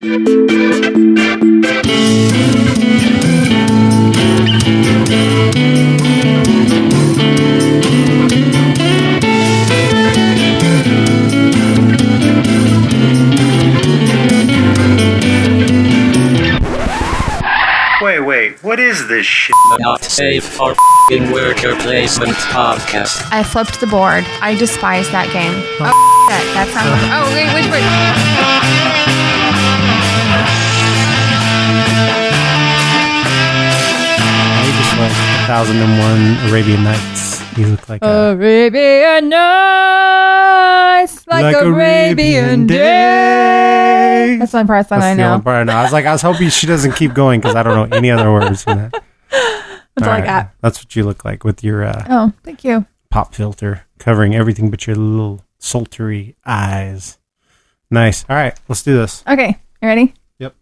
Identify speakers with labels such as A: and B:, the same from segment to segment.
A: Wait, what is this shit?
B: Not safe for f***ing worker placement podcast.
C: I flipped the board. I despise that game. Oh, that's not... Oh, wait.
D: You just like 1001 Arabian Nights. You look like
C: Arabian Nights, like Arabian Day. That's one part song I know.
D: That's the only part I know. I was hoping she doesn't keep going because I don't know any other words for that.
C: That's all I got.
D: That's what you look like with your
C: oh, thank you.
D: Pop filter covering everything but your little sultry eyes. Nice. All right, let's do this.
C: Okay, you ready?
D: Yep.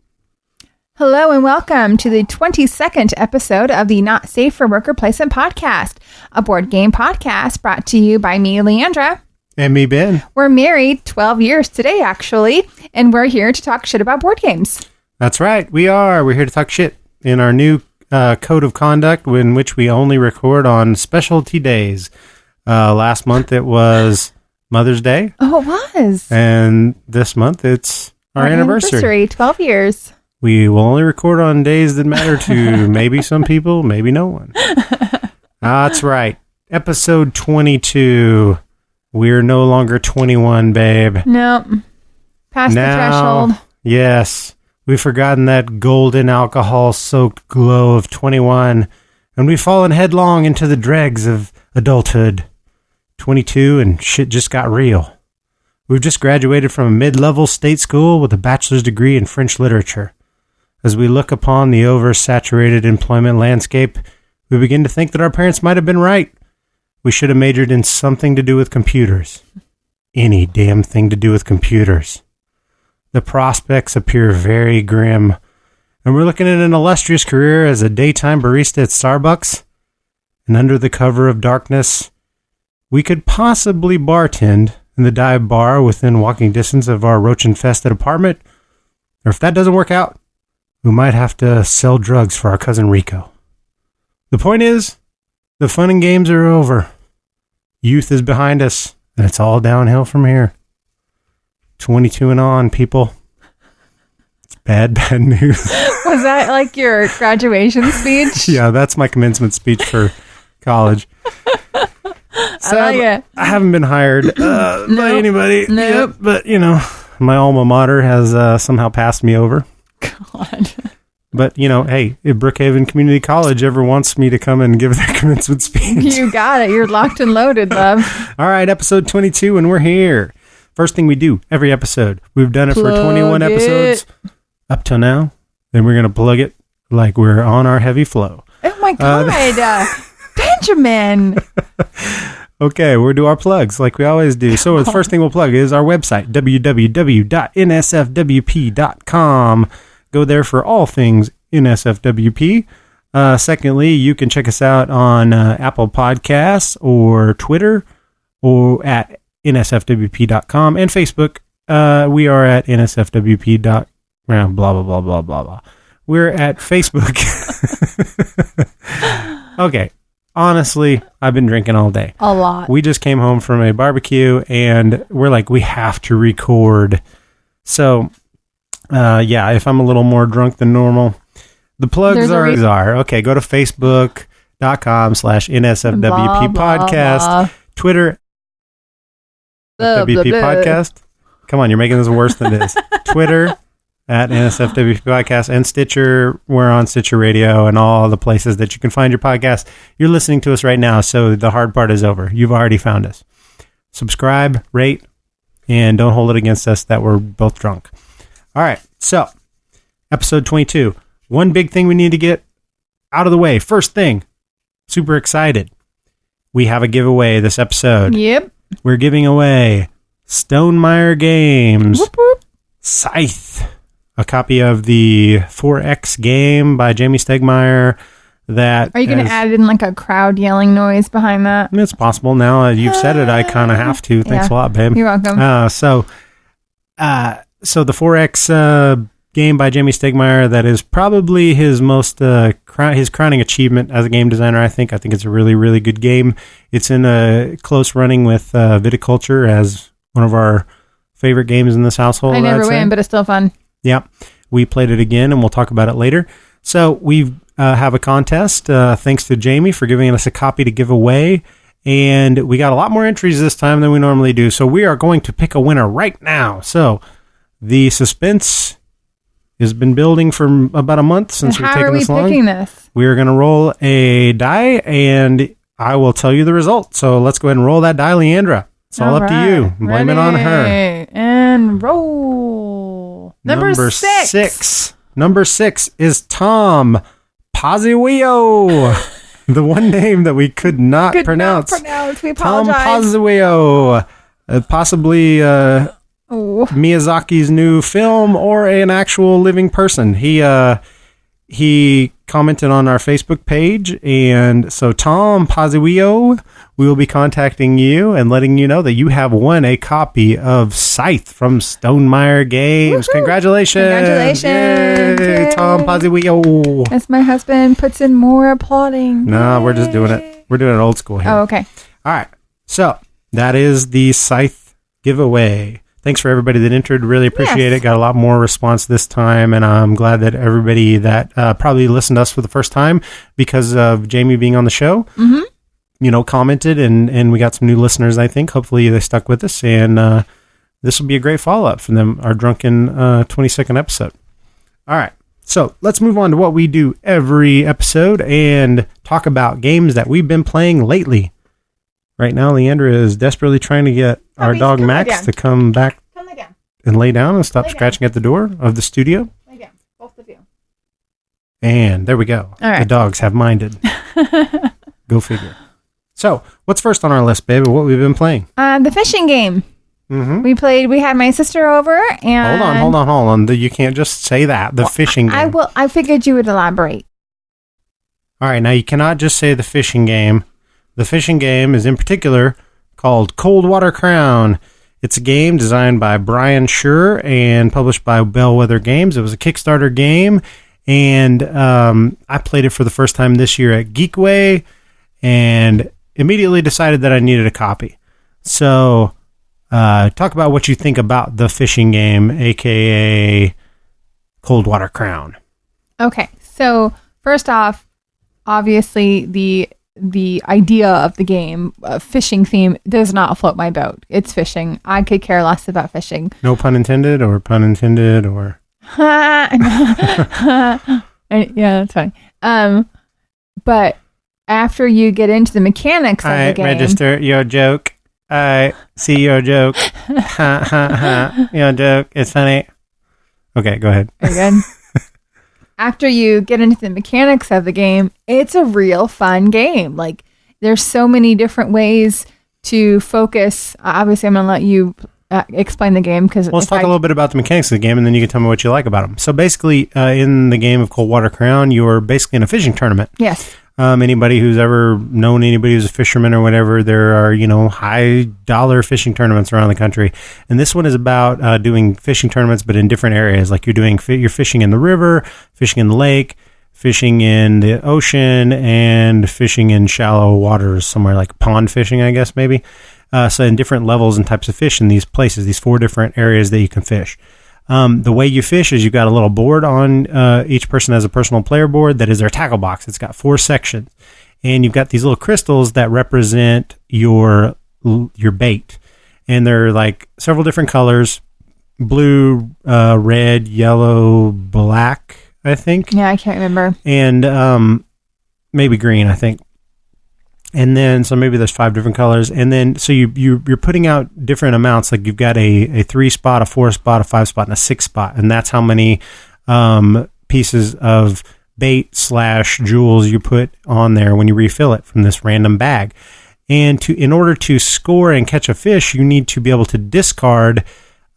C: Hello and welcome to the 22nd episode of the Not Safe for Worker Placement podcast, a board game podcast brought to you by me, Leeandra.
D: And me, Ben.
C: We're married 12 years today, actually, and we're here to talk shit about board games.
D: That's right. We are. We're here to talk shit in our new code of conduct in which we only record on specialty days. Last month it was Mother's Day.
C: Oh, it was.
D: And this month it's our anniversary.
C: 12 years.
D: We will only record on days that matter to maybe some people, maybe no one. That's right. Episode 22. We're no longer 21, babe.
C: Nope. Past the threshold.
D: Yes. We've forgotten that golden alcohol-soaked glow of 21, and we've fallen headlong into the dregs of adulthood. 22, and shit just got real. We've just graduated from a mid-level state school with a bachelor's degree in French literature. As we look upon the oversaturated employment landscape, we begin to think that our parents might have been right. We should have majored in something to do with computers. Any damn thing to do with computers. The prospects appear very grim, and we're looking at an illustrious career as a daytime barista at Starbucks. And under the cover of darkness, we could possibly bartend in the dive bar within walking distance of our roach-infested apartment. Or if that doesn't work out, we might have to sell drugs for our cousin Rico. The point is, the fun and games are over. Youth is behind us, and it's all downhill from here. 22 and on, people. It's bad news.
C: Was that like your graduation speech?
D: Yeah, that's my commencement speech for college. I haven't been hired by anybody yet, but, my alma mater has somehow passed me over.
C: God.
D: But, hey, if Brookhaven Community College ever wants me to come and give their commencement speech.
C: You got it. You're locked and loaded, love.
D: All right, episode 22, and we're here. First thing we do every episode. We've done it for 21 episodes up till now. Then we're going to plug it like we're on our heavy flow.
C: Oh, my God. Benjamin.
D: Okay, we'll do our plugs like we always do. So the first thing we'll plug is our website, www.nsfwp.com. Go there for all things NSFWP. Secondly, you can check us out on Apple Podcasts or Twitter or at nsfwp.com and Facebook. We are at nsfwp. Blah, blah, blah, blah, blah, blah. We're at Facebook. Okay. Honestly, I've been drinking all day.
C: A lot.
D: We just came home from a barbecue and we're like, we have to record. So, if I'm a little more drunk than normal, the plugs are, okay, go to facebook.com/NSFWP podcast, Twitter, WP podcast. Come on, you're making this worse than it is. Twitter at NSFWP podcast and Stitcher. We're on Stitcher Radio and all the places that you can find your podcast. You're listening to us right now, so the hard part is over. You've already found us. Subscribe, rate, and don't hold it against us that we're both drunk. All right, so episode 22. One big thing we need to get out of the way. First thing, super excited. We have a giveaway this episode.
C: Yep.
D: We're giving away Stonemaier Games,
C: Whoop, whoop.
D: Scythe, a copy of the 4X game by Jamie Stegmaier. That
C: are you going to add in like a crowd yelling noise behind that?
D: It's possible. Now you've said it, I kind of have to. Thanks a lot, babe.
C: You're welcome.
D: So the 4X game by Jamie Stegmaier that is probably his most his crowning achievement as a game designer. I think it's a really, really good game. It's in a close running with Viticulture as one of our favorite games in this household.
C: I never win, but it's still fun.
D: Yeah, we played it again, and we'll talk about it later. So we have a contest. Thanks to Jamie for giving us a copy to give away. And we got a lot more entries this time than we normally do. So we are going to pick a winner right now. So the suspense has been building for about a month since we've taken this long.
C: How are we picking this?
D: We are going to roll a die, and I will tell you the result. So let's go ahead and roll that die, Leeandra. It's all up to you. Blame it on her.
C: And roll. Number 6.
D: Number 6 is Tom Pazzuio. The one name that we could not pronounce.
C: We apologize.
D: Tom Pazzuio. Possibly Miyazaki's new film or an actual living person. He commented on our Facebook page, and so Tom Pazzuio, we will be contacting you and letting you know that you have won a copy of Scythe from Stonemaier Games. Woo-hoo! Congratulations! Yay, Tom Pazzuio.
C: As my husband puts in more applauding.
D: No, we're just doing it. We're doing it old school here.
C: Oh, okay.
D: All right. So that is the Scythe giveaway. Thanks for everybody that entered. Really appreciate it. Got a lot more response this time, and I'm glad that everybody that probably listened to us for the first time because of Jamie being on the show, commented, and we got some new listeners, I think. Hopefully they stuck with us, and this will be a great follow-up from them, our drunken 22nd episode. All right, so let's move on to what we do every episode and talk about games that we've been playing lately. Right now, Leeandra is desperately trying to get our dog Max to come back and lay down and stop scratching at the door of the studio.
C: Lay down, both of you.
D: And there we go.
C: All right.
D: The dogs have minded. Go figure. So, what's first on our list, baby? What we've been playing?
C: The fishing game.
D: Mm-hmm.
C: We had my sister over and...
D: Hold on. You can't just say that. The fishing game.
C: I figured you would elaborate.
D: All right, now you cannot just say the fishing game. The fishing game is in particular called Cold Water Crown. It's a game designed by Brian Schur and published by Bellwether Games. It was a Kickstarter game, and I played it for the first time this year at Geekway and immediately decided that I needed a copy. So talk about what you think about the fishing game, a.k.a. Cold Water Crown.
C: Okay, so first off, obviously the idea of the game, fishing theme, does not float my boat. It's fishing. I could care less about fishing.
D: No pun intended or pun intended or...
C: Yeah, that's funny. But after you get into the mechanics of the game...
D: I register your joke. I see your joke. Your joke. It's funny. Okay, go ahead.
C: Again. After you get into the mechanics of the game, it's a real fun game. Like, there's so many different ways to focus. Obviously, I'm going to let you explain the game.
D: Let's talk a little bit about the mechanics of the game, and then you can tell me what you like about them. So basically, in the game of Cold Water Crown, you're basically in a fishing tournament.
C: Yes.
D: Anybody who's ever known anybody who's a fisherman or whatever, there are, high dollar fishing tournaments around the country. And this one is about doing fishing tournaments, but in different areas. Like you're fishing in the river, fishing in the lake, fishing in the ocean, and fishing in shallow waters somewhere, like pond fishing, I guess, maybe. So in different levels and types of fish in these places, these 4 different areas that you can fish. The way you fish is you've got a little board on, each person has a personal player board that is their tackle box. It's got 4 sections, and you've got these little crystals that represent your bait, and they're like several different colors: blue, red, yellow, black, I think.
C: Yeah, I can't remember.
D: And maybe green, I think. And then, so maybe there's 5 different colors. And then, so you're putting out different amounts. Like you've got a 3 spot, a 4 spot, a 5 spot, and a 6 spot. And that's how many pieces of bait / jewels you put on there when you refill it from this random bag. And in order to score and catch a fish, you need to be able to discard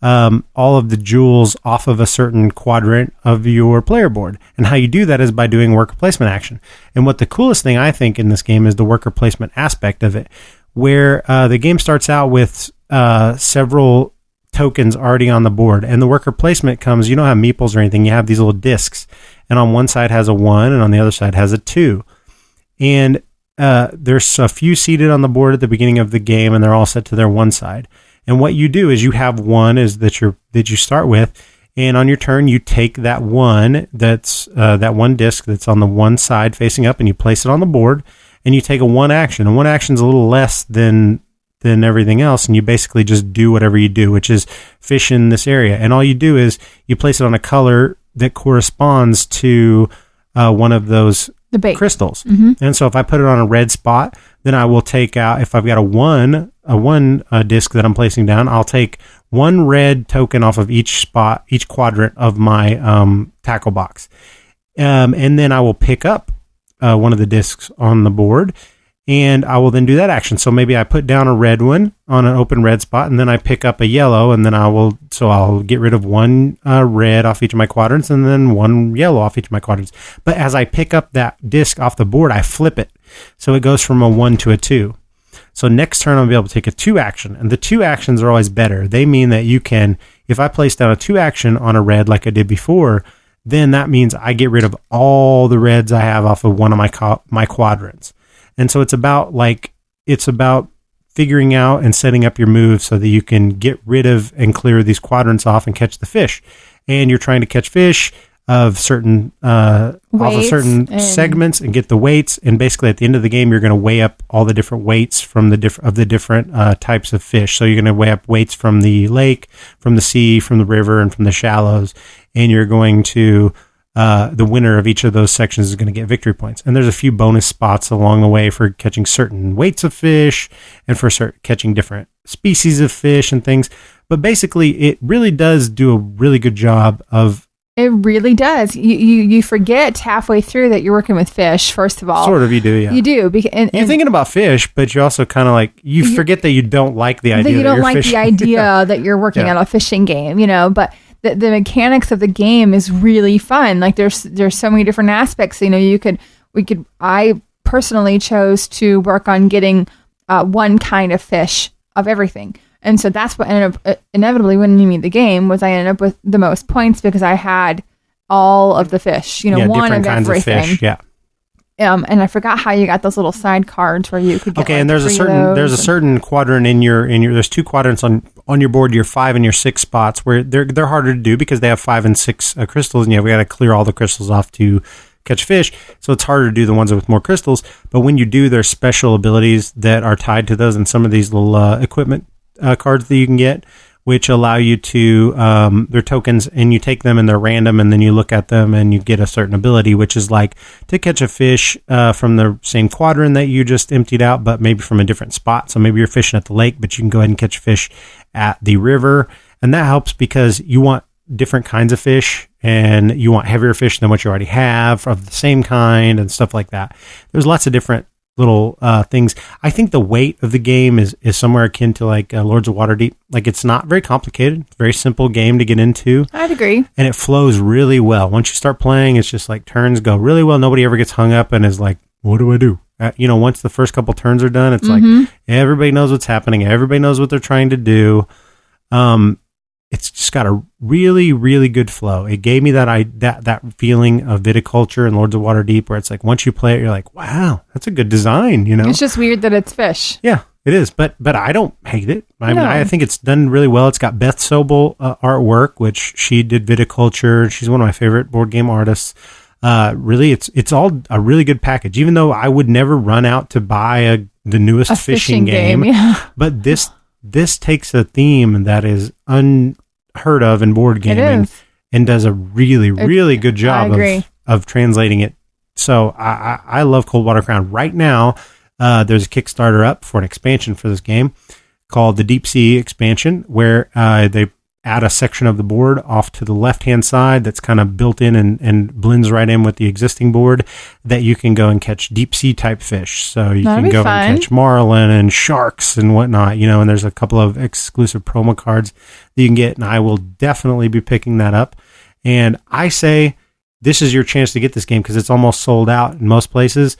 D: all of the jewels off of a certain quadrant of your player board. And how you do that is by doing worker placement action. And what the coolest thing I think in this game is the worker placement aspect of it, where the game starts out with several tokens already on the board. And the worker placement comes, you don't have meeples or anything. You have these little discs. And on one side has a 1 and on the other side has a 2. And there's a few seated on the board at the beginning of the game, and they're all set to their one side. And what you do is you have 1 that you start with, and on your turn you take that 1 that's that 1 disc that's on the one side facing up, and you place it on the board, and you take a 1 action. And 1 action is a little less than everything else, and you basically just do whatever you do, which is fish in this area. And all you do is you place it on a color that corresponds to one of those crystals. Mm-hmm. And so if I put it on a red spot, then I will take out, if I've got a one disc that I'm placing down, I'll take 1 red token off of each spot, each quadrant of my tackle box. And then I will pick up one of the discs on the board, and I will then do that action. So maybe I put down a red one on an open red spot, and then I pick up a yellow, and then I'll get rid of 1 red off each of my quadrants, and then 1 yellow off each of my quadrants. But as I pick up that disc off the board, I flip it. So it goes from a 1 to a 2. So next turn I'll be able to take a 2 action, and the 2 actions are always better. They mean that you can, if I place down a 2 action on a red like I did before, then that means I get rid of all the reds I have off of one of my quadrants. And so it's about figuring out and setting up your moves so that you can get rid of and clear these quadrants off and catch the fish. And you're trying to catch fish of certain off of certain segments and get the weights. And basically at the end of the game, you're going to weigh up all the different weights from the different types of fish. So you're going to weigh up weights from the lake, from the sea, from the river, and from the shallows. And you're going to the winner of each of those sections is going to get victory points. And there's a few bonus spots along the way for catching certain weights of fish and for catching different species of fish and things. But basically, it really does do a really good job of...
C: It really does. You forget halfway through that you're working with fish, first of all.
D: Sort of, you do, yeah.
C: You do.
D: You're thinking about fish, but you also kind of you forget that you don't like the idea that you're fishing.
C: The idea that you're working on a fishing game, but... The mechanics of the game is really fun. Like there's so many different aspects. I personally chose to work on getting 1 kind of fish of everything. And so that's what ended up inevitably winning me the game was I ended up with the most points because I had all of the fish, one of
D: kinds
C: everything.
D: Of fish, yeah.
C: And I forgot how you got those little side cards where you could get
D: and there's a certain quadrant in your there's 2 quadrants on your board, your 5 and your 6 spots where they're harder to do because they have 5 and 6 crystals, and you've got to clear all the crystals off to catch fish. So it's harder to do the ones with more crystals. But when you do, there's special abilities that are tied to those, and some of these little equipment cards that you can get, which allow you to, they're tokens, and you take them and they're random, and then you look at them and you get a certain ability, which is like to catch a fish from the same quadrant that you just emptied out, but maybe from a different spot. So maybe you're fishing at the lake, but you can go ahead and catch fish at the river. And that helps because you want different kinds of fish, and you want heavier fish than what you already have of the same kind and stuff like that. There's lots of different little things. I think the weight of the game is somewhere akin to Lords of Waterdeep. It's not very complicated. It's a very simple game to get into.
C: I'd agree.
D: And it flows really well. Once you start playing, it's just turns go really well. Nobody ever gets hung up and is like, what do I do? Once the first couple turns are done, it's everybody knows what's happening. Everybody knows what they're trying to do. It's just got a really, really good flow. It gave me that feeling of viticulture and Lords of Waterdeep, where it's once you play it, you're like, wow, that's a good design.
C: It's just weird that it's fish.
D: Yeah, it is. But I don't hate it. I think it's done really well. It's got Beth Sobel artwork, which she did viticulture. She's one of my favorite board game artists. Really, it's all a really good package. Even though I would never run out to buy the newest fishing game, but this takes a theme that is unheard of in board gaming and does a really, really good job of translating it. So I love Coldwater Crown. Right now, there's a Kickstarter up for an expansion for this game called the Deep Sea Expansion, where they add a section of the board off to the left-hand side that's kind of built in and blends right in with the existing board, that you can go and catch deep sea type fish. So you can go and catch marlin and sharks and whatnot, and there's a couple of exclusive promo cards that you can get, and I will definitely be picking that up. And I say this is your chance to get this game because it's almost sold out in most places.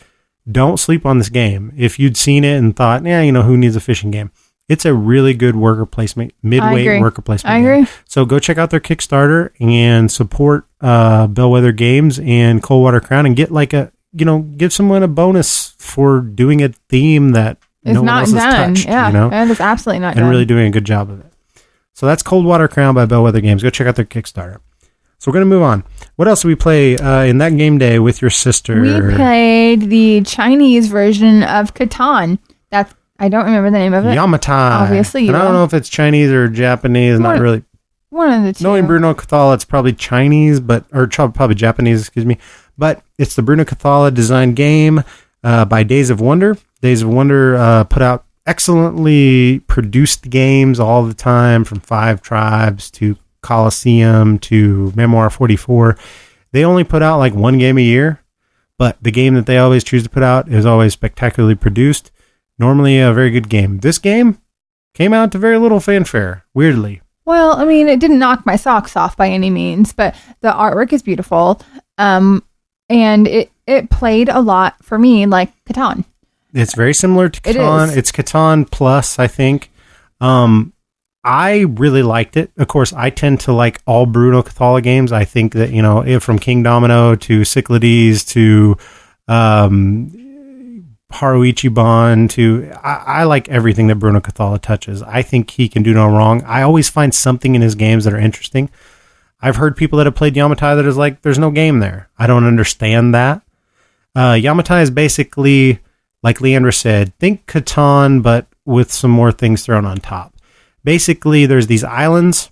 D: Don't sleep on this game. If you'd seen it and thought, who needs a fishing game? It's a really good worker placement, midweight worker placement.
C: I agree.
D: So go check out their Kickstarter and support Bellwether Games and Coldwater Crown, and get like give someone a bonus for doing a theme that no one else has touched.
C: Yeah, that is absolutely not done.
D: And really doing a good job of it. So that's Coldwater Crown by Bellwether Games. Go check out their Kickstarter. So we're going to move on. What else did we play in that game day with your sister?
C: We played the Chinese version of Catan. I don't remember the name of it.
D: Yamatai.
C: Obviously,
D: and I don't know if it's Chinese or Japanese. Not really.
C: One of the two.
D: Knowing Bruno Cathala, it's probably Chinese, probably Japanese, excuse me. But it's the Bruno Cathala designed game by Days of Wonder. Days of Wonder put out excellently produced games all the time, from Five Tribes to Colosseum to Memoir 44. They only put out like one game a year, but the game that they always choose to put out is always spectacularly produced. Normally a very good game. This game came out to very little fanfare, weirdly.
C: Well, I mean, it didn't knock my socks off by any means, but the artwork is beautiful. And it played a lot for me like Catan. It's
D: very similar to Catan. It's Catan Plus, I think. I really liked it. Of course, I tend to like all Bruno Cathala games. I think that, from King Domino to Cyclades to Haruichi Ban to... I like everything that Bruno Cathala touches. I think he can do no wrong. I always find something in his games that are interesting. I've heard people that have played Yamatai that is like, there's no game there. I don't understand that. Yamatai is basically, like Leeandra said, think Catan, but with some more things thrown on top. Basically, there's these islands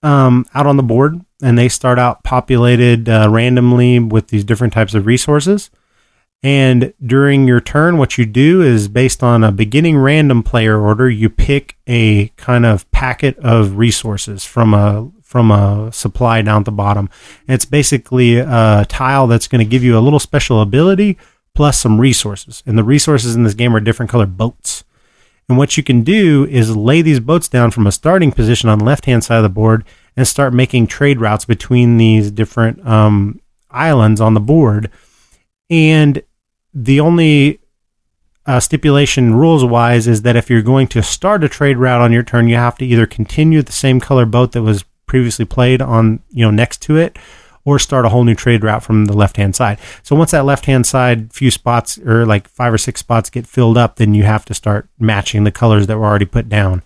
D: out on the board, and they start out populated randomly with these different types of resources. And during your turn, what you do is, based on a beginning random player order, you pick a kind of packet of resources from a supply down at the bottom. And it's basically a tile that's going to give you a little special ability plus some resources. And the resources in this game are different colored boats. And what you can do is lay these boats down from a starting position on the left-hand side of the board and start making trade routes between these different islands on the board. And the only stipulation rules-wise is that if you're going to start a trade route on your turn, you have to either continue the same color boat that was previously played on, next to it, or start a whole new trade route from the left-hand side. So once that left-hand side few spots, or like 5 or 6 spots, get filled up, then you have to start matching the colors that were already put down.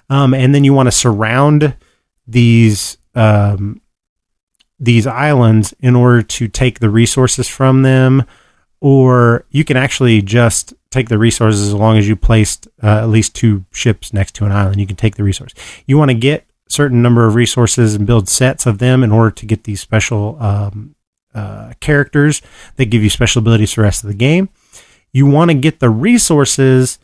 D: And then you want to surround these islands in order to take the resources from them, or you can actually just take the resources as long as you placed at least 2 ships next to an island. You can take the resource. You want to get certain number of resources and build sets of them in order to get these special characters that give you special abilities for the rest of the game. You want to get the resources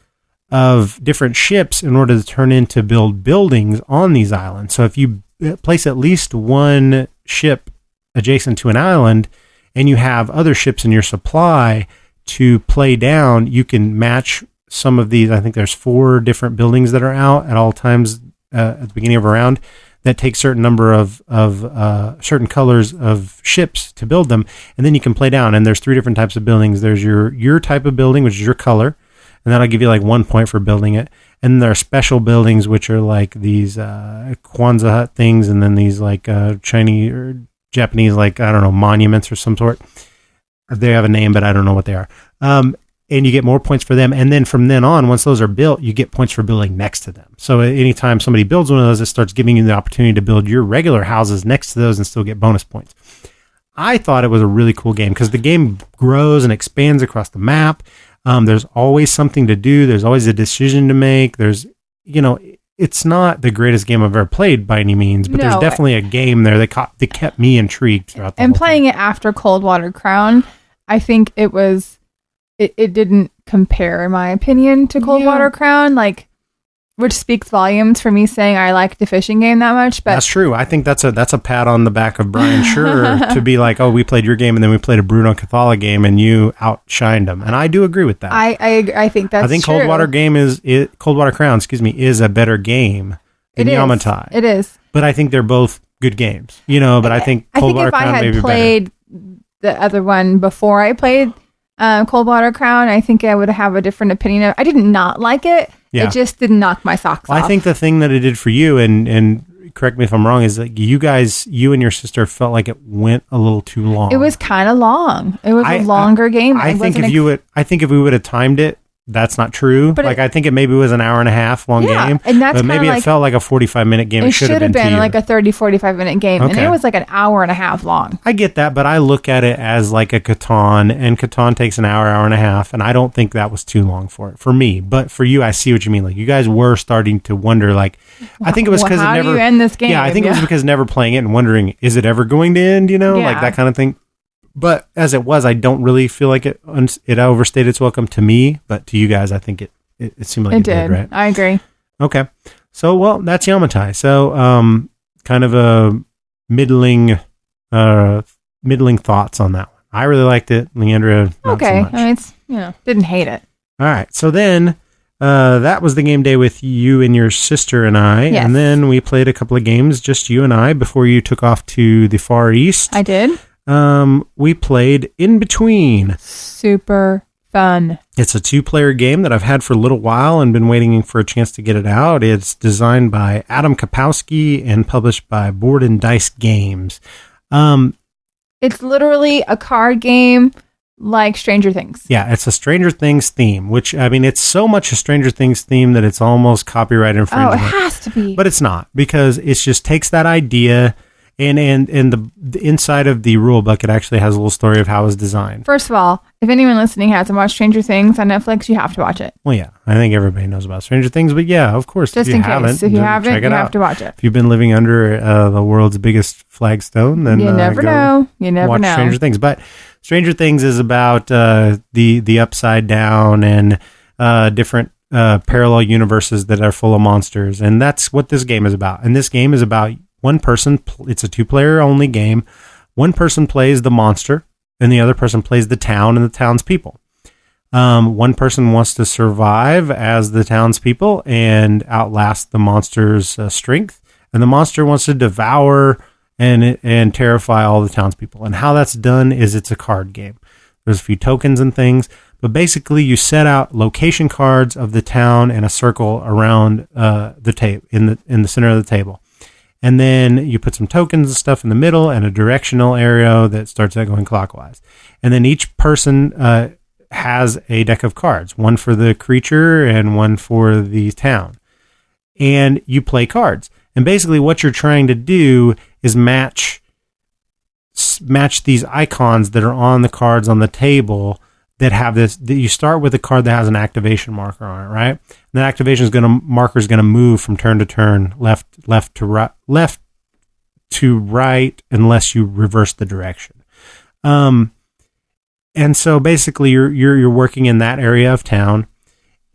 D: of different ships in order to turn into build buildings on these islands. So if you place at least one ship adjacent to an island and you have other ships in your supply to play down, you can match some of these. I think there's 4 different buildings that are out at all times at the beginning of a round that take certain number of certain colors of ships to build them, and then you can play down. And there's 3 different types of buildings. There's your type of building, which is your color, and that'll give you like 1 point for building it. And there are special buildings, which are like these Kwanzaa hut things, and then these like Chinese or Japanese, like, I don't know, monuments or some sort. They have a name, but I don't know what they are. And you get more points for them. And then from then on, once those are built, you get points for building next to them. So anytime somebody builds one of those, it starts giving you the opportunity to build your regular houses next to those and still get bonus points. I thought it was a really cool game because the game grows and expands across the map. There's always something to do. There's always a decision to make. It's not the greatest game I've ever played by any means, but there's definitely a game there that kept me intrigued throughout the whole thing. And
C: playing it after Coldwater Crown, I think it didn't compare, in my opinion, to Coldwater Crown, which speaks volumes for me saying I like the fishing game that much. But
D: that's true. I think that's a pat on the back of Brian Schur to be like, oh, we played your game and then we played a Bruno Cathala game and you outshined them. And I do agree with that.
C: I think that's true. I think
D: true. Coldwater Crown, is a better game than Yamatai.
C: It is.
D: But I think they're both good games. But I think Coldwater Crown maybe better. I think if I had played
C: the other one before I played Coldwater Crown, I think I would have a different opinion. I did not like it.
D: Yeah.
C: It just didn't knock my socks off.
D: I think the thing that it did for you, and correct me if I'm wrong, is that you and your sister felt like it went a little too long.
C: It was kind of long. It was a longer game.
D: I think if we would have timed it, that's not true. But I think it maybe was an hour and a half long game.
C: And that's
D: but maybe it felt like a 45-minute game.
C: It should have been like a 30, 45-minute game.
D: Okay.
C: And it was like an hour and a half long.
D: I get that, but I look at it as like a Catan, and Catan takes an hour and a half, and I don't think that was too long for me. But for you, I see what you mean. Like, you guys were starting to wonder, like, I think it was because
C: how
D: it never...
C: do you end this game?
D: Yeah, I think it was because never playing it and wondering, is it ever going to end, like that kind of thing. But as it was, I don't really feel like it overstayed its welcome to me, but to you guys, I think it seemed like it did, right?
C: I agree.
D: Okay. So, well, that's Yamatai. So, kind of a middling thoughts on that one. I really liked it. Leeandra, not so much.
C: I mean, didn't hate it.
D: All right. So then, that was the game day with you and your sister and I.
C: Yes.
D: And then we played a couple of games, just you and I, before you took off to the Far East.
C: I did.
D: We played Inbetween.
C: Super fun.
D: It's a 2-player game that I've had for a little while and been waiting for a chance to get it out. It's designed by Adam Kapowski and published by Board and Dice Games.
C: It's literally a card game like Stranger Things.
D: Yeah, it's a Stranger Things theme, which, I mean, it's so much a Stranger Things theme that it's almost copyright infringement.
C: Oh, it has to be.
D: But it's not, because it just takes that idea... And the inside of the rule book, it actually has a little story of how it was designed.
C: First of all, if anyone listening hasn't watched Stranger Things on Netflix, you have to watch it.
D: Well, yeah, I think everybody knows about Stranger Things, but yeah, of course,
C: just
D: if you
C: in
D: haven't,
C: case, if you haven't,
D: check it
C: you
D: out.
C: have to watch it.
D: If you've been living under the world's biggest flagstone, then
C: you never know. You never
D: watch
C: know.
D: Stranger Things. But Stranger Things is about the upside down and different parallel universes that are full of monsters, and that's what this game is about. And this game is about one person. It's a 2-player only game. One person plays the monster, and the other person plays the town and the townspeople. One person wants to survive as the townspeople and outlast the monster's strength, and the monster wants to devour and terrify all the townspeople. And how that's done is it's a card game. There's a few tokens and things, but basically you set out location cards of the town in a circle around the table in the center of the table. And then you put some tokens and stuff in the middle and a directional arrow that starts out going clockwise. And then each person has a deck of cards, one for the creature and one for the town. And you play cards. And basically what you're trying to do is match these icons that are on the cards on the table that have this. You start with a card that has an activation marker on it, right? And that activation marker is going to move from turn to turn, left to right, unless you reverse the direction. And so basically, you're working in that area of town,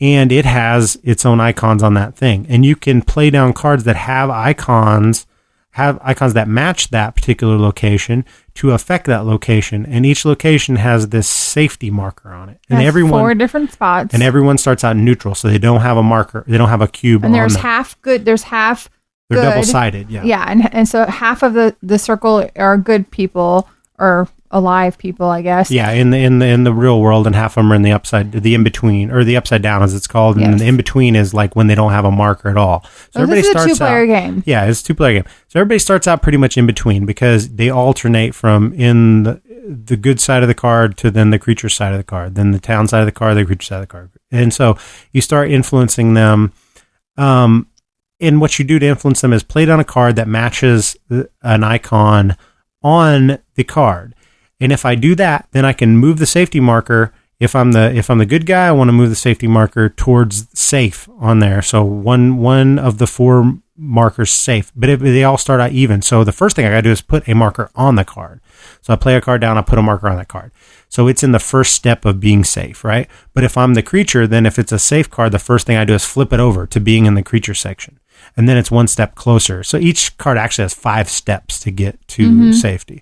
D: and it has its own icons on that thing, and you can play down cards that have icons that match that particular location to affect that location, and each location has this safety marker on it. And everyone
C: 4 different spots,
D: and everyone starts out neutral, so they don't have a marker, they don't have a cube.
C: And there's half good. There's half.
D: They're
C: good.
D: double-sided, yeah.
C: Yeah, and so half of the circle are good people or alive people, I guess.
D: Yeah, in the real world, and half of them are in the in-between, or the upside down as it's called. And the in-between is like when they don't have a marker at all. So everybody
C: this is
D: starts
C: a 2-player game.
D: Yeah, it's a 2-player game. So everybody starts out pretty much in between, because they alternate from in the good side of the card to then the creature side of the card, then the town side of the card, the creature side of the card. And so you start influencing them. And what you do to influence them is play down a card that matches an icon on the card. And if I do that, then I can move the safety marker. If I'm the good guy, I want to move the safety marker towards safe on there. So one of the 4 markers safe, but they all start out even. So the first thing I got to do is put a marker on the card. So I play a card down, I put a marker on that card. So it's in the first step of being safe, right? But if I'm the creature, then if it's a safe card, the first thing I do is flip it over to being in the creature section. And then it's one step closer. So each card actually has 5 steps to get to safety,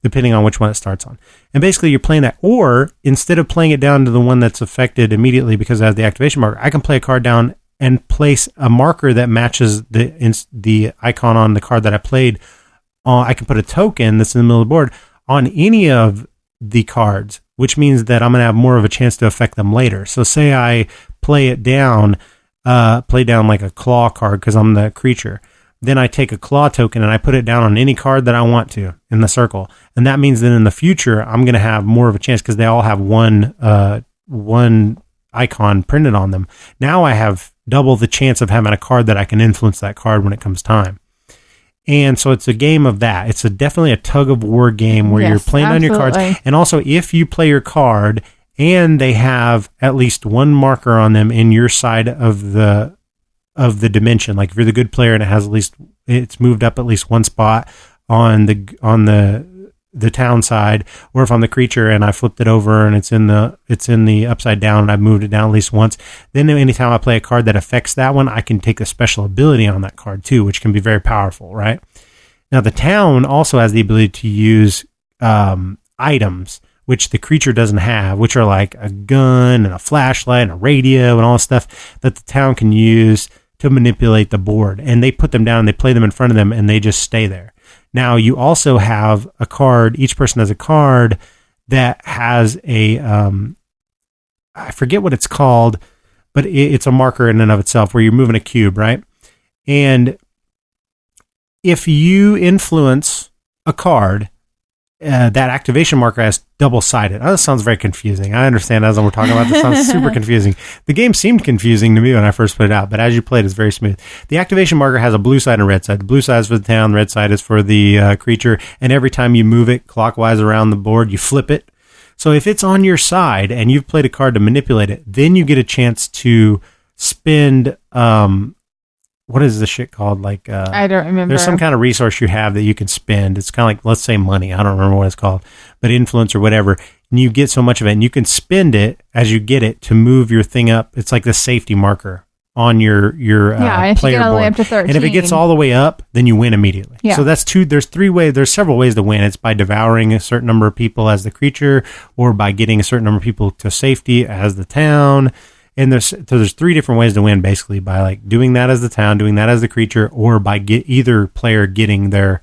D: depending on which one it starts on. And basically you're playing that, or instead of playing it down to the one that's affected immediately because it has the activation marker, I can play a card down and place a marker that matches the icon on the card that I played. I can put a token that's in the middle of the board on any of the cards, which means that I'm going to have more of a chance to affect them later. So say I play it down play down like a claw card because I'm the creature. Then I take a claw token and I put it down on any card that I want to in the circle. And that means that in the future, I'm going to have more of a chance because they all have one icon printed on them. Now I have double the chance of having a card that I can influence that card when it comes time. And so it's a game of that. It's definitely a tug of war game where you're playing on your cards. And also, if you play your card and they have at least one marker on them in your side of the dimension, like if you're the good player and it has at least, it's moved up at least one spot on the town side, or if I'm the creature and I flipped it over and it's in the upside down and I've moved it down at least once, then anytime I play a card that affects that one, I can take a special ability on that card too, which can be very powerful, right? Now the town also has the ability to use items which the creature doesn't have, which are like a gun and a flashlight and a radio and all this stuff that the town can use to manipulate the board. And they put them down and they play them in front of them and they just stay there. Now, you also have a card. Each person has a card that has a, I forget what it's called, but it's a marker in and of itself where you're moving a cube, right? And if you influence a card, that activation marker has double-sided. Oh, that sounds very confusing. I understand as we're talking about this. Sounds super confusing. The game seemed confusing to me when I first put it out, but as you play it, it's very smooth. The activation marker has a blue side and a red side. The blue side is for the town, the red side is for the creature, and every time you move it clockwise around the board, you flip it. So if it's on your side and you've played a card to manipulate it, then you get a chance to spend... what is this shit called? Like,
C: I don't remember.
D: There's some kind of resource you have that you can spend. It's kind of like, let's say money. I don't remember what it's called, but influence or whatever. And you get so much of it and you can spend it as you get it to move your thing up. It's like the safety marker on your
C: if
D: player
C: you get all the way
D: board.
C: up to 13.
D: And if it gets all the way up, then you win immediately.
C: Yeah.
D: So there's several ways to win. It's by devouring a certain number of people as the creature, or by getting a certain number of people to safety as the town. And there's three different ways to win, basically, by like doing that as the town, doing that as the creature, or by either player getting their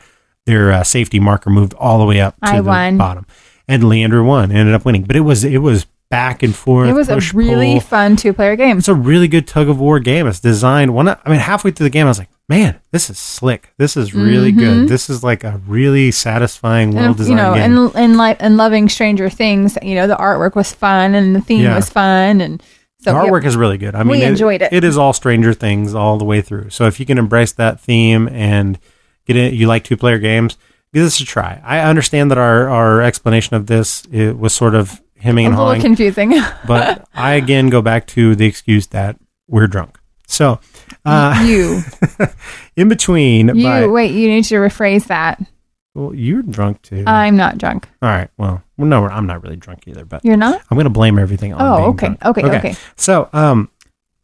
D: safety marker moved all the way up to the bottom. And Leeandra won, ended up winning. But it was back and forth.
C: It was a really fun 2-player game.
D: It's a really good tug of war game. It's designed halfway through the game, I was like, man, this is slick. This is really good. This is like a really satisfying, well-designed game.
C: And loving Stranger Things, the artwork was fun and the theme was fun, and so
D: the artwork is really good. I mean,
C: we enjoyed it.
D: It is all Stranger Things all the way through. So if you can embrace that theme and get it, you like 2-player games, give this a try. I understand that our explanation of this, it was sort of hemming and hawing.
C: A little confusing.
D: But I again go back to the excuse that we're drunk. So
C: you
D: Inbetween.
C: Wait, you need to rephrase that.
D: Well, you're drunk too.
C: I'm not drunk.
D: All right. Well, no, I'm not really drunk either. But
C: you're not.
D: I'm going to blame everything on being drunk.
C: Okay.
D: So,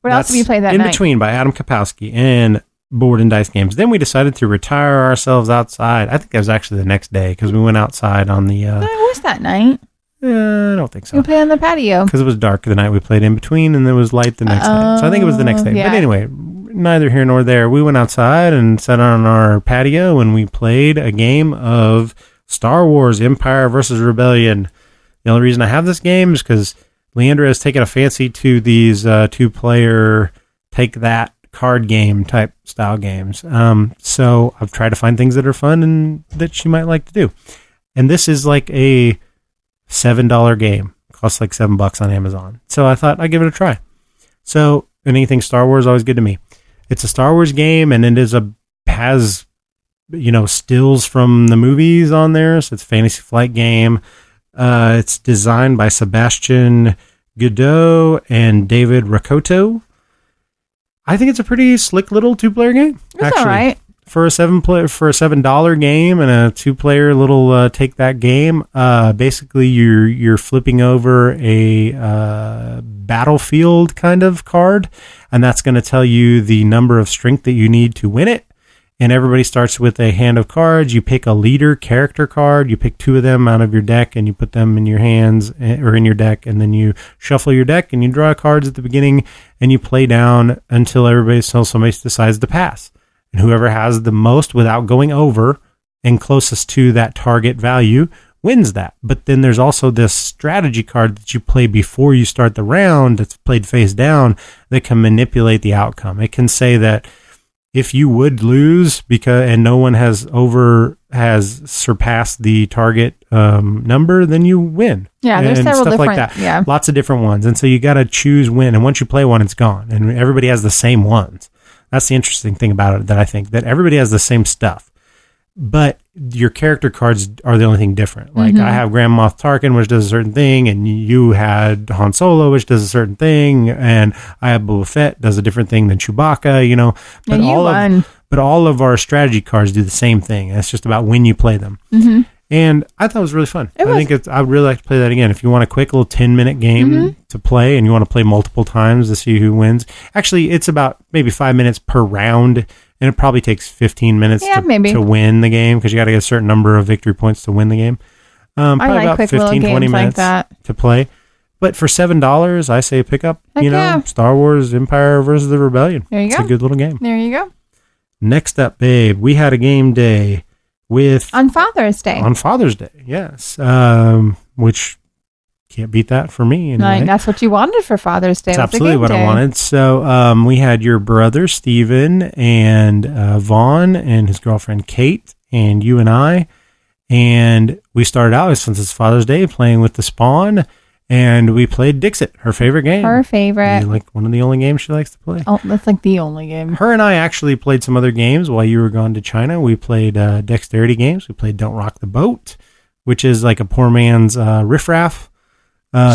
C: what else did you play that night?
D: Inbetween by Adam Kapowski and Board and Dice Games. Then we decided to retire ourselves outside. I think that was actually the next day because we went outside on the.
C: It was that night.
D: I don't think so.
C: We played on the patio
D: because it was dark the night we played Inbetween, and it was light the next day. So I think it was the next day.
C: Yeah.
D: But anyway, neither here nor there. We went outside and sat on our patio, and we played a game of Star Wars Empire versus Rebellion. The only reason I have this game is because Leeandra has taken a fancy to these 2-player take that card game type style games. So I've tried to find things that are fun and that she might like to do. And this is like a $7 game. Costs like $7 on Amazon. So I thought I'd give it a try. So anything Star Wars is always good to me. It's a Star Wars game, and it has stills from the movies on there. So it's a fantasy flight game. It's designed by Sebastian Godot and David Rakoto. I think it's a pretty slick little 2-player game.
C: It's all right.
D: For a $7 game and a 2-player little take that game. Basically you're flipping over a battlefield kind of card, and that's going to tell you the number of strength that you need to win it. And everybody starts with a hand of cards. You pick a leader character card. You pick 2 of them out of your deck and you put them in your hands or in your deck, and then you shuffle your deck and you draw cards at the beginning and you play down until somebody decides to pass. And whoever has the most without going over and closest to that target value wins that. But then there's also this strategy card that you play before you start the round that's played face down that can manipulate the outcome. It can say that if you would lose and no one has surpassed the target number, then you win.
C: Yeah, there's
D: and
C: several
D: stuff
C: different,
D: like that.
C: Yeah.
D: Lots of different ones. And so you got to choose win. And once you play one, it's gone. And everybody has the same ones. That's the interesting thing about it, that I think that everybody has the same stuff. But your character cards are the only thing different. Like I have Grand Moff Tarkin, which does a certain thing, and you had Han Solo, which does a certain thing, and I have Boba Fett, does a different thing than Chewbacca, you know. But all of our strategy cards do the same thing. It's just about when you play them. Mm-hmm. And I thought it was really fun. I would really like to play that again. If you want a quick little 10-minute game to play and you want to play multiple times to see who wins. Actually, it's about maybe 5 minutes per round, and it probably takes 15 minutes to win the game because you got to get a certain number of victory points to win the game. Probably
C: I like
D: about
C: quick
D: 15, 20 minutes to play. But for $7, I say pick up, Star Wars Empire versus the Rebellion.
C: There you go.
D: It's a good little game.
C: There you go.
D: Next up, babe, we had a game day on
C: Father's Day.
D: On Father's Day, yes. Which can't beat that for me. Anyway.
C: That's what you wanted for Father's Day.
D: That's absolutely what I wanted. So we had your brother, Steven, and Vaughn, and his girlfriend, Kate, and you and I. And we started out, since it's Father's Day, playing with the Spawn. And we played Dixit, her favorite game.
C: Her favorite.
D: Like one of the only games she likes to play.
C: Oh, that's like the only game.
D: Her and I actually played some other games while you were gone to China. We played dexterity games. We played Don't Rock the Boat, which is like a poor man's riffraff.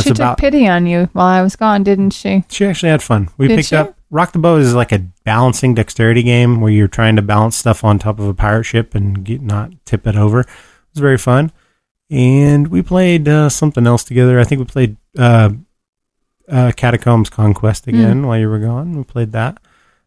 C: She took pity on you while I was gone, didn't she?
D: She actually had fun. We picked up Rock the Boat is like a balancing dexterity game where you're trying to balance stuff on top of a pirate ship and not tip it over. It was very fun. And we played something else together. I think we played Catacombs Conquest again while you were gone. We played that.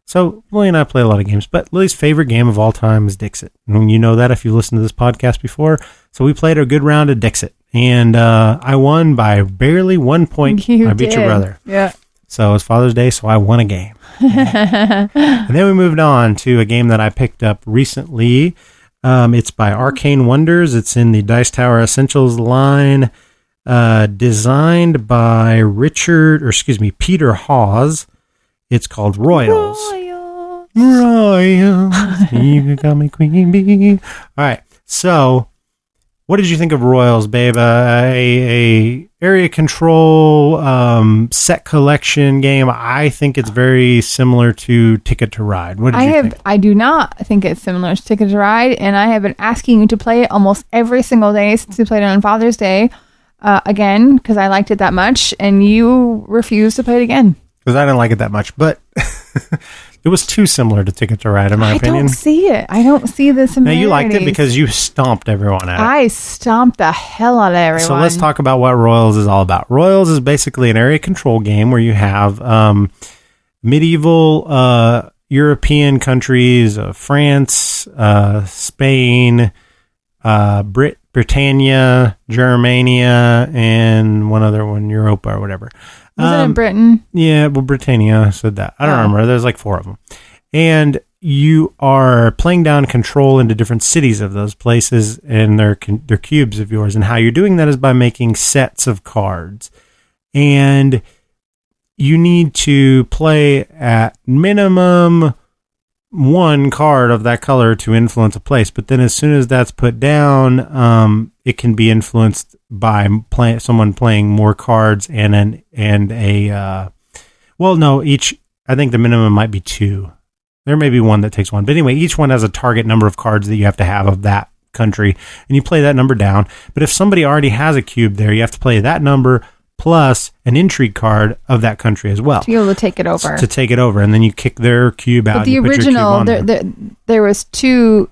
D: So Lily and I play a lot of games, but Lily's favorite game of all time is Dixit. And you know that if you listened to this podcast before. So we played a good round of Dixit. And I won by barely 1 point. I beat your brother.
C: Yeah.
D: So it was Father's Day, so I won a game. And then we moved on to a game that I picked up recently. It's by Arcane Wonders. It's in the Dice Tower Essentials line, designed by Peter Hawes. It's called Royals. Royals. You got me queen bee. All right. So, what did you think of Royals, babe? A area control set collection game. I think it's very similar to Ticket to Ride. What did you think?
C: I do not think it's similar to Ticket to Ride, and I have been asking you to play it almost every single day since we played it on Father's Day again, because I liked it that much, and you refused to play it again.
D: Because I didn't like it that much, but it was too similar to Ticket to Ride, in my opinion.
C: I don't see it. I don't see the similarities.
D: Now, you liked it because you stomped everyone at it.
C: I stomped the hell out of everyone.
D: So let's talk about what Royals is all about. Royals is basically an area control game where you have medieval European countries, France, Spain, Britannia, Germania, and one other one, Europa or whatever.
C: Was it in Britain?
D: Yeah, well, Britannia said that. I don't remember. There's like 4 of them. And you are playing down control into different cities of those places, and they're cubes of yours. And how you're doing that is by making sets of cards. And you need to play at minimum 1 card of that color to influence a place. But then as soon as that's put down, it can be influenced by someone playing more cards I think the minimum might be 2. There may be 1 that takes 1. But anyway, each one has a target number of cards that you have to have of that country, and you play that number down. But if somebody already has a cube there, you have to play that number plus an intrigue card of that country as well.
C: To be able to take it over.
D: And then you kick their cube out.
C: But the original, there was 2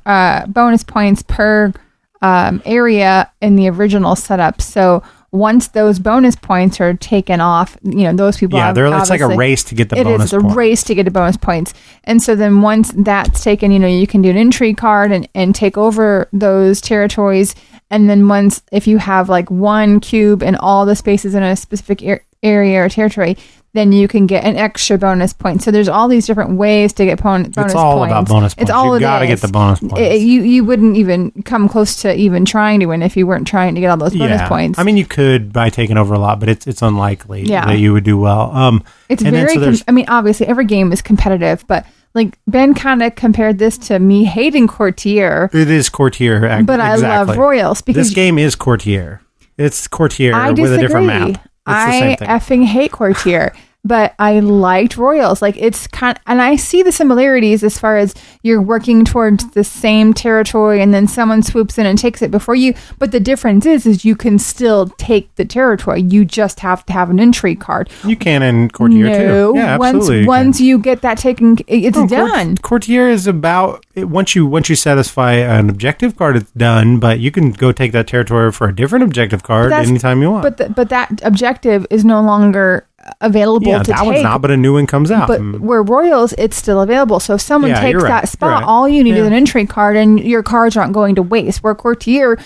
C: bonus points per area in the original setup. So once those bonus points are taken off, those people.
D: Yeah, it's like a race to get the bonus points. It is a race
C: to get the bonus points. And so then once that's taken, you can do an intrigue card and take over those territories. And then if you have like 1 cube and all the spaces in a specific area or territory, then you can get an extra bonus point. So there's all these different ways to get bonus points.
D: It's all about bonus points.
C: It's all
D: you got to get the bonus points.
C: You wouldn't even come close to even trying to win if you weren't trying to get all those bonus points.
D: I mean, you could by taking over a lot, but it's unlikely that you would do well.
C: It's obviously every game is competitive, but like Ben kind of compared this to me hating Courtier.
D: It is Courtier,
C: but
D: exactly.
C: I love Royals because
D: this game is Courtier. It's Courtier with a different map.
C: I effing hate Courtier, but I liked Royals. Like it's and I see the similarities as far as you're working towards the same territory and then someone swoops in and takes it before you. But the difference is you can still take the territory. You just have to have an entry card.
D: You can in Courtier too. Yeah, absolutely.
C: Once you get that taken, it's done.
D: Courtier is about once you satisfy an objective card, it's done. But you can go take that territory for a different objective card anytime you want.
C: But that objective is no longer available to take.
D: That one's not, but a new one comes out.
C: But where Royals, it's still available. So if someone takes that spot, all you need is an entry card and your cards aren't going to waste. Where Courtier,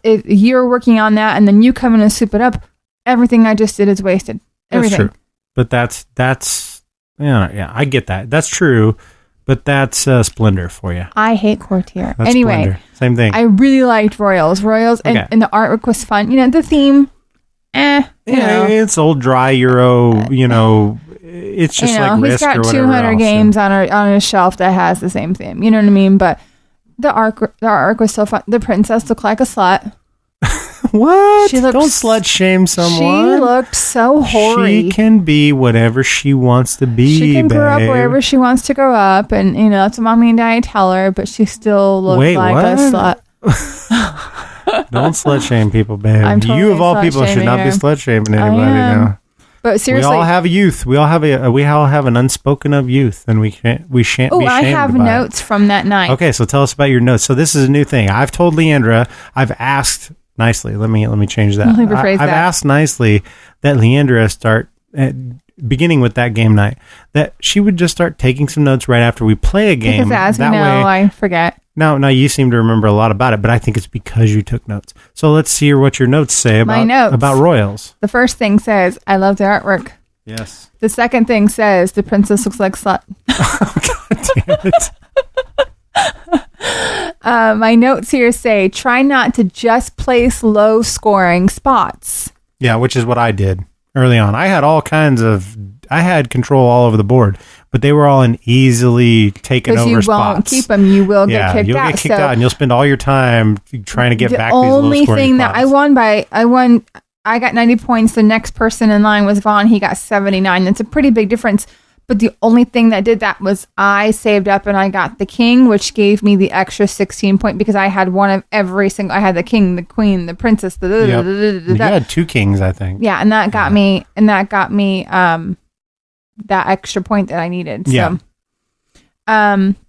C: you're working on that and then you come in and soup it up. Everything I just did is wasted. Everything.
D: That's true. But that's I get that. That's true. But that's Splendor for you.
C: I hate Courtier.
D: That's
C: anyway,
D: Splendor. Same thing.
C: I really liked Royals. And the artwork was fun. The theme,
D: it's old dry Euro, it's just like Risk or whatever.
C: He's got 200 games on his shelf that has the same theme. You know what I mean? But the artwork was so fun. The princess looked like a slut.
D: What? Don't slut shame someone.
C: She looked so hoary.
D: She can be whatever she wants to be,
C: She can grow up wherever she wants to grow up. And, that's what Mommy and Daddy tell her. But she still looks like a slut.
D: Don't slut shame people, babe.
C: Totally
D: you of all people should not be slut shaming anybody now.
C: But seriously,
D: we all have youth. We all have an unspoken of youth, and we shan't be shamed.
C: Oh, I have notes from that night.
D: Okay, so tell us about your notes. So this is a new thing. I've told Leeandra. I've asked nicely. Let me change that. I've asked nicely that Leeandra start beginning with that game night that she would just start taking some notes right after we play a game.
C: Because as we know, I forget.
D: Now you seem to remember a lot about it, but I think it's because you took notes. So let's see what your notes say about Royals.
C: The first thing says, I love the artwork.
D: Yes.
C: The second thing says, the princess looks like slut.
D: Oh, God damn
C: it. My notes here say, try not to just place low scoring spots.
D: Yeah, which is what I did early on. I had control all over the board, but they were all in easily taken over spots. Because you won't
C: keep them, you will get kicked out.
D: You'll get kicked out, and you'll spend all your time trying to get back these low scoring spots. The only thing that
C: I got 90 points. The next person in line was Vaughn. He got 79. That's a pretty big difference. But the only thing that did that was I saved up and I got the king, which gave me the extra 16 point because I had one of every single. I had the king, the queen, the princess.
D: You had two kings, I think.
C: Yeah, and that got me. And that got me that extra point that I needed. So,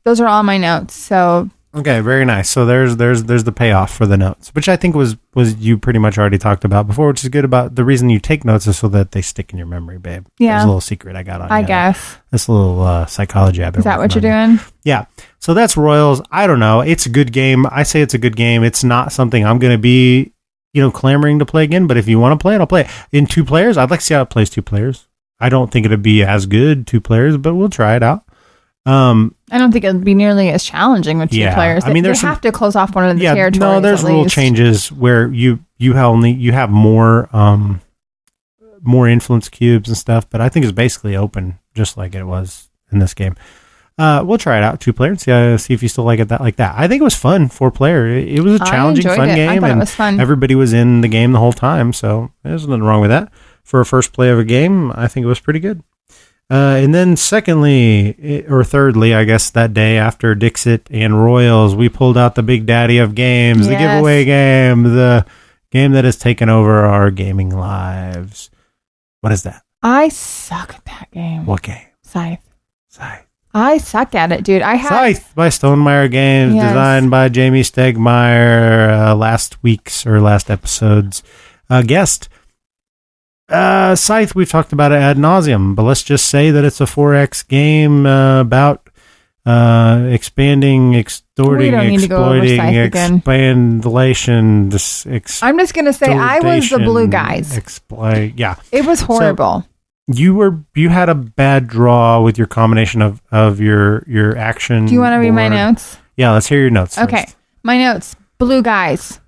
C: those are all my notes. So.
D: Okay, very nice. So there's the payoff for the notes, which I think was you pretty much already talked about before, which is good. About the reason you take notes is so that they stick in your memory, babe.
C: Yeah,
D: there's a little secret I got on you.
C: I guess
D: this little psychology I've been.
C: Is that what you're doing?
D: Yeah. So that's Royals. I don't know. It's a good game. I say it's a good game. It's not something I'm going to be, clamoring to play again. But if you want to play it, I'll play it in 2 players. I'd like to see how it plays 2 players. I don't think it'd be as good 2 players, but we'll try it out.
C: I don't think it'll be nearly as challenging with 2 players. They have to close off one of the territories.
D: No, there's rule changes where you have more influence cubes and stuff, but I think it's basically open, just like it was in this game. We'll try it out 2 players, see if you still like it like that. I think it was fun 4-player. It was a challenging, fun game,
C: I thought
D: and
C: it was fun.
D: Everybody was in the game the whole time, so there's nothing wrong with that. For a first play of a game, I think it was pretty good. And then thirdly, I guess that day after Dixit and Royals, we pulled out the big daddy of games, the giveaway game, the game that has taken over our gaming lives. What is that?
C: I suck at that game.
D: What game?
C: Scythe. I suck at it, dude.
D: Scythe by Stonemaier Games, designed by Jamie Stegmaier, last episode's guest. Scythe, we've talked about it ad nauseum, but let's just say that it's a 4X game about expanding, extorting,
C: We don't need to go over
D: exploiting,
C: Scythe again.
D: expandulation.
C: I'm just going to say I was the blue guys.
D: Yeah.
C: It was horrible.
D: You had a bad draw with your combination of your action.
C: Do you want to read my
D: board.
C: notes?
D: Yeah, let's hear your notes.
C: Okay.
D: First.
C: My notes. Blue guys.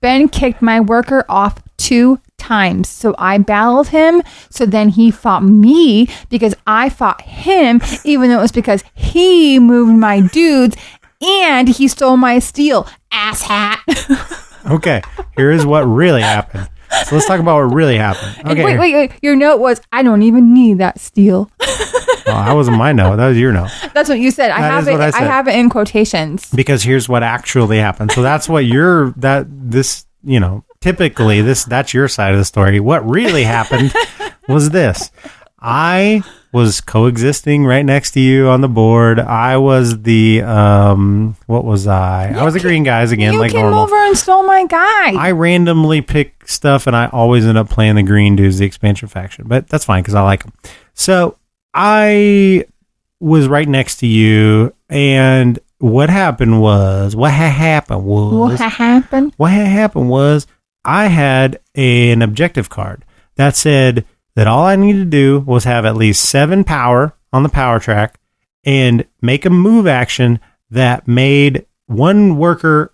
C: Ben kicked my worker off 2 times. So I battled him. So then he fought me because I fought him, even though it was because he moved my dudes and he stole my steel. Asshat.
D: Okay. Here is what really happened. So let's talk about what really happened. Okay.
C: Wait. Your note was, I don't even need that steel.
D: Oh, that wasn't my note. That was your note.
C: That's what you said. I have it in quotations.
D: Because here's what actually happened. So that's what typically that's your side of the story. What really happened was this. I was coexisting right next to you on the board. I was the, what was I? I was the green guys again,
C: you
D: like
C: came
D: normal.
C: over and stole my guy.
D: I randomly pick stuff and I always end up playing the green dudes, the expansion faction. But that's fine because I like them. So I was right next to you, and what happened was I had an objective card that said that all I needed to do was have at least 7 power on the power track and make a move action that made one worker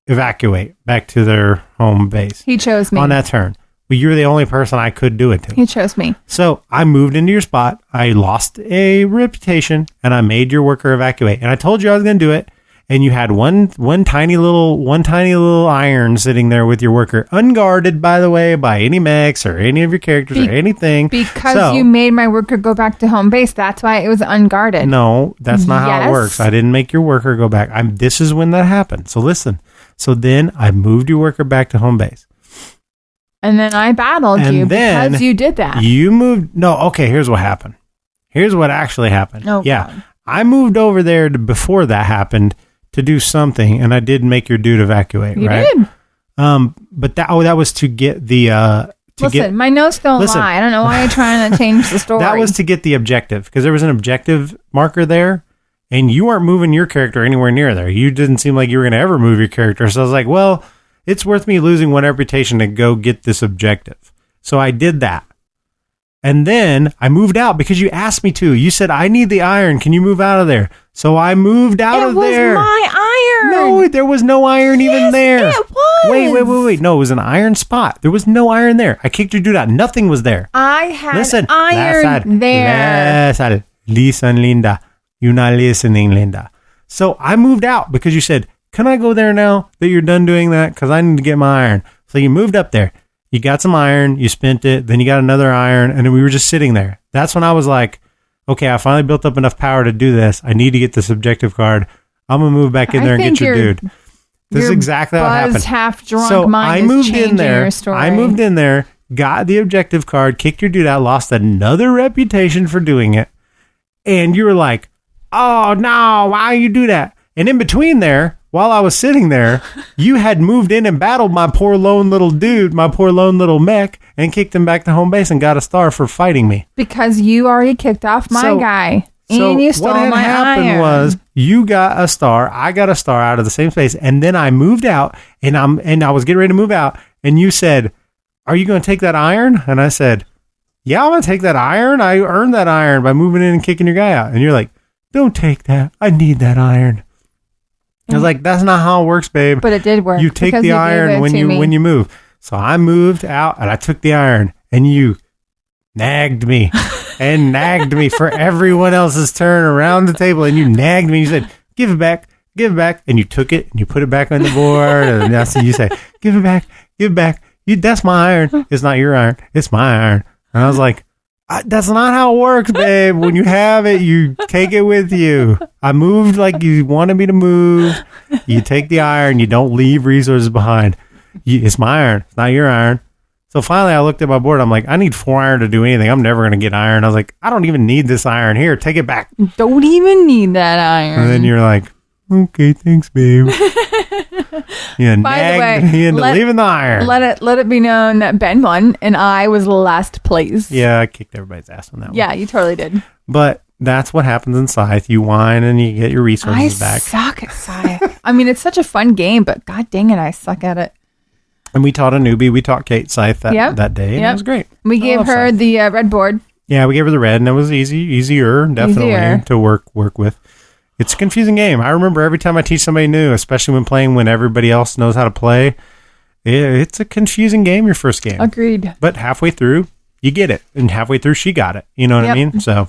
D: evacuate back to their home base.
C: He chose me
D: on that turn. Well, you're the only person I could do it to.
C: He chose me.
D: So I moved into your spot. I lost a reputation, and I made your worker evacuate. And I told you I was going to do it. And you had one tiny little iron sitting there with your worker, unguarded, by the way, by any mechs or any of your characters or anything.
C: Because you made my worker go back to home base. That's why it was unguarded.
D: No, that's not how it works. I didn't make your worker go back. This is when that happened. So listen. So then I moved your worker back to home base.
C: And then I battled you because you did that.
D: You moved. No, okay, here's what happened. Here's what actually happened.
C: Oh,
D: yeah.
C: God.
D: I moved over there before that happened to do something, and I did make your dude evacuate,
C: you
D: right?
C: Did.
D: But that was to get the
C: my notes don't lie. I don't know why you're trying to change the story.
D: That was to get the objective, because there was an objective marker there, and you weren't moving your character anywhere near there. You didn't seem like you were going to ever move your character. So I was like, well, it's worth me losing one reputation to go get this objective. So I did that. And then I moved out because you asked me to. You said, I need the iron. Can you move out of there? So I moved out of there.
C: It was my iron.
D: No, there was no iron even there.
C: It was.
D: Wait. No, it was an iron spot. There was no iron there. I kicked your dude out. Nothing was there.
C: I had iron there.
D: Listen, Linda. You're not listening, Linda. So I moved out because you said, can I go there now that you're done doing that? Because I need to get my iron. So you moved up there. You got some iron. You spent it. Then you got another iron. And then we were just sitting there. That's when I was like, okay, I finally built up enough power to do this. I need to get this objective card. I'm going to move back in there and get your dude. This is exactly what happened.
C: Half drunk
D: so
C: mind
D: I moved
C: is
D: in there.
C: Your story.
D: I moved in there, got the objective card, kicked your dude out, lost another reputation for doing it. And you were like, oh, no, why you do that? And in between there, while I was sitting there, you had moved in and battled my poor lone little dude, my poor lone little mech, and kicked him back to home base and got a star for fighting me.
C: Because you already kicked off my guy. And you stole my iron. What had happened
D: was you got a star, I got a star out of the same space, and then I moved out, and I was getting ready to move out, and you said, are you going to take that iron? And I said, yeah, I'm going to take that iron. I earned that iron by moving in and kicking your guy out. And you're like, don't take that. I need that iron. I was like, that's not how it works, babe.
C: But it did work.
D: You take the iron when you move. So I moved out and I took the iron, and you nagged me and nagged me for everyone else's turn around the table, and you nagged me. You said, give it back, and you took it and you put it back on the board, and that's what you say, give it back. That's my iron. It's not your iron. It's my iron. And I was like, that's not how it works, babe. When you have it, you take it with you. I moved like you wanted me to move. You take the iron. You don't leave resources behind. It's my iron. It's not your iron. So finally, I looked at my board. I'm like, I need 4 iron to do anything. I'm never going to get iron. I was like, I don't even need this iron. Here, take it back.
C: Don't even need that iron.
D: And then you're like, okay, thanks, babe. You
C: By
D: nagged
C: the way,
D: me into leaving the iron.
C: Let it be known that Ben won and I was last place.
D: Yeah, I kicked everybody's ass on that one.
C: Yeah, you totally did.
D: But that's what happens in Scythe. You whine and you get your resources back.
C: I suck at Scythe. I mean, it's such a fun game, but god dang it, I suck at it.
D: And we taught a newbie. We taught Kate Scythe that day, and it was great.
C: We gave her
D: Scythe.
C: the red board.
D: Yeah, we gave her the red, and it was easier to work with. It's a confusing game. I remember every time I teach somebody new, especially when everybody else knows how to play, it's a confusing game, your first game.
C: Agreed.
D: But halfway through, you get it. And halfway through, she got it. You know what I mean? So,
C: all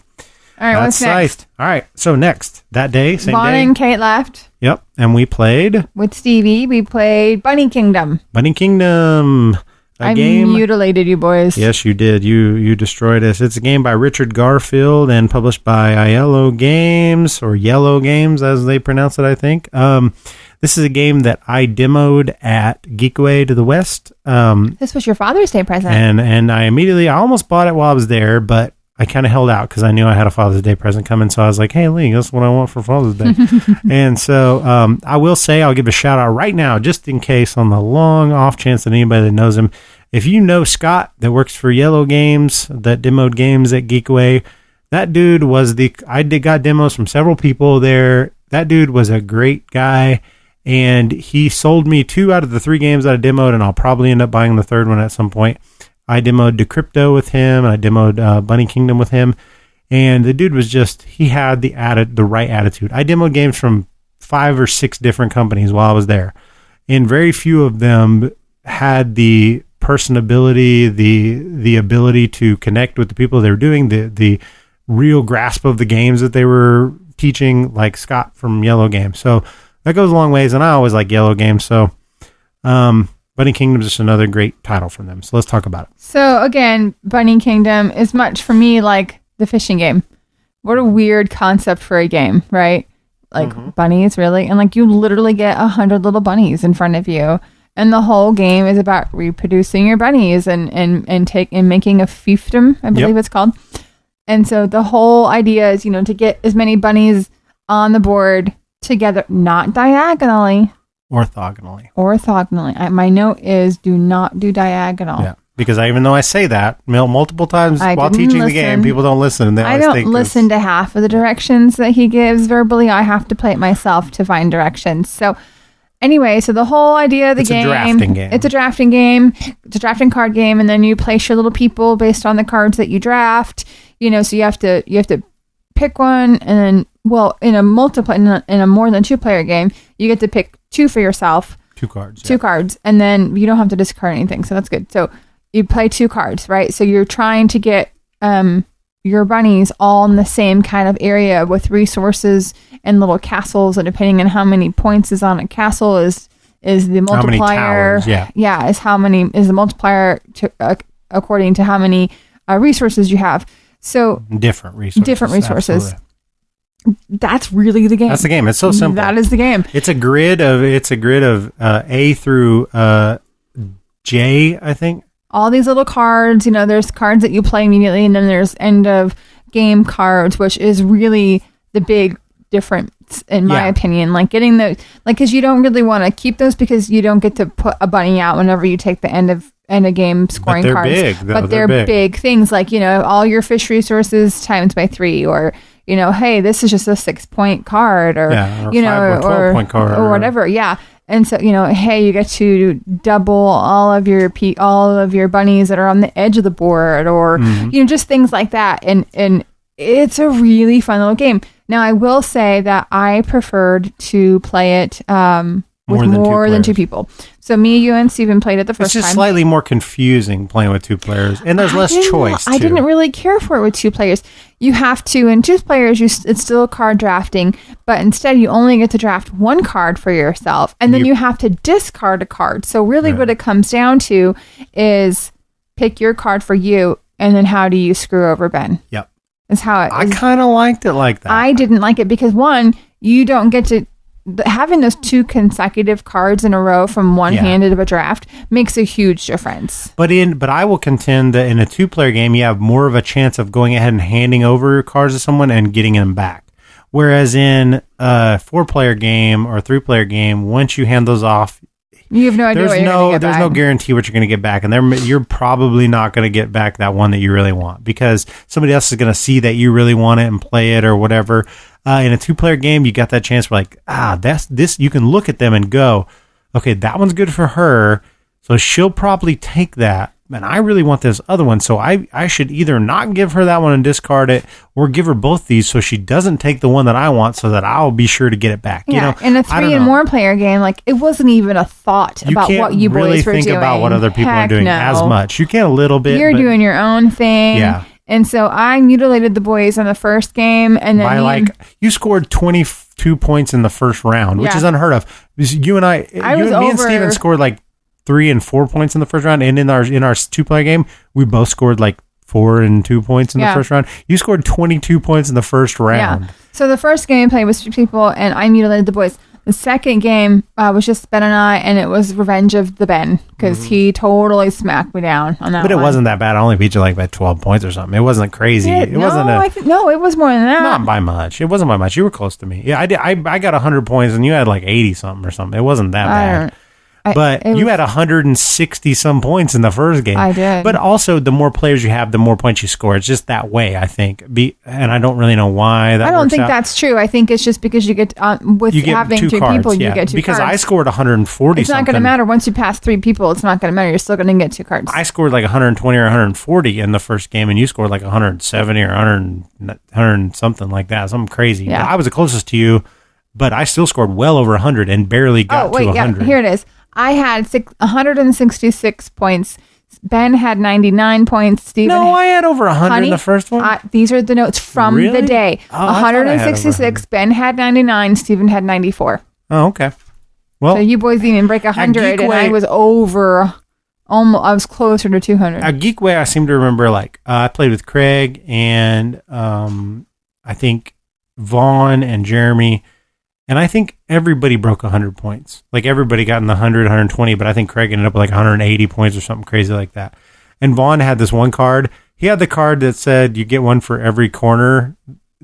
C: right, what's next?
D: All right, so next, that day, same
C: Vaughn
D: day.
C: and Kate left.
D: Yep, and we played...
C: With Stevie, we played Bunny Kingdom.
D: Bunny Kingdom.
C: I mutilated you boys.
D: Yes, you did. You destroyed us. It's a game by Richard Garfield and published by Yellow Games, or Yellow Games as they pronounce it, I think. This is a game that I demoed at Geekway To The West.
C: This was your Father's Day present.
D: And I almost bought it while I was there, but I kind of held out because I knew I had a Father's Day present coming. So I was like, hey, Lee, that's what I want for Father's Day. And so I will say, I'll give a shout out right now, just in case, on the long off chance that anybody that knows him. If you know Scott that works for Yellow Games, that demoed games at Geekway, that dude was got demos from several people there. That dude was a great guy. And he sold me 2 out of the 3 games that I demoed, and I'll probably end up buying the 3rd one at some point. I demoed Decrypto with him, and I demoed Bunny Kingdom with him. And the dude was he had the right attitude. I demoed games from 5 or 6 different companies while I was there. And very few of them had the personability, the ability to connect with the people they were doing, the real grasp of the games that they were teaching, like Scott from Yellow Games. So that goes a long ways, and I always like Yellow Games. So Bunny Kingdom is just another great title from them. So let's talk about it.
C: So again, Bunny Kingdom is much for me like the fishing game. What a weird concept for a game, right? Like bunnies, really? And like you literally get 100 little bunnies in front of you. And the whole game is about reproducing your bunnies and making a fiefdom, I believe it's called. And so the whole idea is, to get as many bunnies on the board together, not diagonally. Orthogonally. My note is do not do diagonal.
D: Yeah. Because even though I say that multiple times while teaching the game, people don't listen. I don't
C: listen to half of the directions that he gives verbally. I have to play it myself to find directions. So anyway, so the whole idea of the game. It's a drafting game. It's a drafting card game, and then you place your little people based on the cards that you draft. So you have to pick one, and then in a more than 2-player game, you get to pick 2 for yourself.
D: 2 cards.
C: 2 cards, and then you don't have to discard anything. So that's good. So you play 2 cards, right? So you're trying to get your bunnies all in the same kind of area with resources and little castles, and depending on how many points is on a castle is the multiplier.
D: How many towers,
C: is the multiplier according to how many resources you have. So
D: different resources.
C: Absolutely. That's really the game.
D: That's the game. It's so simple.
C: That is the game.
D: It's a grid of A through J, I think.
C: All these little cards, there's cards that you play immediately, and then there's end of game cards, which is really the big difference in my opinion. Like getting because you don't really want to keep those because you don't get to put a bunny out whenever you take the end of game scoring cards. But they're big things, like all your fish resources times by 3, or hey, this is just a 6-point card, or
D: 5 or 12-point card,
C: or whatever. Yeah. And so, hey, you get to double all of your bunnies that are on the edge of the board, or just things like that. And it's a really fun little game. Now, I will say that I preferred to play it with more than 2 people. So me, you, and Steven played it the first time.
D: It's just slightly more confusing playing with 2 players, and there's less choice, too.
C: I didn't really care for it with 2 players. You have to, in 2 players, it's still card drafting, but instead you only get to draft 1 card for yourself, and then you have to discard a card. So really what it comes down to is pick your card for you, and then how do you screw over Ben?
D: Yep.
C: Is how it is.
D: I kind of liked it like that.
C: I didn't like it because, one, you don't get to... Having those 2 consecutive cards in a row from one-handed of a draft makes a huge difference. But
D: I will contend that in a 2-player game, you have more of a chance of going ahead and handing over cards to someone and getting them back. Whereas in a 4-player game or a 3-player game, once you hand those off,
C: You have no idea what you're going to get
D: there's
C: back.
D: no guarantee what you're going to get back, and you're probably not going to get back that one that you really want because somebody else is going to see that you really want it and play it or whatever. In a 2-player game, you got that chance for like, that's this. You can look at them and go, okay, that one's good for her, so she'll probably take that. And I really want this other one, so I should either not give her that one and discard it, or give her both these so she doesn't take the one that I want, so that I'll be sure to get it back.
C: Yeah, in a 3 and more player game, like it wasn't even a thought about what you
D: really
C: boys were doing.
D: think about what other people are
C: Heck
D: doing
C: no.
D: as much. You can a little bit.
C: You're doing your own thing.
D: Yeah.
C: And so I mutilated the boys in the first game, and then
D: you scored 22 points in the first round, which is unheard of. You and me and Steven scored like 3 and 4 points in the first round, and in our 2-player game, we both scored like 4 and 2 points in the first round. You scored 22 points in the first round.
C: Yeah. So the first game I played was 2 people, and I mutilated the boys. The second game was just Ben and I, and it was Revenge of the Ben, because he totally smacked me down on that.
D: But it wasn't that bad. I only beat you like by 12 points or something. It wasn't crazy. It wasn't
C: no, it was more than that.
D: Not by much. It wasn't by much. You were close to me. Yeah, I got 100 points, and you had like 80 something or something. It wasn't that bad. But you had 160 some points in the first game.
C: I did.
D: But also, the more players you have, the more points you score. It's just that way, I think. And I don't really know why that.
C: I don't think that's true. I think it's just because you get having 2
D: cards,
C: people, you get 2
D: because
C: cards.
D: I scored 140.
C: It's not going to matter once you pass 3 people. It's not going to matter. You're still going to get 2 cards.
D: I scored like 120 or 140 in the first game, and you scored like 170 or 100 something like that. Something crazy.
C: Yeah.
D: I was the closest to you, but I still scored well over 100 and barely got to 100.
C: Yeah, here it is. I had 166 points. Ben had 99 points. Steven
D: I had over 100 in the first one.
C: These are the notes from the day. 166. Ben had 99. Steven had 94.
D: Oh, okay. Well,
C: so you boys didn't even break 100, and I was over. Almost, I was closer to 200.
D: At Geekway, I seem to remember I played with Craig and I think Vaughn and Jeremy. And I think everybody broke 100 points. Like everybody got in the 100, 120, but I think Craig ended up with like 180 points or something crazy like that. And Vaughn had this one card. He had the card that said you get one for every corner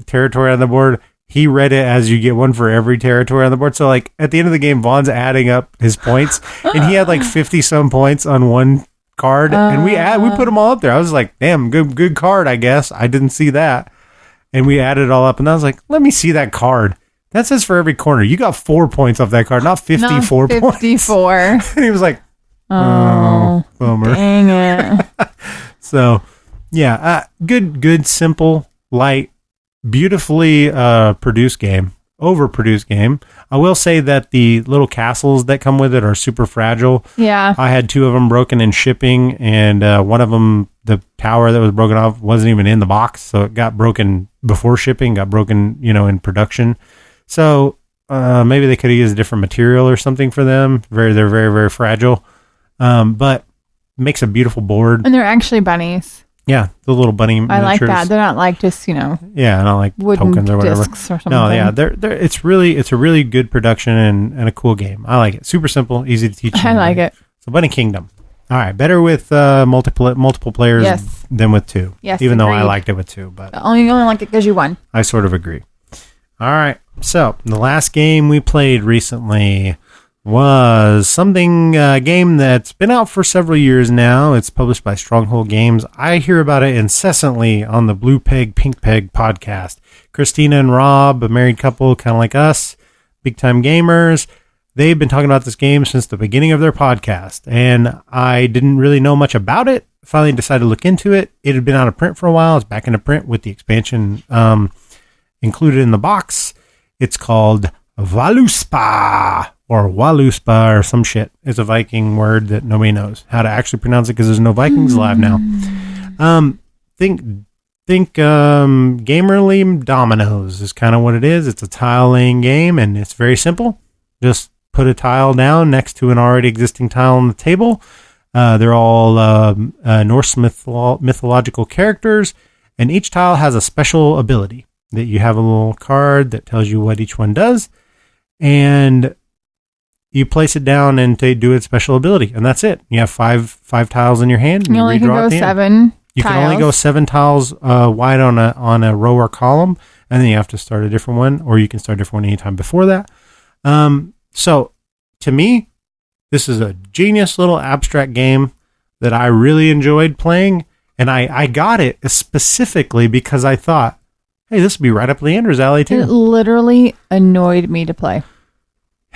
D: territory on the board. He read it as you get one for every territory on the board. So like at the end of the game, Vaughn's adding up his points, and he had like 50 some points on one card, and we put them all up there. I was like, damn, good card, I guess. I didn't see that, and we added it all up, and I was like, let me see that card. That says for every corner. You got 4 points off that card, not 54 points.
C: 54.
D: And he was like, oh, bummer.
C: Dang it.
D: So, yeah, good, simple, light, beautifully produced game, overproduced game. I will say that the little castles that come with it are super fragile.
C: Yeah.
D: I had 2 of them broken in shipping, and one of them, the tower that was broken off, wasn't even in the box, so it got broken before shipping, got broken, in production. So maybe they could have used a different material or something for them. They're very, very fragile, but makes a beautiful board.
C: And they're actually bunnies.
D: Yeah, the little bunny miniatures.
C: I like that. They're not like just
D: Yeah, not like
C: wooden
D: tokens or whatever.
C: discs or something.
D: No, yeah, it's a really good production and a cool game. I like it. Super simple, easy to teach.
C: I like it.
D: So Bunny Kingdom. All right, better with multiple players than with 2.
C: Yes,
D: even though I
C: agreed.
D: liked it with 2, but
C: you only like it because you won.
D: I sort of agree. All right, so the last game we played recently was something, a game that's been out for several years now. It's published by Stronghold Games. I hear about it incessantly on the Blue Peg, Pink Peg podcast. Christina and Rob, a married couple, kind of like us, big time gamers. They've been talking about this game since the beginning of their podcast, and I didn't really know much about it. Finally decided to look into it. It had been out of print for a while. It's back into print with the expansion included in the box. It's called Valuspa or Waluspa or some shit. It's a Viking word that nobody knows how to actually pronounce it because there's no Vikings alive now. Think Gamerly Dominoes is kind of what it is. It's a tile laying game, and it's very simple. Just put a tile down next to an already existing tile on the table. They're all Norse mythological characters, and each tile has a special ability that you have a little card that tells you what each one does, and you place it down and they do its special ability, and that's it. You have five tiles in your hand. And
C: you only can go 7
D: You can only go 7 tiles wide on a row or column, and then you have to start a different one, or you can start a different one anytime before that. So to me, This is a genius little abstract game that I really enjoyed playing. And I got it specifically because I thought, hey, this would be right up Leeandra's alley too.
C: It literally annoyed me to play.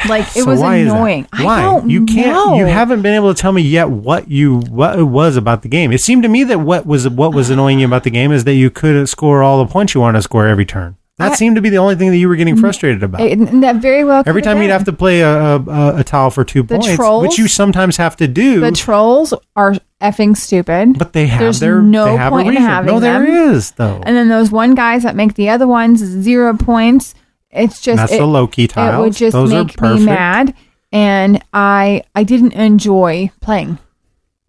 C: Like, it was annoying.
D: Why?
C: I don't know.
D: You haven't been able to tell me yet what it was about the game. It seemed to me that what was annoying you about the game is that you couldn't score all the points you wanted to score every turn. That seemed to be the only thing that you were getting frustrated about.
C: That very well.
D: Every time you'd have to play a tile for 2 points, which you sometimes have to do.
C: The trolls are effing stupid.
D: But they have
C: There's no point in having them.
D: No, there is, though.
C: And then those one guys that make the other ones 0 points. It's just
D: that's the low-key tiles.
C: It would just
D: Those
C: make me mad, and I didn't enjoy playing.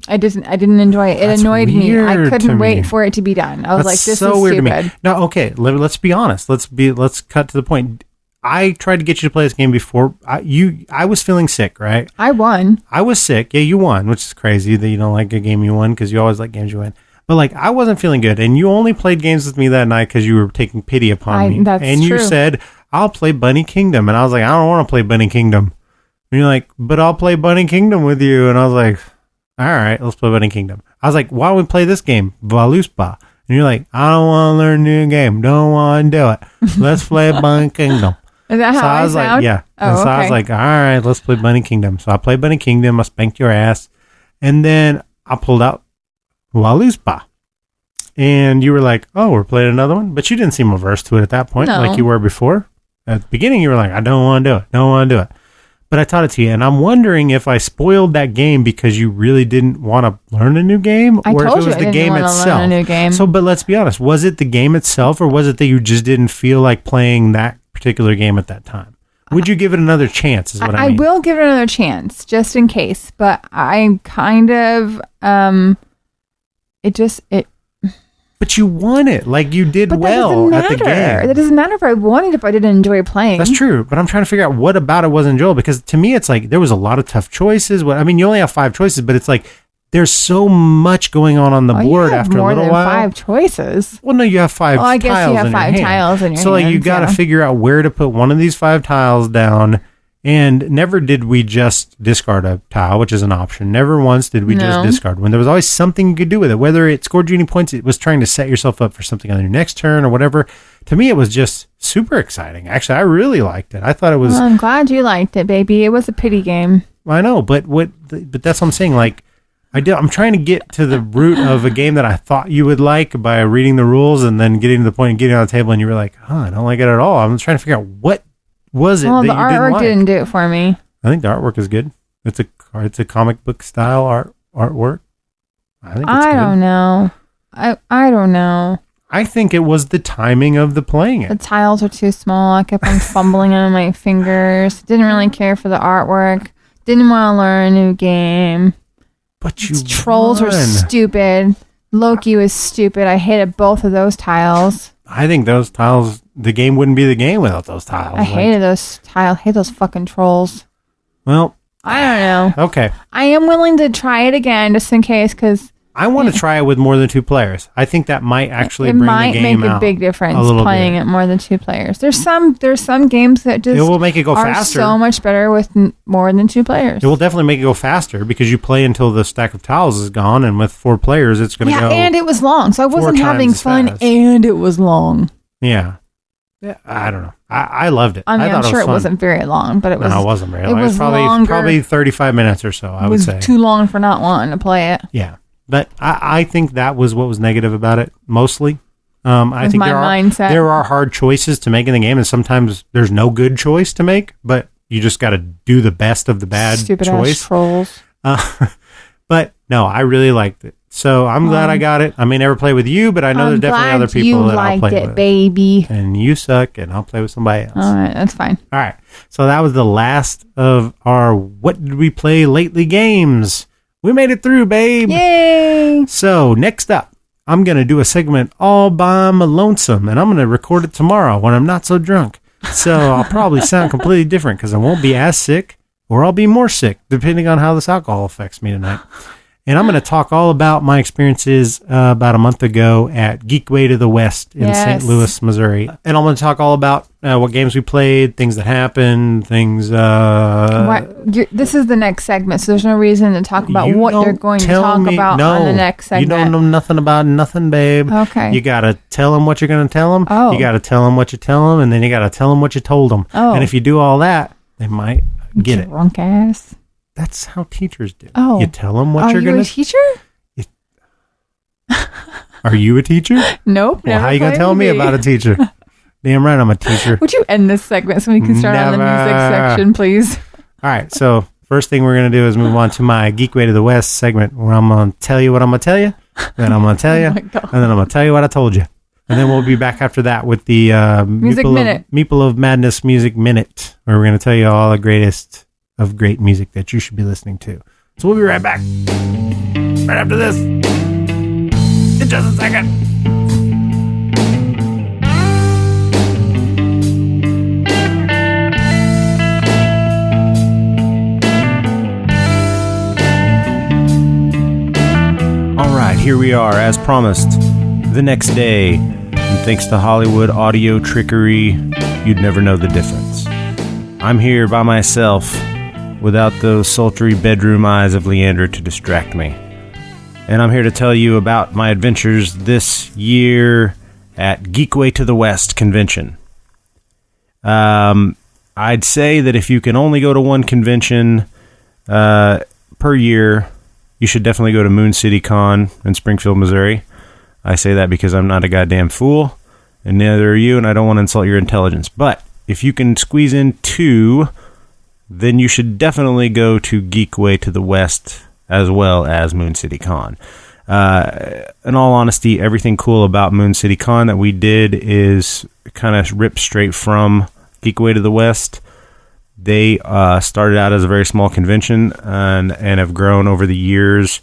C: I didn't enjoy it. It annoyed me. I couldn't wait for it to be done. I was like, "This is weird stupid." To me.
D: Now, okay, let's be honest. Let's cut to the point. I tried to get you to play this game before. I was feeling sick, right?
C: I won.
D: I was sick. Yeah, you won, which is crazy that you don't like a game you won because you always like games you win. But like, I wasn't feeling good, and you only played games with me that night because you were taking pity upon me.
C: That's
D: and
C: true.
D: You said, "I'll play Bunny Kingdom," and I was like, "I don't want to play Bunny Kingdom." And you're like, "But I'll play Bunny Kingdom with you," and I was like, "All right, let's play Bunny Kingdom." I was like, "Why don't we play this game, Valuspa?" And you're like, "I don't want to learn a new game. Don't want to do it. Let's play Bunny Kingdom."
C: Is that how I was
D: sound?
C: like,
D: yeah.
C: Oh,
D: so I was like, "All right, let's play Bunny Kingdom." So I played Bunny Kingdom. I spanked your ass, and then I pulled out Valuspa. And you were like, "Oh, we're playing another one," but you didn't seem averse to it at that point, like you were before. At the beginning, you were like, "I don't want to do it. Don't want to do it." But I taught it to you, and I'm wondering if I spoiled that game because you really didn't want to learn a new game, or if it was the game itself.
C: Learn a new game.
D: So, but let's be honest: was it the game itself, or was it that you just didn't feel like playing that particular game at that time? Would you give it another chance? Is what I mean.
C: I will give it another chance, just in case. But I'm kind of it.
D: But you won it. Like, you did well at the game.
C: That doesn't matter if I won it if I didn't enjoy playing.
D: That's true. But I'm trying to figure out what about it was enjoyable. Because to me, it's like there was a lot of tough choices. I mean, you only have 5 choices, but it's like there's so much going on the board after a little while.
C: More than 5 choices.
D: Well, no, you have 5 tiles.
C: I guess you have 5 tiles in your hand.
D: So, like, you got to figure out where to put one of these 5 tiles down. And never did we just discard a tile, which is an option. Never once did we just discard one. There was always something you could do with it. Whether it scored you any points, it was trying to set yourself up for something on your next turn or whatever. To me, it was just super exciting. Actually, I really liked it. I thought it was...
C: Well, I'm glad you liked it, baby. It was a pity game.
D: I know, but that's what I'm saying. Like, I'm trying to get to the root of a game that I thought you would like by reading the rules and then getting to the point and getting on the table and you were like, I don't like it at all. I'm trying to figure out what was it that you didn't like?
C: The artwork didn't do it for me.
D: I think the artwork is good. It's a comic book style artwork. I think it's good.
C: Don't know. I don't know.
D: I think it was the timing of the playing it.
C: The tiles are too small. I kept on fumbling on my fingers. Didn't really care for the artwork. Didn't want to learn a new game.
D: But
C: trolls were stupid. Loki was stupid. I hated both of those tiles.
D: I think those tiles, the game wouldn't be the game without those tiles.
C: I hated those tiles. I hate those fucking trolls.
D: Well,
C: I don't know.
D: Okay.
C: I am willing to try it again just in case because
D: I want to try it with more than 2 players. I think that might actually bring the game out.
C: It might make a big difference playing it more than 2 players. There's some games that just
D: it will make it go faster.
C: So much better with more than 2 players.
D: It will definitely make it go faster because you play until the stack of tiles is gone, and with 4 players, it's going to go.
C: Yeah, and it was long, so I wasn't having fun, and it was long.
D: Yeah. I don't know. I loved it.
C: I mean, I'm sure it wasn't very long, but it was.
D: No, it wasn't very long.
C: It was
D: probably 35 minutes or so, I would say.
C: It was too long for not wanting to play it.
D: Yeah. But I think that was what was negative about it, mostly. I think there are hard choices to make in the game, and sometimes there's no good choice to make, but you just got to do the best of the bad
C: Stupid
D: choice.
C: Ass trolls.
D: But no, I really liked it. So I'm glad I got it. I may never play with you, but I know there's definitely other people that I'll play with. You liked it,
C: baby.
D: And you suck, and I'll play with somebody else.
C: All right, that's fine.
D: All right. So that was the last of our What Did We Play Lately games. We made it through, babe.
C: Yay!
D: So next up, I'm going to do a segment all by my lonesome, and I'm going to record it tomorrow when I'm not so drunk. So I'll probably sound completely different because I won't be as sick, or I'll be more sick, depending on how this alcohol affects me tonight. And I'm going to talk all about my experiences about a month ago at Geekway To The West in St. Louis, Missouri. And I'm going to talk all about what games we played, things that happened, things...
C: This is the next segment, so there's no reason to talk about what you're going to talk about on the next segment.
D: You don't know nothing about nothing, babe.
C: Okay.
D: You got to tell them what you're going to tell them.
C: Oh.
D: You got to tell them what you tell them, and then you got to tell them what you told them.
C: Oh.
D: And if you do all that, they might get it.
C: Drunk ass.
D: That's how teachers do.
C: Oh.
D: You tell them what you're going to...
C: Are you a teacher?
D: Are you a teacher?
C: Nope.
D: Well, how are you going to tell me about a teacher? Damn right I'm a teacher.
C: Would you end this segment so we can start on the music section, please?
D: All right. So first thing we're going to do is move on to my Geekway To The West segment where I'm going to tell you what I'm going to tell you. Then I'm going to tell you. And then I'm going to tell you what I told you. And then we'll be back after that with the Meepleofmadness Music Minute, where we're going to tell you all the greatest of great music that you should be listening to. So we'll be right back. Right after this. In just a second. All right, here we are, as promised, the next day. And thanks to Hollywood audio trickery, you'd never know the difference. I'm here by myself, without those sultry bedroom eyes of Leeandra to distract me. And I'm here to tell you about my adventures this year at Geekway To The West convention. I'd say that if you can only go to one convention per year, you should definitely go to Moon City Con in Springfield, Missouri. I say that because I'm not a goddamn fool, and neither are you, and I don't want to insult your intelligence. But if you can squeeze in two, then you should definitely go to Geekway To The West as well as Moon City Con. In all honesty, everything cool about Moon City Con that we did is kind of ripped straight from Geekway To The West. They started out as a very small convention and have grown over the years.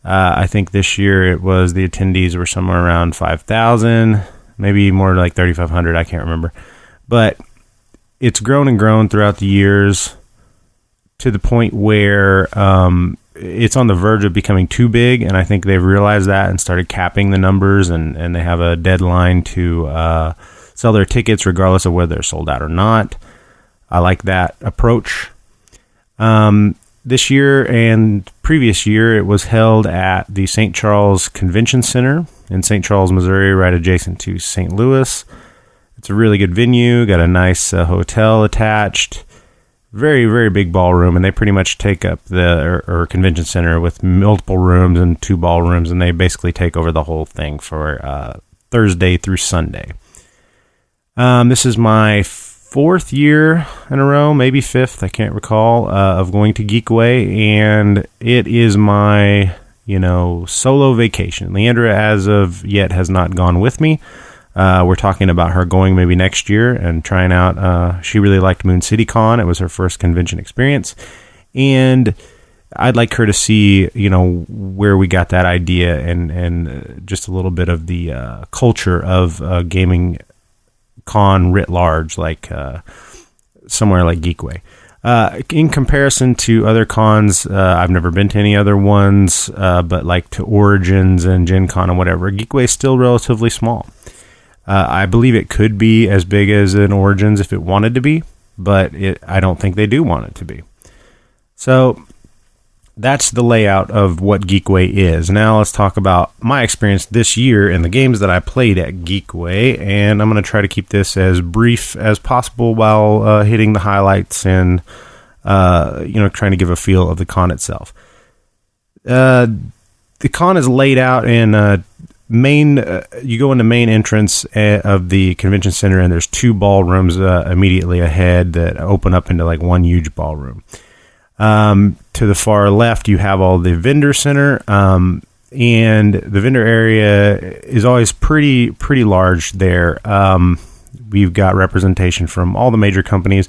D: I think this year it was the attendees were somewhere around 5,000, maybe more like 3,500. I can't remember. But it's grown and grown throughout the years to the point where it's on the verge of becoming too big, and I think they've realized that and started capping the numbers, and they have a deadline to sell their tickets regardless of whether they're sold out or not. I like that approach. This year and previous year, it was held at the St. Charles Convention Center in St. Charles, Missouri, right adjacent to St. Louis. It's a really good venue, got a nice hotel attached. Very, very big ballroom, and they pretty much take up the convention center with multiple rooms and 2 ballrooms, and they basically take over the whole thing for Thursday through Sunday. This is my 4th year in a row, maybe 5th, I can't recall, of going to Geekway, and it is my, solo vacation. Leeandra, as of yet, has not gone with me. We're talking about her going maybe next year and trying out. She really liked Moon City Con. It was her first convention experience. And I'd like her to see, where we got that idea and just a little bit of the culture of gaming con writ large, like somewhere like Geekway. In comparison to other cons, I've never been to any other ones, but like to Origins and Gen Con and whatever, Geekway is still relatively small. I believe it could be as big as an Origins if it wanted to be, but I don't think they do want it to be. So that's the layout of what Geekway is. Now let's talk about my experience this year and the games that I played at Geekway, and I'm going to try to keep this as brief as possible while hitting the highlights and trying to give a feel of the con itself. The con is laid out in you go in the main entrance of the convention center, and there's 2 ballrooms immediately ahead that open up into like one huge ballroom. To the far left, you have all the vendor center, and the vendor area is always pretty large there. We've got representation from all the major companies.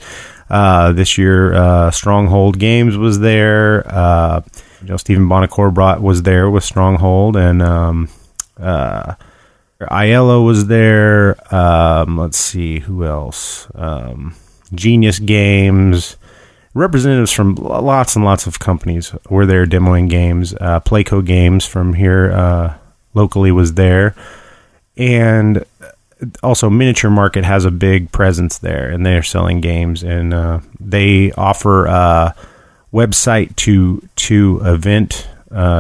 D: This year, Stronghold Games was there. Stephen Bonacore was there with Stronghold, and Aiello was there. Let's see who else. Genius Games. representatives from lots and lots of companies were there demoing games. Playco Games from here locally was there. And also Miniature Market has a big presence there, and they're selling games. And they offer a website to event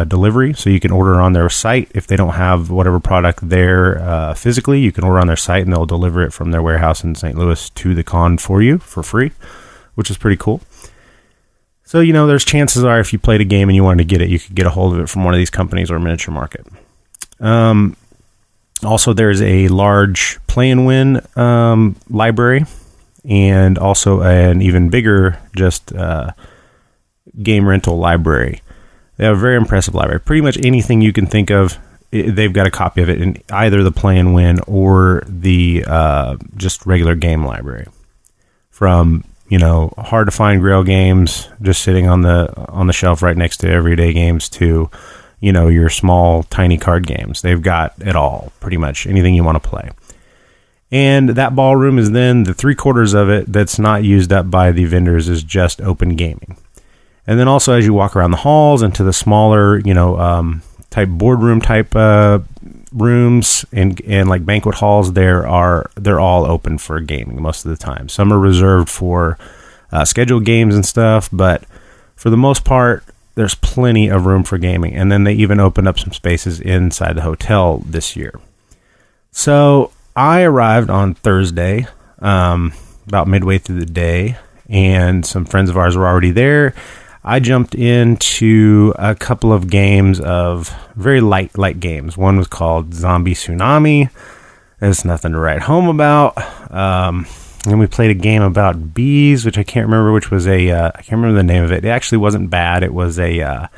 D: delivery, so you can order on their site. If they don't have whatever product there physically, you can order on their site, and they'll deliver it from their warehouse in St. Louis to the con for you for free, which is pretty cool. So, there's chances are if you played a game and you wanted to get it, you could get a hold of it from one of these companies or Miniature Market. Also, there's a large play and win library, and also an even bigger just game rental library. They have a very impressive library. Pretty much anything you can think of, they've got a copy of it in either the play and win or the just regular game library. From hard to find Grail games just sitting on the shelf right next to everyday games to your small tiny card games. They've got it all, pretty much anything you want to play. And that ballroom is then the 3/4 of it that's not used up by the vendors is just open gaming. And then also as you walk around the halls into the smaller type boardroom type rooms and like banquet halls, they're all open for gaming most of the time. Some are reserved for scheduled games and stuff, but for the most part there's plenty of room for gaming. And then they even opened up some spaces inside the hotel this year. So I arrived on Thursday, about midway through the day, and some friends of ours were already there. I jumped into a couple of games of very light games. One was called Zombie Tsunami. There's nothing to write home about. And we played a game about bees, which I can't remember, which was I can't remember the name of it. It actually wasn't bad. It was a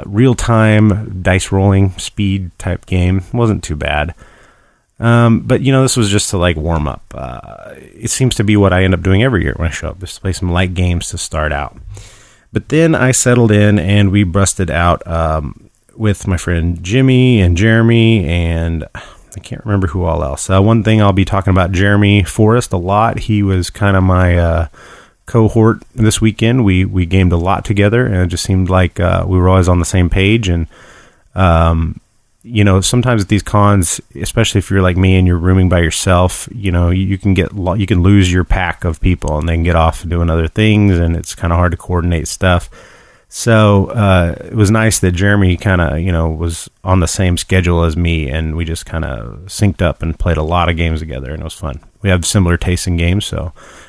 D: real-time dice rolling speed type game. It wasn't too bad. But this was just to like warm up. It seems to be what I end up doing every year when I show up, just to play some light games to start out. But then I settled in and we busted out with my friend Jimmy and Jeremy, and I can't remember who all else. One thing I'll be talking about Jeremy Forrest a lot. He was kind of my cohort this weekend. We gamed a lot together, and it just seemed like we were always on the same page. And sometimes at these cons, especially if you're like me and you're rooming by yourself, you can lose your pack of people and they can get off doing other things, and it's kind of hard to coordinate stuff. So it was nice that Jeremy kind of was on the same schedule as me, and we just kind of synced up and played a lot of games together, and it was fun. We have similar tastes in games,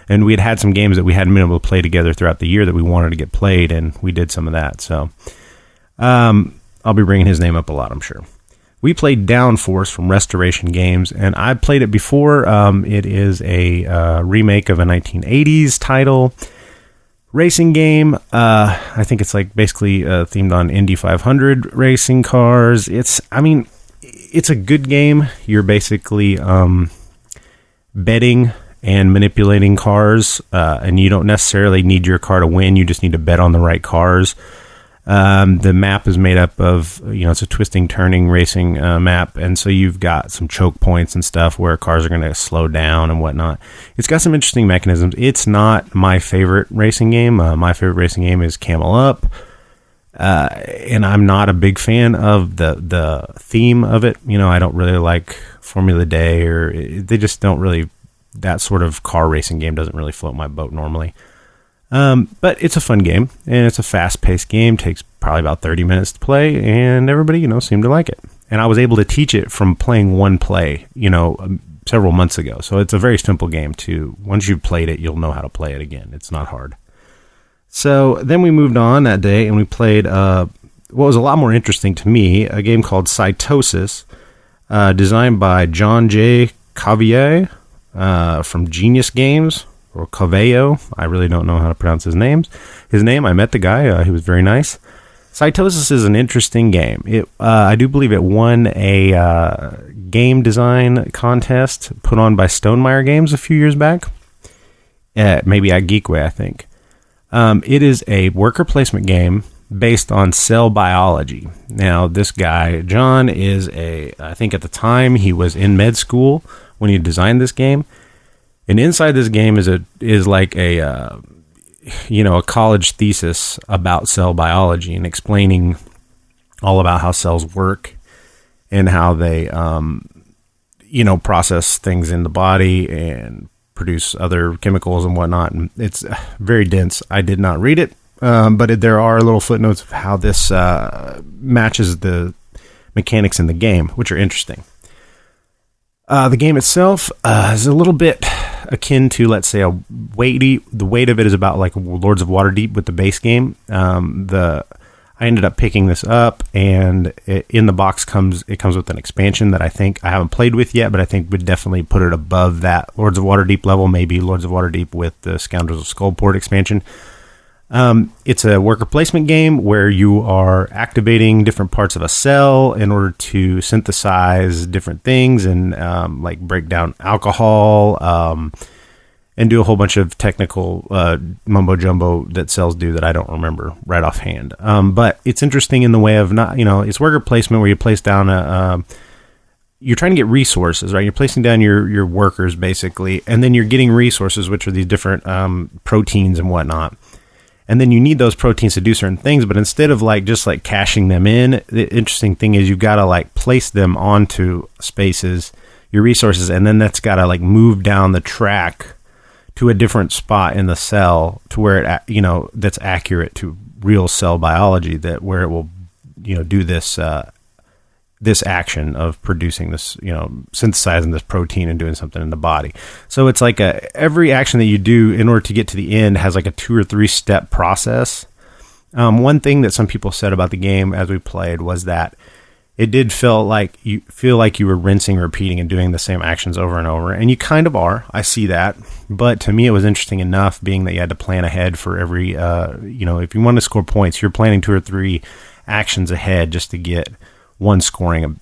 D: and we had some games that we hadn't been able to play together throughout the year that we wanted to get played, and we did some of that. So I'll be bringing his name up a lot, I'm sure. We played Downforce from Restoration Games, and I played it before. It is a remake of a 1980s title racing game. I think it's like basically themed on Indy 500 racing cars. It's a good game. You're basically betting and manipulating cars, and you don't necessarily need your car to win. You just need to bet on the right cars. The map is made up of, it's a twisting, turning racing map. And so you've got some choke points and stuff where cars are going to slow down and whatnot. It's got some interesting mechanisms. It's not my favorite racing game. My favorite racing game is Camel Up. And I'm not a big fan of the theme of it. I don't really like Formula Day, or they just don't really, that sort of car racing game doesn't really float my boat normally. But it's a fun game, and it's a fast-paced game. Takes probably about 30 minutes to play, and everybody, seemed to like it. And I was able to teach it from playing one play, several months ago. So it's a very simple game, too. Once you've played it, you'll know how to play it again. It's not hard. So then we moved on that day, and we played what was a lot more interesting to me, a game called Cytosis, designed by John J. Cavier from Genius Games. Or Cavello. I really don't know how to pronounce his name. I met the guy. He was very nice. Cytosis is an interesting game. I do believe it won a game design contest put on by Stonemaier Games a few years back. Maybe at Geekway, I think. It is a worker placement game based on cell biology. Now, this guy, John, I think at the time he was in med school when he designed this game. And inside this game is like a a college thesis about cell biology and explaining all about how cells work and how they, process things in the body and produce other chemicals and whatnot. And it's very dense. I did not read it, but there are little footnotes of how this matches the mechanics in the game, which are interesting. The game itself is a little bit akin to, let's say, the weight of it is about like Lords of Waterdeep with the base game. I ended up picking this up, and in the box comes with an expansion that I think I haven't played with yet, but I think would definitely put it above that Lords of Waterdeep level, maybe Lords of Waterdeep with the Scoundrels of Skullport expansion. It's a worker placement game where you are activating different parts of a cell in order to synthesize different things and like break down alcohol and do a whole bunch of technical mumbo jumbo that cells do that I don't remember right offhand. But it's interesting in the way of it's worker placement where you place down you're trying to get resources, right? You're placing down your workers basically, and then you're getting resources, which are these different proteins and whatnot. And then you need those proteins to do certain things, but instead of just cashing them in, the interesting thing is you've got to place them onto spaces, your resources, and then that's got to move down the track to a different spot in the cell to where it, that's accurate to real cell biology, where it will, do this action of producing this, synthesizing this protein and doing something in the body. So it's like every action that you do in order to get to the end has a 2 or 3 step process. One thing that some people said about the game as we played was that it did feel like you were rinsing, repeating, and doing the same actions over and over. And you kind of are. I see that. But to me, it was interesting enough, being that you had to plan ahead for every, if you want to score points, you're planning 2 or 3 actions ahead just to get one scoring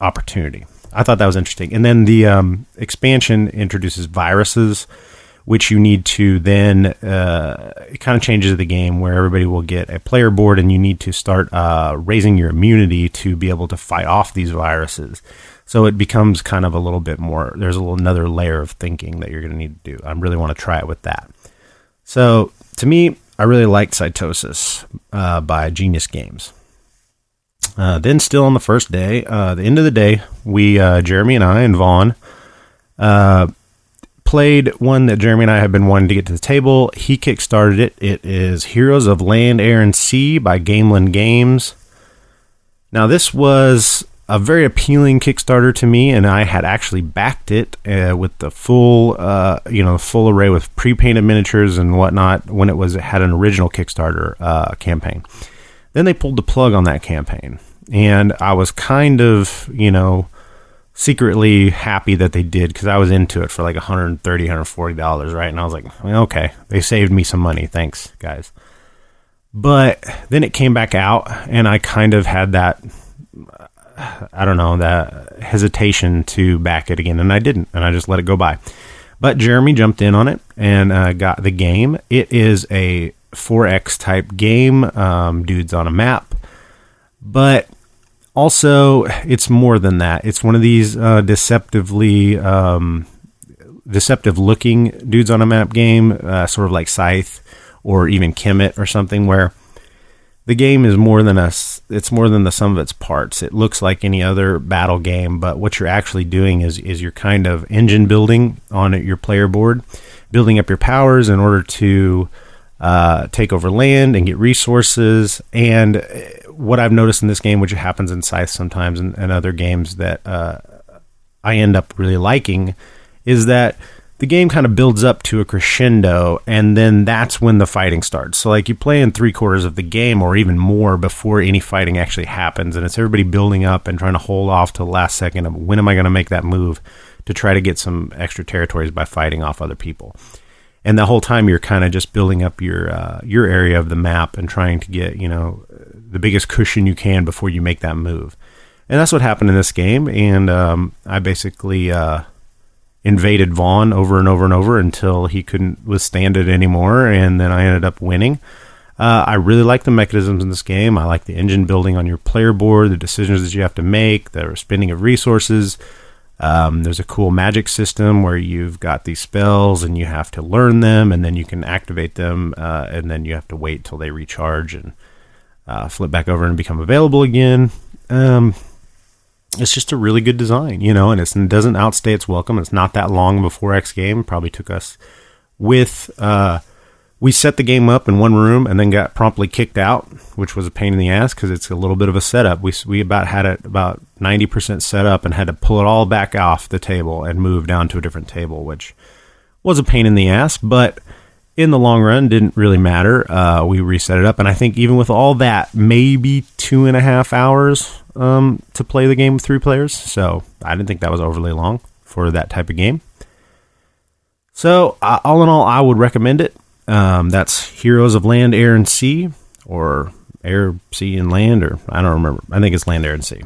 D: opportunity. I thought that was interesting. And then the expansion introduces viruses, which you need to then, it kind of changes the game where everybody will get a player board and you need to start raising your immunity to be able to fight off these viruses. So it becomes kind of a little bit more, there's another layer of thinking that you're going to need to do. I really want to try it with that. So to me, I really liked Cytosis by Genius Games. Then still on the first day, the end of the day, we, Jeremy and I and Vaughn, played one that Jeremy and I have been wanting to get to the table. He kickstarted it. It is Heroes of Land, Air, and Sea by Gamelin Games. Now, this was a very appealing Kickstarter to me, and I had actually backed it with the full array with pre-painted miniatures and whatnot when it had an original Kickstarter campaign. Then they pulled the plug on that campaign, and I was kind of, secretly happy that they did, because I was into it for $130, $140, right? And I was like, okay, they saved me some money. Thanks, guys. But then it came back out, and I kind of had that, that hesitation to back it again, and I didn't, and I just let it go by. But Jeremy jumped in on it and got the game. It is a 4X type game, dudes on a map, but also it's more than that. It's one of these deceptive looking dudes on a map game, sort of like Scythe or even Kemet or something, where the game is more than it's more than the sum of its parts. It looks like any other battle game, but what you're actually doing is you're kind of engine building on your player board, building up your powers in order to take over land and get resources. And what I've noticed in this game, which happens in Scythe sometimes and other games that I end up really liking, is that the game kind of builds up to a crescendo, and then that's when the fighting starts. So you play in 3/4 of the game or even more before any fighting actually happens, and it's everybody building up and trying to hold off to the last second of when am I going to make that move to try to get some extra territories by fighting off other people. And the whole time you're kind of just building up your area of the map and trying to get, the biggest cushion you can before you make that move. And that's what happened in this game. And I basically invaded Vaughn over and over and over until he couldn't withstand it anymore. And then I ended up winning. I really like the mechanisms in this game. I like the engine building on your player board, the decisions that you have to make, the spending of resources. There's a cool magic system where you've got these spells and you have to learn them, and then you can activate them, and then you have to wait till they recharge and flip back over and become available again. It's just a really good design, and it doesn't outstay its welcome. It's not that long before X game. Probably took us we set the game up in one room and then got promptly kicked out, which was a pain in the ass because it's a little bit of a setup. We had it about 90% set up and had to pull it all back off the table and move down to a different table, which was a pain in the ass, but in the long run didn't really matter. We reset it up, and I think even with all that, maybe 2.5 hours to play the game with 3 players. So I didn't think that was overly long for that type of game. So all in all, I would recommend it. That's Heroes of Land, Air, and Sea, or Air, Sea, and Land, or I don't remember. I think it's Land, Air, and Sea.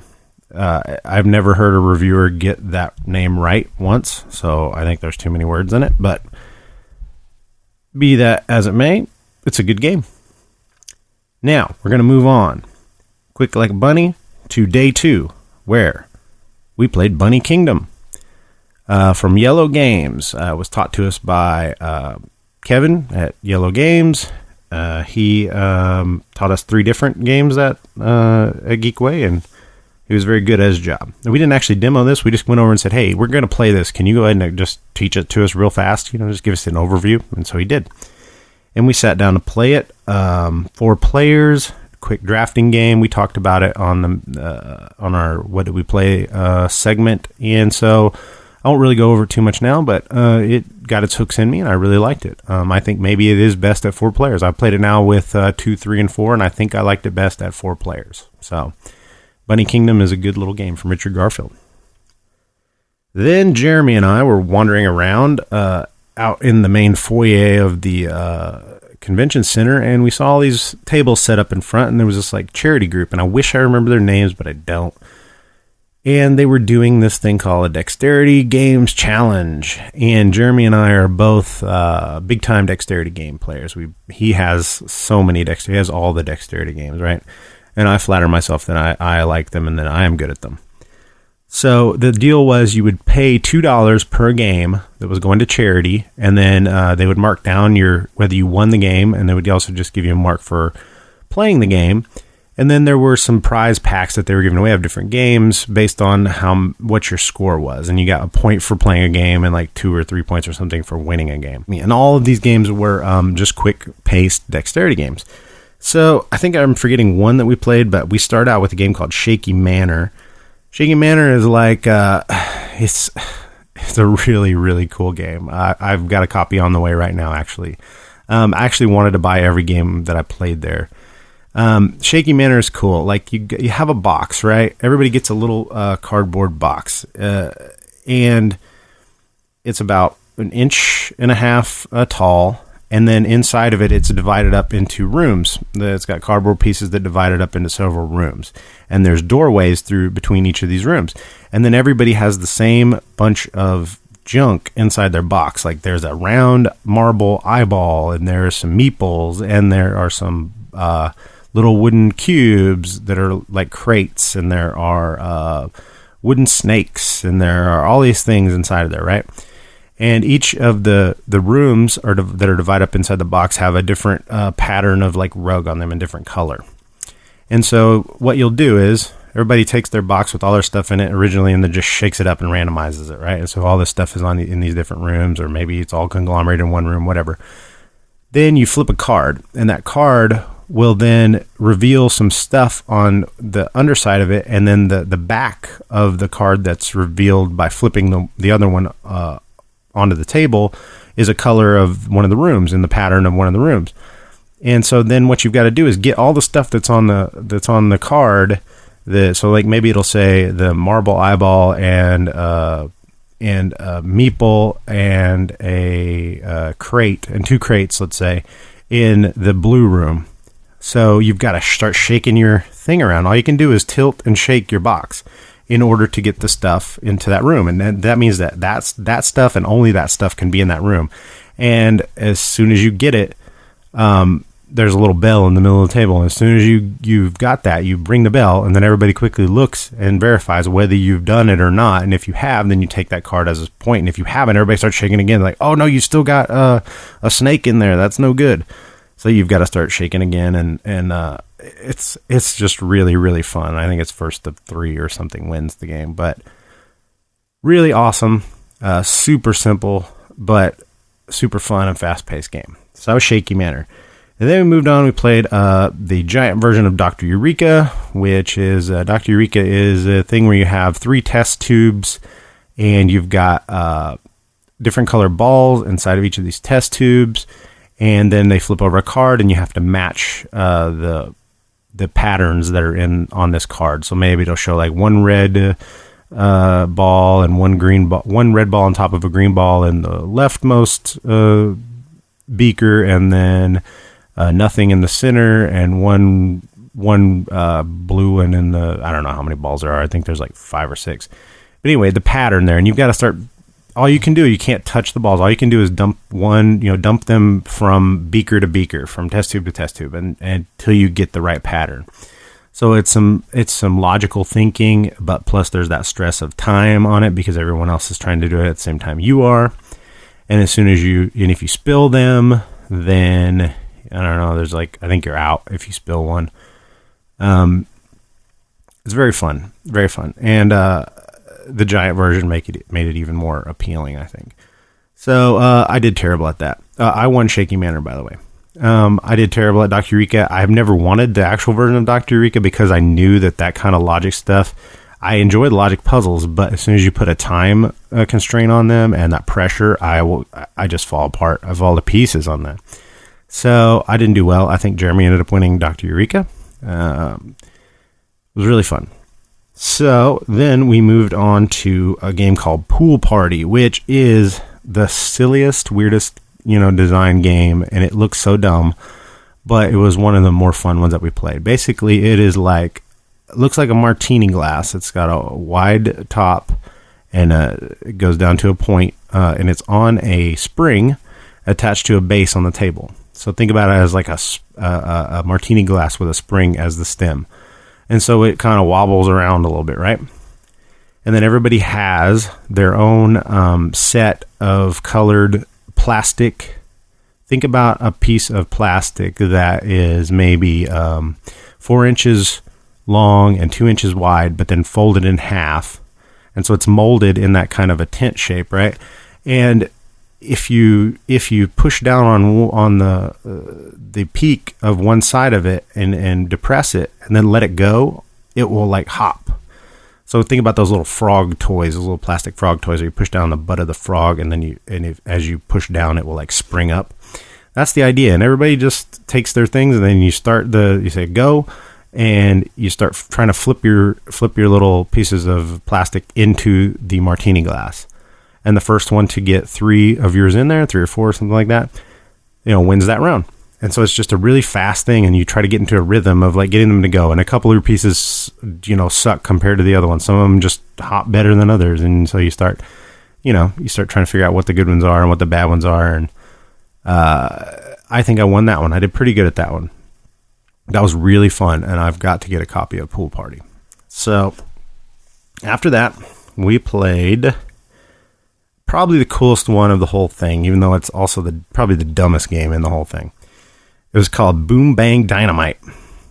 D: I've never heard a reviewer get that name right once, so I think there's too many words in it, but be that as it may, it's a good game. Now, we're going to move on, quick like a bunny, to day 2, where we played Bunny Kingdom from Yellow Games. It was taught to us by Kevin at Yellow Games. He taught us 3 different games at Geekway, and he was very good at his job. And we didn't actually demo this. We just went over and said, hey, we're going to play this. Can you go ahead and just teach it to us real fast? Just give us an overview. And so he did. And we sat down to play it. 4 players, quick drafting game. We talked about it on our What Did We Play segment. And so I won't really go over it too much now, but it got its hooks in me, and I really liked it. I think maybe it is best at 4 players. I've played it now with 2, 3, and 4, and I think I liked it best at 4 players. So Bunny Kingdom is a good little game from Richard Garfield. Then Jeremy and I were wandering around out in the main foyer of the convention center, and we saw all these tables set up in front, and there was this charity group, and I wish I remember their names, but I don't. And they were doing this thing called a Dexterity Games Challenge. And Jeremy and I are both big-time Dexterity game players. He has so many Dexterity. He has all the Dexterity games, right? And I flatter myself that I like them and that I am good at them. So the deal was you would pay $2 per game that was going to charity, and then they would mark down whether you won the game, and they would also just give you a mark for playing the game. And then there were some prize packs that they were giving away of different games based on what your score was. And you got a point for playing a game and 2 or 3 points or something for winning a game. And all of these games were just quick-paced dexterity games. So I think I'm forgetting one that we played, but we start out with a game called Shaky Manor. Shaky Manor is it's a really, really cool game. I've got a copy on the way right now, actually. I actually wanted to buy every game that I played there. Shaky Manor is cool. You have a box, right? Everybody gets a little cardboard box, and it's about 1.5 inches tall. And then inside of it, it's divided up into rooms. It's got cardboard pieces that divide it up into several rooms, and there's doorways between each of these rooms. And then everybody has the same bunch of junk inside their box. There's a round marble eyeball, and there are some meeples, and there are some little wooden cubes that are like crates, and there are wooden snakes, and there are all these things inside of there, right? And each of the rooms that are divided up inside the box have a different pattern of rug on them in different color. And so what you'll do is everybody takes their box with all their stuff in it originally and then just shakes it up and randomizes it, right? And so all this stuff is in these different rooms, or maybe it's all conglomerated in one room, whatever. Then you flip a card, and that card will then reveal some stuff on the underside of it, and then the back of the card that's revealed by flipping the other one onto the table is a color of one of the rooms in the pattern of one of the rooms. And so then what you've got to do is get all the stuff that's on the card. So maybe it'll say the marble eyeball and a meeple and a crate, and 2 crates, let's say, in the blue room. So you've got to start shaking your thing around. All you can do is tilt and shake your box in order to get the stuff into that room. And that means that stuff and only that stuff can be in that room. And as soon as you get it, there's a little bell in the middle of the table. And as soon as you've got that, you ring the bell, and then everybody quickly looks and verifies whether you've done it or not. And if you have, then you take that card as a point. And if you haven't, everybody starts shaking again, like, oh no, you still got a snake in there. That's no good. So you've got to start shaking again, and it's just really, really fun. I think it's first of 3 or something wins the game, but really awesome, super simple, but super fun and fast-paced game. So that was Shaky Manor. And then we moved on. We played the giant version of Dr. Eureka, which is Dr. Eureka is a thing where you have 3 test tubes, and you've got different color balls inside of each of these test tubes, and then they flip over a card, and you have to match the patterns that are on this card. So maybe it'll show like one red ball and one green ball, one red ball on top of a green ball in the leftmost beaker, and then nothing in the center, and one blue one in the, I don't know how many balls there are. I think there's like 5 or 6. But anyway, the pattern there, and you've got to start. All you can do, you can't touch the balls. All you can do is dump them from beaker to beaker, from test tube to test tube, and until you get the right pattern. So it's some logical thinking, but plus there's that stress of time on it because everyone else is trying to do it at the same time you are. And as soon as if you spill them, then I don't know. There's like, I think you're out if you spill one. It's very fun, and the giant version made it even more appealing, I think. So I did terrible at that. I won Shaky Manor, by the way. I did terrible at Dr. Eureka. I have never wanted the actual version of Dr. Eureka because I knew that kind of logic stuff. I enjoy the logic puzzles, but as soon as you put a time constraint on them and that pressure, I just fall apart. I fall to pieces on that. So I didn't do well. I think Jeremy ended up winning Dr. Eureka. It was really fun. So then we moved on to a game called Pool Party, which is the silliest, weirdest, design game, and it looks so dumb, but it was one of the more fun ones that we played. Basically, it looks like a martini glass. It's got a wide top, and it goes down to a point, and it's on a spring attached to a base on the table. So think about it as like a martini glass with a spring as the stem. And so it kind of wobbles around a little bit, right? And then everybody has their own set of colored plastic. Think about a piece of plastic that is maybe 4 inches long and 2 inches wide, but then folded in half. And so it's molded in that kind of a tent shape, right? And if you push down on the peak of one side of it and depress it and then let it go, it will like hop. So think about those little frog toys, those little plastic frog toys where you push down the butt of the frog, and then as you push down, it will like spring up. That's the idea. And everybody just takes their things, and then you say go, and you start trying to flip your little pieces of plastic into the martini glass. And the first one to get 3 of yours in there, 3 or 4, something like that, wins that round. And so it's just a really fast thing, and you try to get into a rhythm of like getting them to go. And a couple of your pieces, suck compared to the other ones. Some of them just hop better than others. And so you start trying to figure out what the good ones are and what the bad ones are. And I think I won that one. I did pretty good at that one. That was really fun, and I've got to get a copy of Pool Party. So after that, we played probably the coolest one of the whole thing, even though it's also probably the dumbest game in the whole thing. It was called Boom Bang Dynamite.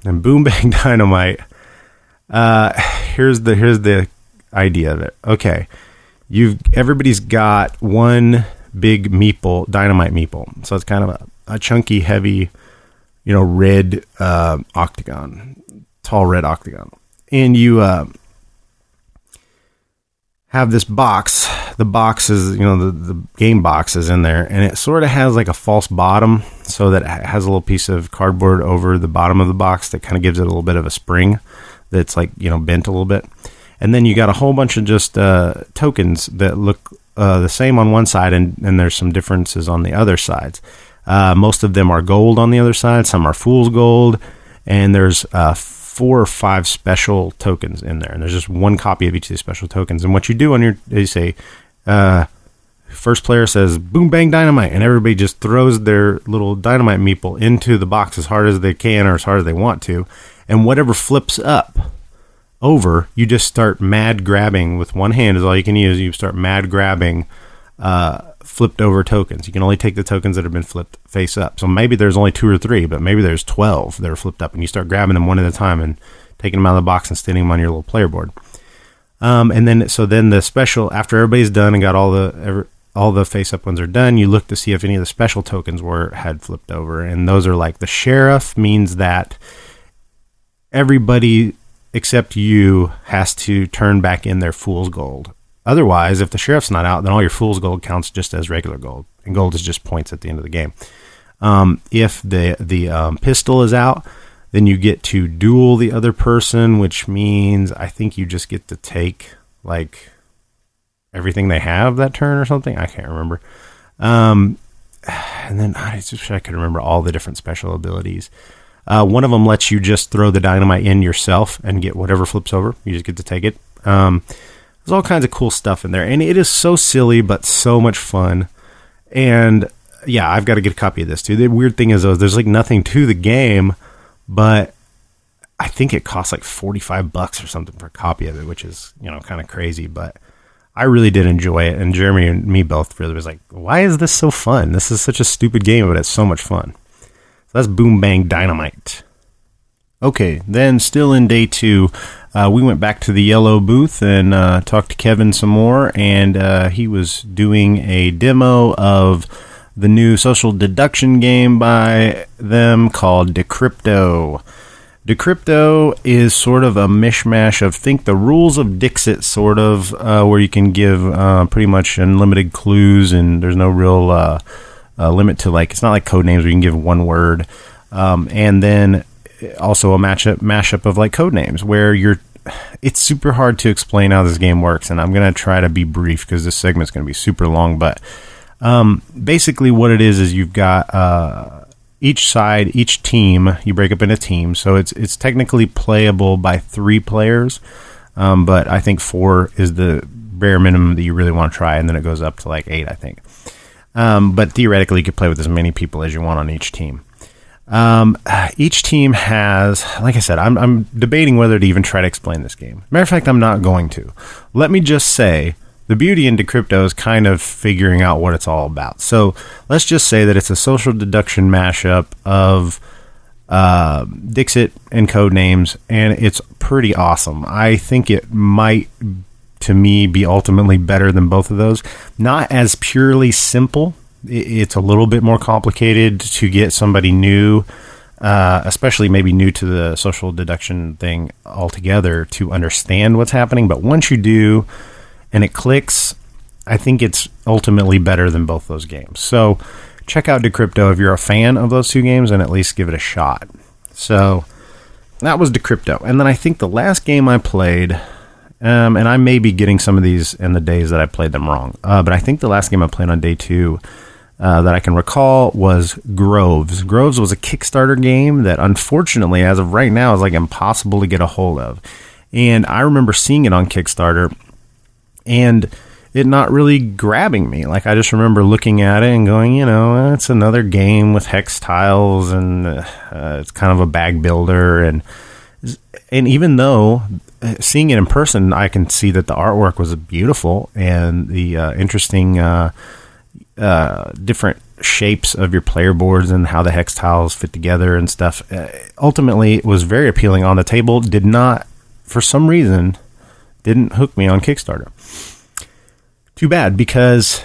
D: And Boom Bang Dynamite, here's the idea of it. Okay, everybody's got one big dynamite meeple. So it's kind of a chunky, heavy, red octagon, tall red octagon. And you have this box. The box is, the game box is in there, and it sort of has like a false bottom, so that it has a little piece of cardboard over the bottom of the box that kind of gives it a little bit of a spring that's like, bent a little bit. And then you got a whole bunch of just tokens that look the same on one side, and there's some differences on the other sides. Most of them are gold on the other side. Some are fool's gold, and there's 4 or 5 special tokens in there, and there's just one copy of each of these special tokens. And what you do you say, First player says, boom, bang, dynamite, and everybody just throws their little dynamite meeple into the box as hard as they can or as hard as they want to. And whatever flips up over, you just start mad grabbing with one hand is all you can use. You start mad grabbing flipped over tokens. You can only take the tokens that have been flipped face up. So maybe there's only 2 or 3, but maybe there's 12 that are flipped up, and you start grabbing them one at a time and taking them out of the box and standing them on your little player board. And then the special, after everybody's done and got all the face up ones are done, you look to see if any of the special tokens had flipped over. And those are like the sheriff means that everybody except you has to turn back in their fool's gold. Otherwise, if the sheriff's not out, then all your fool's gold counts just as regular gold, and gold is just points at the end of the game. If the pistol is out, then you get to duel the other person, which means I think you just get to take like everything they have that turn or something. I can't remember. And then I just wish I could remember all the different special abilities. One of them lets you just throw the dynamite in yourself and get whatever flips over. You just get to take it. There's all kinds of cool stuff in there, and it is so silly but so much fun. And yeah, I've got to get a copy of this too. The weird thing is, though, there's like nothing to the game, but I think it costs like $45 or something for a copy of it, which is, kind of crazy. But I really did enjoy it, and Jeremy and me both really was like, "Why is this so fun? This is such a stupid game, but it's so much fun." So that's Boom Bang Dynamite. Okay, then still in day 2, we went back to the yellow booth and talked to Kevin some more, and he was doing a demo of the new social deduction game by them called Decrypto. Decrypto is sort of a mishmash of, think the rules of Dixit, sort of, where you can give pretty much unlimited clues, and there's no real limit to, like, it's not like Codenames where you can give one word, and then also a mashup of like Codenames where it's super hard to explain how this game works, and I'm going to try to be brief because this segment's going to be super long, but basically what it is you've got each team, you break up into teams, so it's technically playable by 3 players, but I think 4 is the bare minimum that you really want to try, and then it goes up to like 8, I think. But theoretically you could play with as many people as you want on each team. Each team has, like I said, I'm debating whether to even try to explain this game. Matter of fact, I'm not going to. Let me just say, the beauty in Decrypto is kind of figuring out what it's all about. So let's just say that it's a social deduction mashup of Dixit and Codenames, and it's pretty awesome. I think it might, to me, be ultimately better than both of those. Not as purely simple. It's a little bit more complicated to get somebody new, especially maybe new to the social deduction thing altogether, to understand what's happening. But once you do, and it clicks, I think it's ultimately better than both those games. So check out Decrypto if you're a fan of those 2 games, and at least give it a shot. So that was Decrypto. And then I think the last game I played, and I may be getting some of these in the days that I played them wrong, but I think the last game I played on day 2 that I can recall was Groves. Groves was a Kickstarter game that, unfortunately, as of right now, is like impossible to get a hold of. And I remember seeing it on Kickstarter and it not really grabbing me. Like, I just remember looking at it and going, it's another game with hex tiles, and it's kind of a bag builder. And even though seeing it in person, I can see that the artwork was beautiful, and the interesting different shapes of your player boards and how the hex tiles fit together and stuff. Ultimately, it was very appealing on the table. Did not, for some reason, didn't hook me on Kickstarter. Too bad, because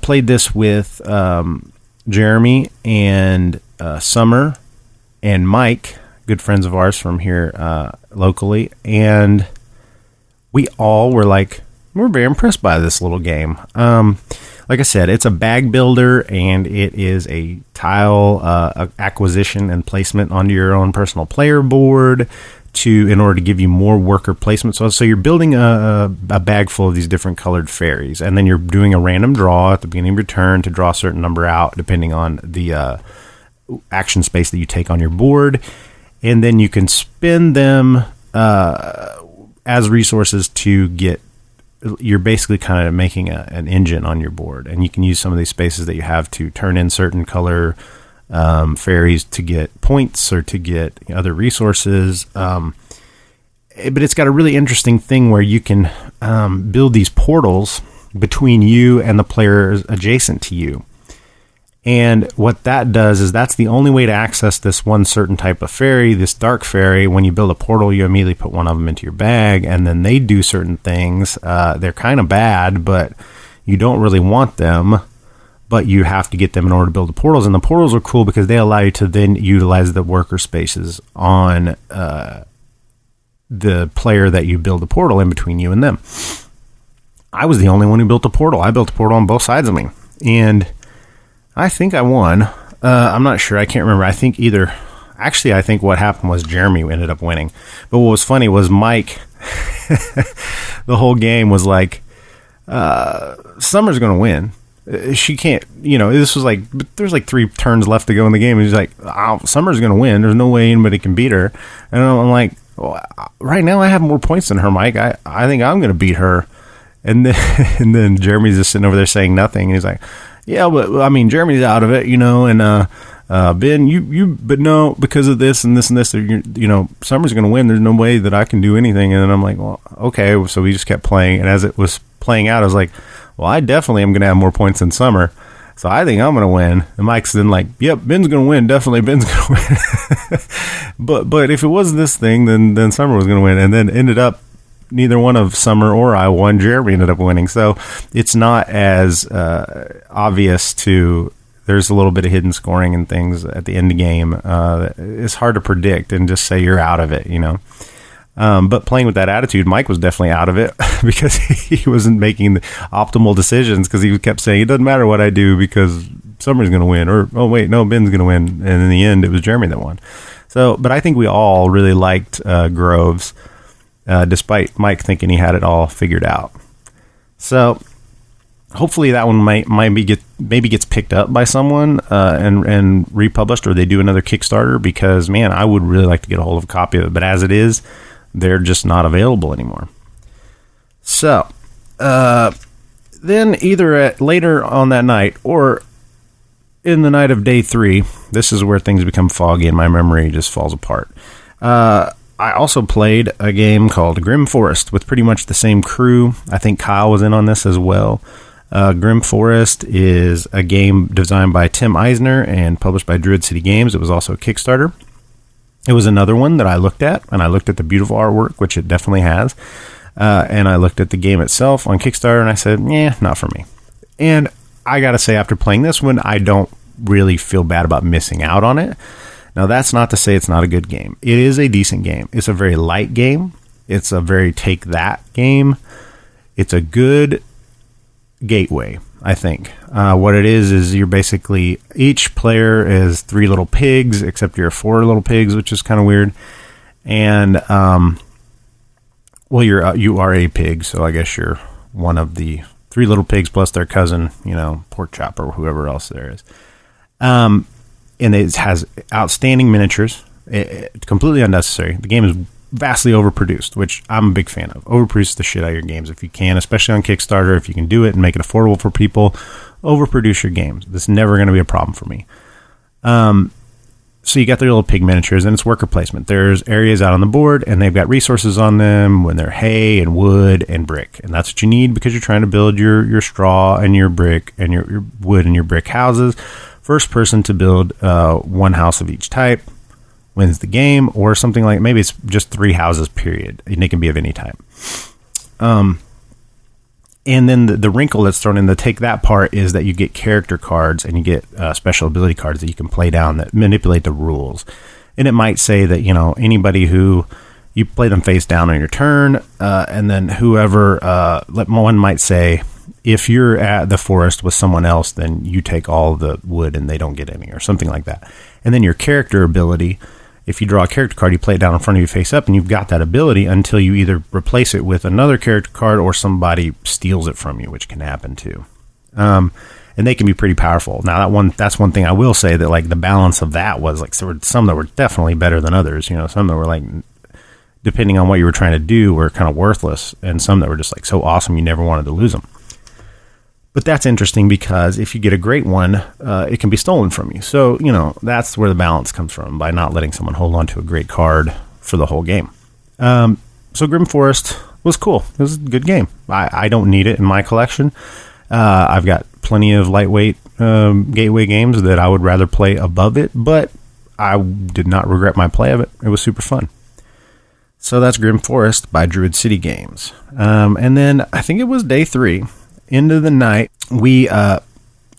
D: played this with Jeremy and Summer and Mike, good friends of ours from here locally, and we all were like, we're very impressed by this little game. Like I said, it's a bag builder, and it is a tile acquisition and placement onto your own personal player board in order to give you more worker placement. So you're building a bag full of these different colored fairies, and then you're doing a random draw at the beginning of your turn to draw a certain number out, depending on the action space that you take on your board, and then you can spend them as resources to get you're basically kind of making an engine on your board, and you can use some of these spaces that you have to turn in certain color fairies to get points or to get other resources. But it's got a really interesting thing where you can build these portals between you and the players adjacent to you. And what that does is that's the only way to access this one certain type of fairy, this dark fairy. When you build a portal, you immediately put one of them into your bag, and then they do certain things. They're kind of bad, but you don't really want them, but you have to get them in order to build the portals. And the portals are cool because they allow you to then utilize the worker spaces on the player that you build the portal in between you and them. I was the only one who built a portal. I built a portal on both sides of me, and I think I won. I'm not sure. I can't remember. I think I think what happened was Jeremy ended up winning. But what was funny was Mike, the whole game was like, Summer's going to win. She can't, this was like, there's like 3 turns left to go in the game. And he's like, Summer's going to win. There's no way anybody can beat her. And I'm like, well, right now I have more points than her, Mike. I think I'm going to beat her. And then Jeremy's just sitting over there saying nothing. And he's like, yeah, but I mean, Jeremy's out of it, and Ben, but no, because of this and this and this, Summer's going to win. There's no way that I can do anything. And then I'm like, well, okay. So we just kept playing, and as it was playing out, I was like, well, I definitely am going to have more points than Summer, so I think I'm going to win. And Mike's then like, yep, Ben's going to win. Definitely, Ben's going to win. but if it was this thing, then Summer was going to win, and then ended up. Neither one of Summer or I won. Jeremy ended up winning. So it's not as obvious there's a little bit of hidden scoring and things at the end of the game. It's hard to predict and just say you're out of it, But playing with that attitude, Mike was definitely out of it because he wasn't making the optimal decisions because he kept saying, it doesn't matter what I do because Summer's going to win. Or, oh, wait, no, Ben's going to win. And in the end, it was Jeremy that won. So, but I think we all really liked Groves. Despite Mike thinking he had it all figured out. So hopefully that one maybe gets picked up by someone and republished, or they do another Kickstarter, because man, I would really like to get a hold of a copy of it, but as it is, they're just not available anymore. So then either later on that night or in the night of day 3, this is where things become foggy and my memory just falls apart. I also played a game called Grim Forest with pretty much the same crew. I think Kyle was in on this as well. Grim Forest is a game designed by Tim Eisner and published by Druid City Games. It was also a Kickstarter. It was another one that I looked at, and I looked at the beautiful artwork, which it definitely has. And I looked at the game itself on Kickstarter, and I said, not for me. And I got to say, after playing this one, I don't really feel bad about missing out on it. Now, that's not to say it's not a good game. It is a decent game. It's a very light game. It's a very take-that game. It's a good gateway, I think. What it is you're basically, each player is 3 little pigs, except you're 4 little pigs, which is kind of weird. And, you are a pig, so I guess you're one of the 3 little pigs plus their cousin, Pork Chop or whoever else there is. And it has outstanding miniatures. It's completely unnecessary. The game is vastly overproduced, which I'm a big fan of. Overproduce the shit out of your games if you can, especially on Kickstarter. If you can do it and make it affordable for people, overproduce your games. That's never going to be a problem for me. So you got their little pig miniatures, and it's worker placement. There's areas out on the board, and they've got resources on them when they're hay and wood and brick. And that's what you need because you're trying to build your straw and your brick and your wood and your brick houses. First person to build 1 house of each type wins the game, or something like, maybe it's just 3 houses, period. And they can be of any type. And then the wrinkle that's thrown in to take that part is that you get character cards and you get special ability cards that you can play down that manipulate the rules. And it might say that, anybody who you play them face down on your turn, and then whoever, one might say, if you're at the forest with someone else, then you take all the wood and they don't get any, or something like that. And then your character ability, if you draw a character card, you play it down in front of you face up, and you've got that ability until you either replace it with another character card or somebody steals it from you, which can happen too. And they can be pretty powerful. Now that's one thing I will say, that like the balance of that was like, there were some that were definitely better than others, some that were like depending on what you were trying to do, were kind of worthless, and some that were just like so awesome you never wanted to lose them. But that's interesting because if you get a great one, it can be stolen from you. So, that's where the balance comes from, by not letting someone hold on to a great card for the whole game. So Grim Forest was cool. It was a good game. I don't need it in my collection. I've got plenty of lightweight Gateway games that I would rather play above it, but I did not regret my play of it. It was super fun. So that's Grim Forest by Druid City Games. And then I think it was day 3. Into the night, we,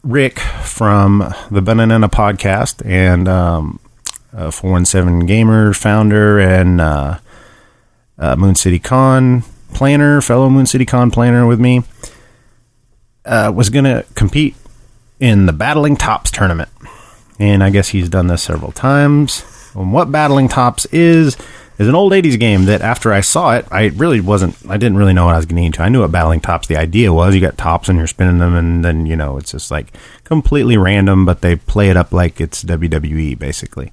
D: Rick from the Banana podcast and 417 Gamer founder and Moon City Con planner, fellow Moon City Con planner with me, was going to compete in the Battling Tops tournament. And I guess he's done this several times. And what Battling Tops is an old 80s game that after I saw it, I didn't really know what I was getting into. I knew what Battling Tops, the idea was, you got tops and you're spinning them, and then, it's just like completely random, but they play it up like it's WWE basically.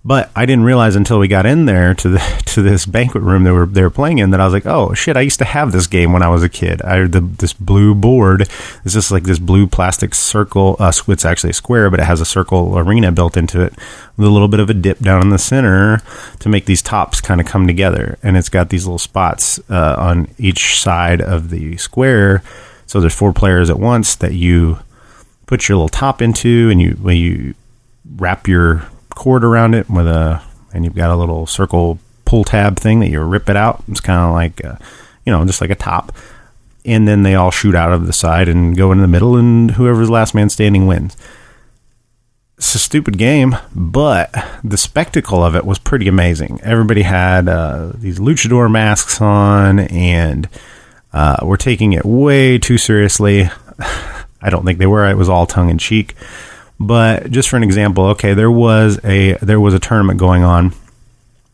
D: But I didn't realize until we got in there to this banquet room they were playing in that I was like, oh shit, I used to have this game when I was a kid. This blue board is just like this blue plastic circle. It's actually a square, but it has a circle arena built into it with a little bit of a dip down in the center to make these tops kind of come together. And it's got these little spots on each side of the square. So there's 4 players at once that you put your little top into, and you wrap your cord around it and you've got a little circle pull tab thing that you rip it out. It's kind of like just like a top, and then they all shoot out of the side and go in the middle, and whoever's last man standing wins. It's a stupid game, but the spectacle of it was pretty amazing. Everybody had these luchador masks on, and we're taking it way too seriously. I don't think they were. It was all tongue in cheek. But just for an example, okay, there was a tournament going on.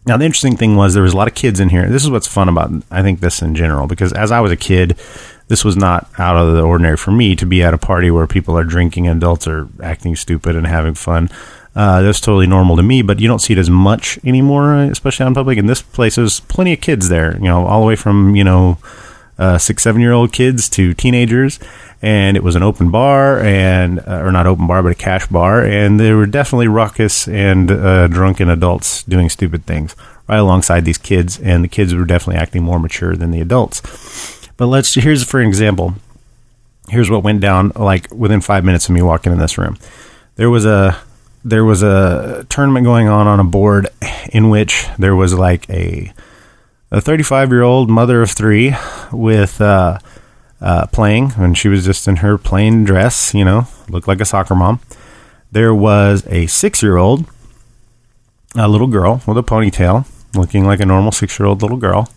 D: Now, the interesting thing was there was a lot of kids in here. This is what's fun about, I think, this in general, because as I was a kid, this was not out of the ordinary for me to be at a party where people are drinking and adults are acting stupid and having fun. That's totally normal to me, but you don't see it as much anymore, especially out in public. In this place, there's plenty of kids there, all the way from, 6-7-year-old kids to teenagers. And it was an open bar, or not open bar, but a cash bar. And there were definitely ruckus and drunken adults doing stupid things right alongside these kids. And the kids were definitely acting more mature than the adults. But here's for an example. Here's what went down like within 5 minutes of me walking in this room. There was a tournament going on a board in which there was like a 35-year-old mother of 3 with playing, and she was just in her plain dress, looked like a soccer mom. There was a 6-year-old, a little girl with a ponytail, looking like a normal 6-year-old little girl.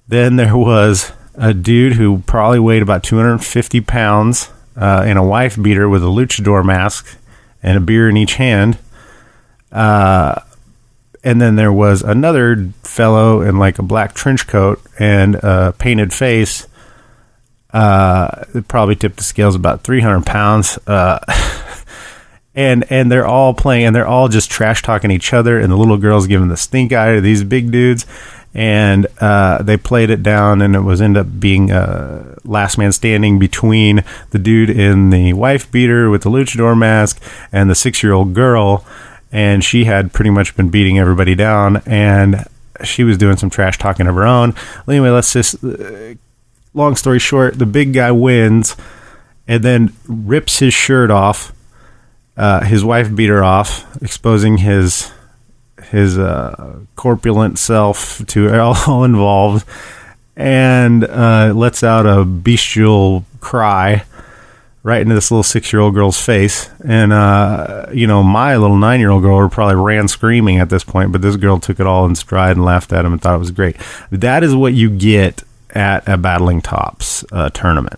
D: Then there was a dude who probably weighed about 250 pounds in a wife beater with a luchador mask and a beer in each hand. And then there was another fellow in like a black trench coat and a painted face. It probably tipped the scales about 300 pounds. And they're all playing, and they're all just trash talking each other, and the little girl's giving the stink eye to these big dudes. And they played it down, and it was end up being last man standing between the dude in the wife beater with the luchador mask and the 6-year-old girl. And she had pretty much been beating everybody down, and she was doing some trash talking of her own. Anyway, let's just... long story short, the big guy wins and then rips his shirt off, his wife beater off, exposing his corpulent self to all involved, and lets out a bestial cry right into this little 6-year-old girl's face. And, my little 9-year-old girl probably ran screaming at this point, but this girl took it all in stride and laughed at him and thought it was great. That is what you get at a Battling Tops tournament.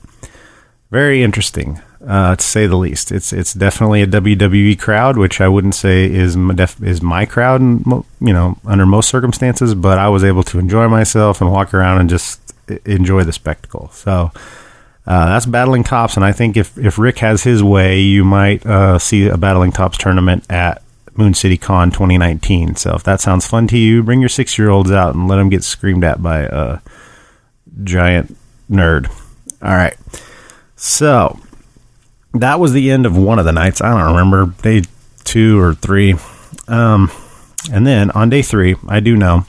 D: Very interesting, to say the least. It's definitely a WWE crowd, which I wouldn't say is my crowd, under most circumstances, but I was able to enjoy myself and walk around and just enjoy the spectacle. So that's Battling Tops, and I think if Rick has his way, you might see a Battling Tops tournament at Moon City Con 2019. So if that sounds fun to you, bring your 6-year-olds out and let them get screamed at by a giant nerd. All right. So that was the end of one of the nights. I don't remember, day 2 or 3. And then on day 3, I do know,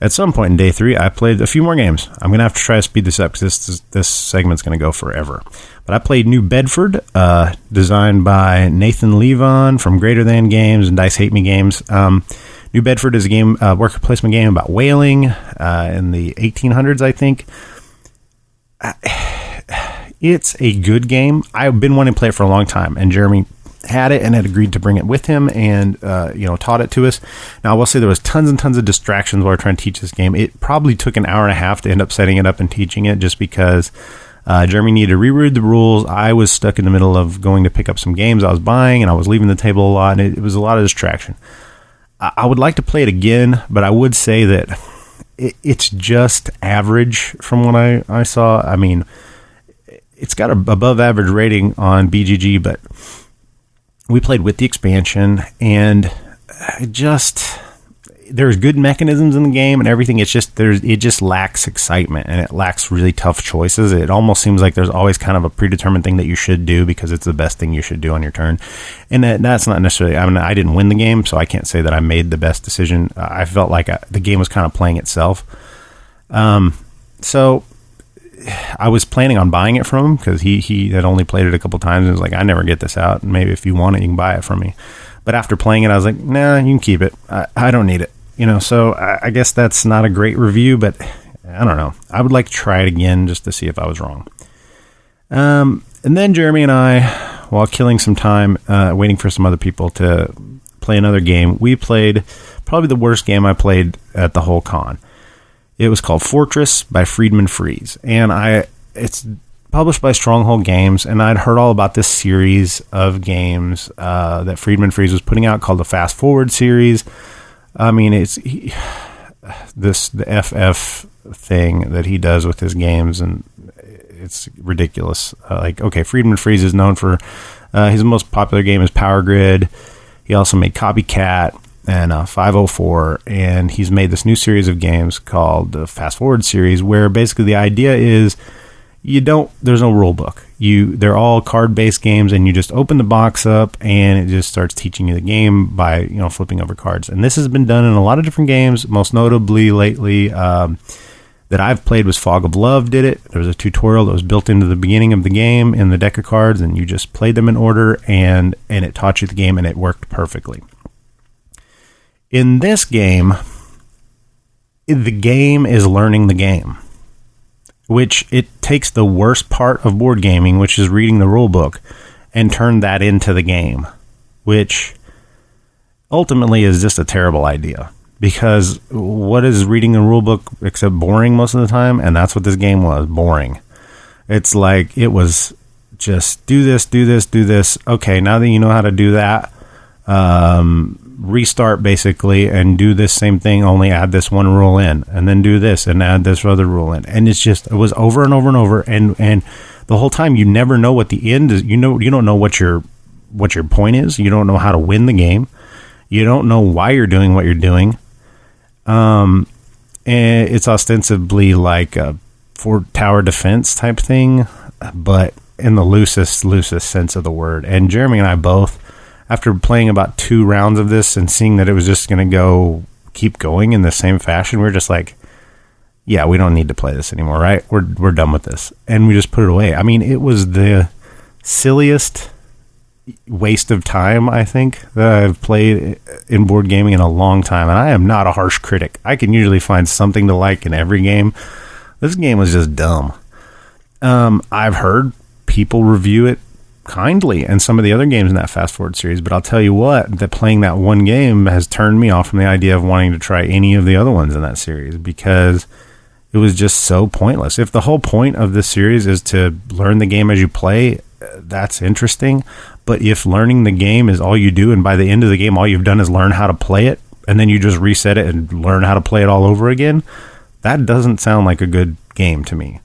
D: at some point in day 3, I played a few more games. I'm going to have to try to speed this up because this segment's going to go forever. But I played New Bedford, designed by Nathan Levon from Greater Than Games and Dice Hate Me Games. New Bedford is a game, worker placement game about whaling in the 1800s, I think. It's a good game. I've been wanting to play it for a long time, and Jeremy had it and had agreed to bring it with him and taught it to us. Now I will say there was tons and tons of distractions while we were trying to teach this game. It probably took an hour and a half to end up setting it up and teaching it, just because Jeremy needed to reread the rules. I was stuck in the middle of going to pick up some games I was buying, and I was leaving the table a lot, and it was a lot of distraction. I would like to play it again, but I would say that it's just average from what I saw. I mean, it's got an above average rating on BGG, but we played with the expansion, and there's good mechanisms in the game and everything. It just lacks excitement, and it lacks really tough choices. It almost seems like there's always kind of a predetermined thing that you should do because it's the best thing you should do on your turn. And that's not necessarily, I mean, I didn't win the game, so I can't say that I made the best decision. I felt like the game was kind of playing itself. So I was planning on buying it from him because he had only played it a couple times and was like, I never get this out. And maybe if you want it, you can buy it from me. But after playing it, I was like, nah, you can keep it. I don't need it. So I guess that's not a great review, but I don't know. I would like to try it again just to see if I was wrong. And then Jeremy and I, while killing some time, waiting for some other people to play another game, we played probably the worst game I played at the whole con. It was called Fortress by Friedman Freeze, and it's published by Stronghold Games, and I'd heard all about this series of games that Friedman Freeze was putting out called the Fast Forward series. I mean, it's the FF thing that he does with his games, and it's ridiculous. Friedman Freeze is known for his most popular game is Power Grid. He also made Copycat and 504, and he's made this new series of games called the Fast Forward series, where basically the idea is there's no rule book. They're all card-based games, and you just open the box up and it just starts teaching you the game by flipping over cards. And this has been done in a lot of different games. Most notably lately that I've played was Fog of Love did it. There was a tutorial that was built into the beginning of the game in the deck of cards, and you just played them in order, and it taught you the game, and it worked perfectly. In this game, the game is learning the game, which it takes the worst part of board gaming, which is reading the rule book, and turn that into the game, which ultimately is just a terrible idea. Because what is reading the rule book except boring most of the time? And that's what this game was, boring. It's like, it was just do this, do this, do this. Okay, now that you know how to do that, restart basically and do this same thing, only add this one rule in, and then do this and add this other rule in. And it was over and over and over, and the whole time you never know what the end is. You don't know what your point is. You don't know how to win the game. You don't know why you're doing what you're doing. And it's ostensibly like a fort tower defense type thing, but in the loosest sense of the word. And Jeremy and I both, after playing about 2 rounds of this and seeing that it was just going to keep going in the same fashion, we're just like, yeah, we don't need to play this anymore, right? We're done with this. And we just put it away. I mean, it was the silliest waste of time, I think, that I've played in board gaming in a long time. And I am not a harsh critic. I can usually find something to like in every game. This game was just dumb. I've heard people review it kindly and some of the other games in that Fast Forward series, but I'll tell you what, that playing that one game has turned me off from the idea of wanting to try any of the other ones in that series, because it was just so pointless. If the whole point of this series is to learn the game as you play, that's interesting. But if learning the game is all you do, and by the end of the game all you've done is learn how to play it, and then you just reset it and learn how to play it all over again, that doesn't sound like a good game to me.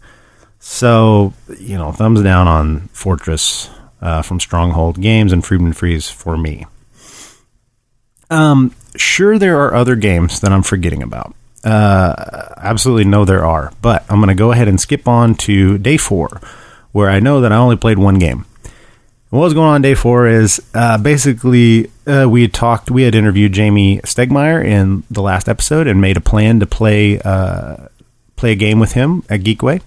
D: So, thumbs down on Fortress from Stronghold Games and Friedman Freeze for me. Sure, there are other games that I'm forgetting about. Absolutely no, there are. But I'm going to go ahead and skip on to day 4, where I know that I only played one game. What was going on day 4 is basically we had interviewed Jamie Stonemaier in the last episode and made a plan to play a game with him at Geekway.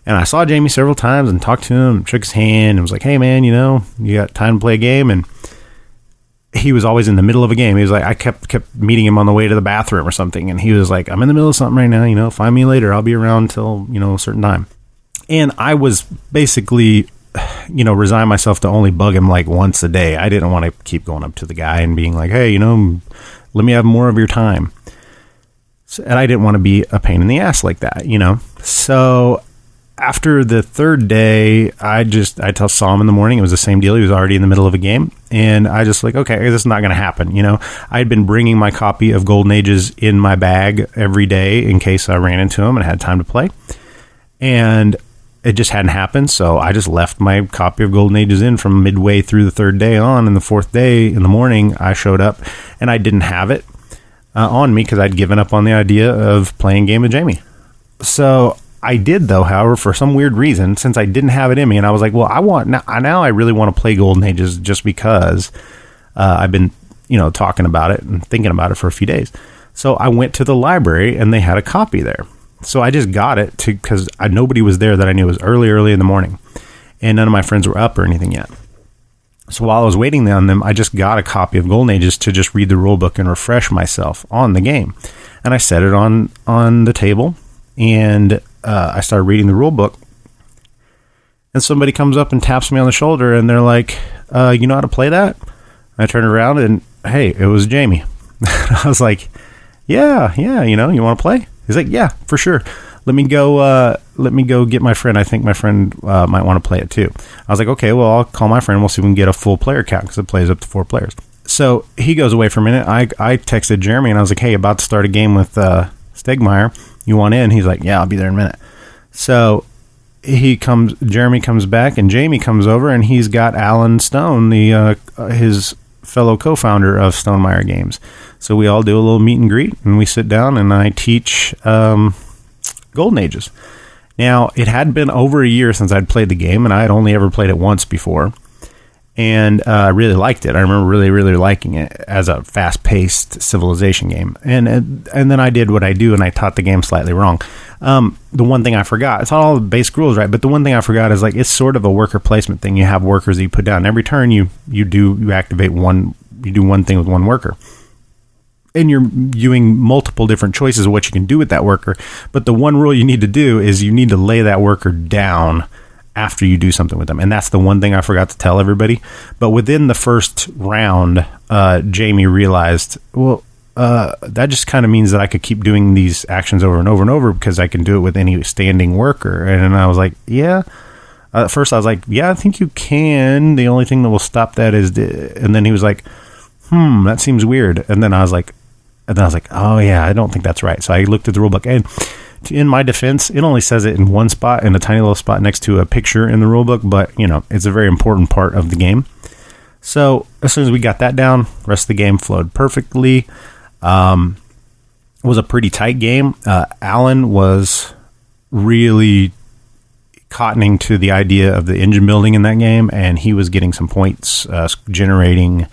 D: And I saw Jamie several times and talked to him, shook his hand, and was like, "Hey man, you got time to play a game?" And he was always in the middle of a game. He was like, I kept meeting him on the way to the bathroom or something, and he was like, "I'm in the middle of something right now, find me later. I'll be around till, a certain time." And I was basically, resign myself to only bug him like once a day. I didn't want to keep going up to the guy and being like, "Hey, let me have more of your time." And I didn't want to be a pain in the ass like that, So after the third day, I saw him in the morning. It was the same deal. He was already in the middle of a game. And I just like, okay, this is not going to happen. I had been bringing my copy of Golden Ages in my bag every day in case I ran into him and had time to play. And it just hadn't happened. So I just left my copy of Golden Ages in from midway through the third day on. And the fourth day in the morning, I showed up and I didn't have it on me because I'd given up on the idea of playing a game with Jamie. So I did, though, however, for some weird reason, since I didn't have it in me, and I was like, well, now I really want to play Golden Ages just because I've been, talking about it and thinking about it for a few days. So I went to the library and they had a copy there. So I just got it because nobody was there that I knew. It was early in the morning, and none of my friends were up or anything yet. So while I was waiting on them, I just got a copy of Golden Ages to just read the rule book and refresh myself on the game. And I set it on the table, and I started reading the rule book. And somebody comes up and taps me on the shoulder, and they're like, "You know how to play that?" I turned around, and hey, it was Jamie. I was like, yeah, you want to play? He's like, "Yeah, for sure. Let me go get my friend. I think my friend might want to play it too." I was like, "Okay, well, I'll call my friend. We'll see if we can get a full player count because it plays up to 4 players." So he goes away for a minute. I texted Jeremy and I was like, "Hey, about to start a game with Stonemaier. You want in?" He's like, "Yeah, I'll be there in a minute." So Jeremy comes back and Jamie comes over and he's got Alan Stone, his fellow co-founder of Stonemaier Games. So we all do a little meet and greet and we sit down and I teach Golden Ages. Now, it had been over a year since I'd played the game, and I had only ever played it once before, and I really liked it. I remember really, really liking it as a fast-paced civilization game. And then I did what I do, and I taught the game slightly wrong. The one thing I forgot, it's not all the basic rules, right? But the one thing I forgot is like it's sort of a worker placement thing. You have workers that you put down. Every turn you activate one, you do one thing with one worker. And you're viewing multiple different choices of what you can do with that worker. But the one rule you need to do is you need to lay that worker down after you do something with them. And that's the one thing I forgot to tell everybody. But within the first round, Jamie realized, well, that just kind of means that I could keep doing these actions over and over and over because I can do it with any standing worker. And I was like, yeah. At first I was like, yeah, I think you can. The only thing that will stop that is... And then he was like, that seems weird. And then I was like, oh yeah, I don't think that's right. So I looked at the rule book, and in my defense, it only says it in one spot, in a tiny little spot next to a picture in the rule book, but it's a very important part of the game. So as soon as we got that down, the rest of the game flowed perfectly. It was a pretty tight game. Alan was really cottoning to the idea of the engine building in that game, and he was getting some points, generating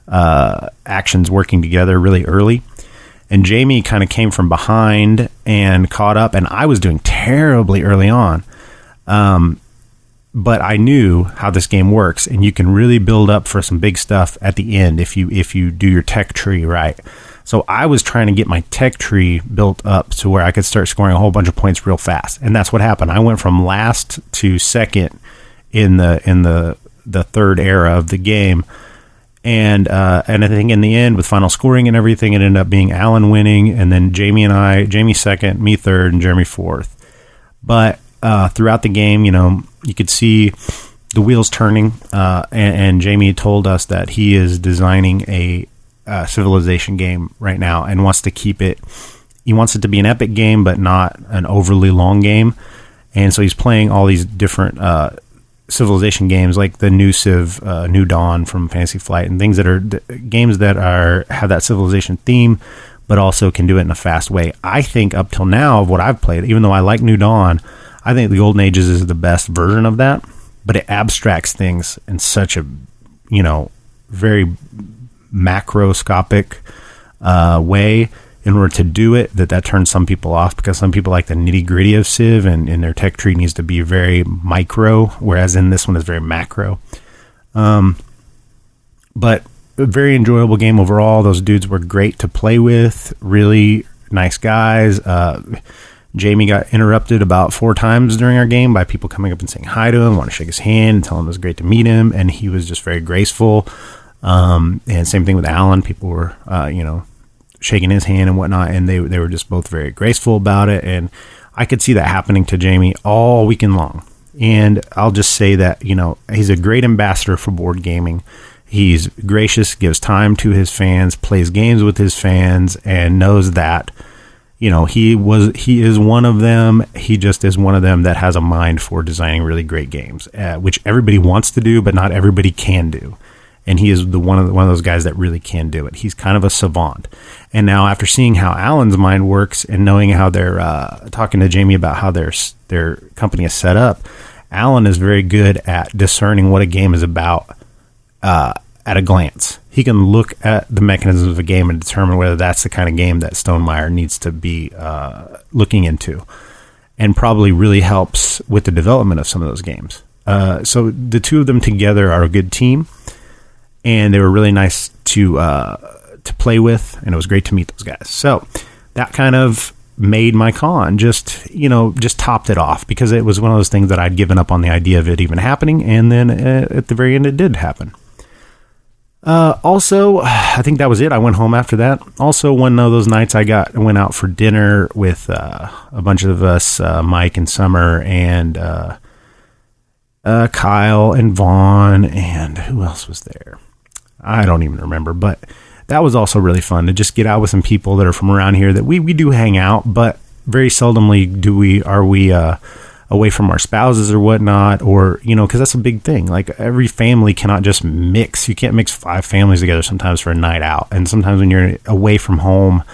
D: actions working together really early. And Jamie kind of came from behind and caught up, and I was doing terribly early on. But I knew how this game works, and you can really build up for some big stuff at the end if you do your tech tree right. So I was trying to get my tech tree built up to where I could start scoring a whole bunch of points real fast, and that's what happened. I went from last to second in the third era of the game. And I think in the end, with final scoring and everything, it ended up being Alan winning, and then Jamie second, me third, and Jeremy fourth. But throughout the game, you could see the wheels turning, and Jamie told us that he is designing a civilization game right now and wants to keep it. He wants it to be an epic game, but not an overly long game. And so he's playing all these different civilization games like the new Civ, New Dawn from Fantasy Flight, and things that are games that have that civilization theme, but also can do it in a fast way. I think up till now of what I've played, even though I like New Dawn, I think the Golden Ages is the best version of that, but it abstracts things in such a, very macroscopic way in order to do it, that turns some people off, because some people like the nitty gritty of Civ, and their tech tree needs to be very micro, whereas in this one is very macro. But a very enjoyable game overall. Those dudes were great to play with, really nice guys. Jamie got interrupted about 4 times during our game by people coming up and saying hi to him, want to shake his hand and tell him it was great to meet him, and he was just very graceful. And same thing with Alan. People were, shaking his hand and whatnot, and they were just both very graceful about it, and I could see that happening to Jamie all weekend long. And I'll just say that, he's a great ambassador for board gaming. He's gracious, gives time to his fans, plays games with his fans, and knows that, he is one of them. He just is one of them that has a mind for designing really great games, which everybody wants to do, but not everybody can do. And he is one of those guys that really can do it. He's kind of a savant. And now, after seeing how Alan's mind works and knowing how they're talking to Jamie about how their company is set up, Alan is very good at discerning what a game is about at a glance. He can look at the mechanisms of a game and determine whether that's the kind of game that Stonemaier needs to be looking into, and probably really helps with the development of some of those games. So the two of them together are a good team. And they were really nice to play with, and it was great to meet those guys. So that kind of made my con, just topped it off, because it was one of those things that I'd given up on the idea of it even happening, and then at the very end it did happen. Also, I think that was it. I went home after that. Also, one of those nights I went out for dinner with a bunch of us, Mike and Summer, and Kyle and Vaughn, and who else was there? I don't even remember, but that was also really fun to just get out with some people that are from around here that we do hang out, but very seldomly are we away from our spouses or whatnot, or, because that's a big thing. Like, every family cannot just mix. You can't mix 5 families together sometimes for a night out. And sometimes when you're away from home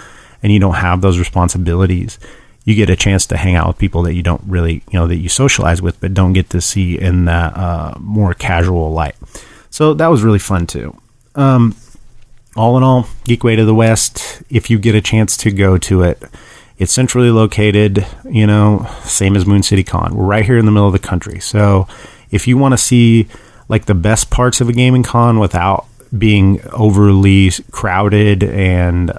D: and you don't have those responsibilities, you get a chance to hang out with people that you don't really, that you socialize with, but don't get to see in that more casual light. So that was really fun too. All in all, Geekway to the West, if you get a chance to go to it, it's centrally located, same as Moon City Con. We're right here in the middle of the country. So if you want to see like the best parts of a gaming con without being overly crowded and,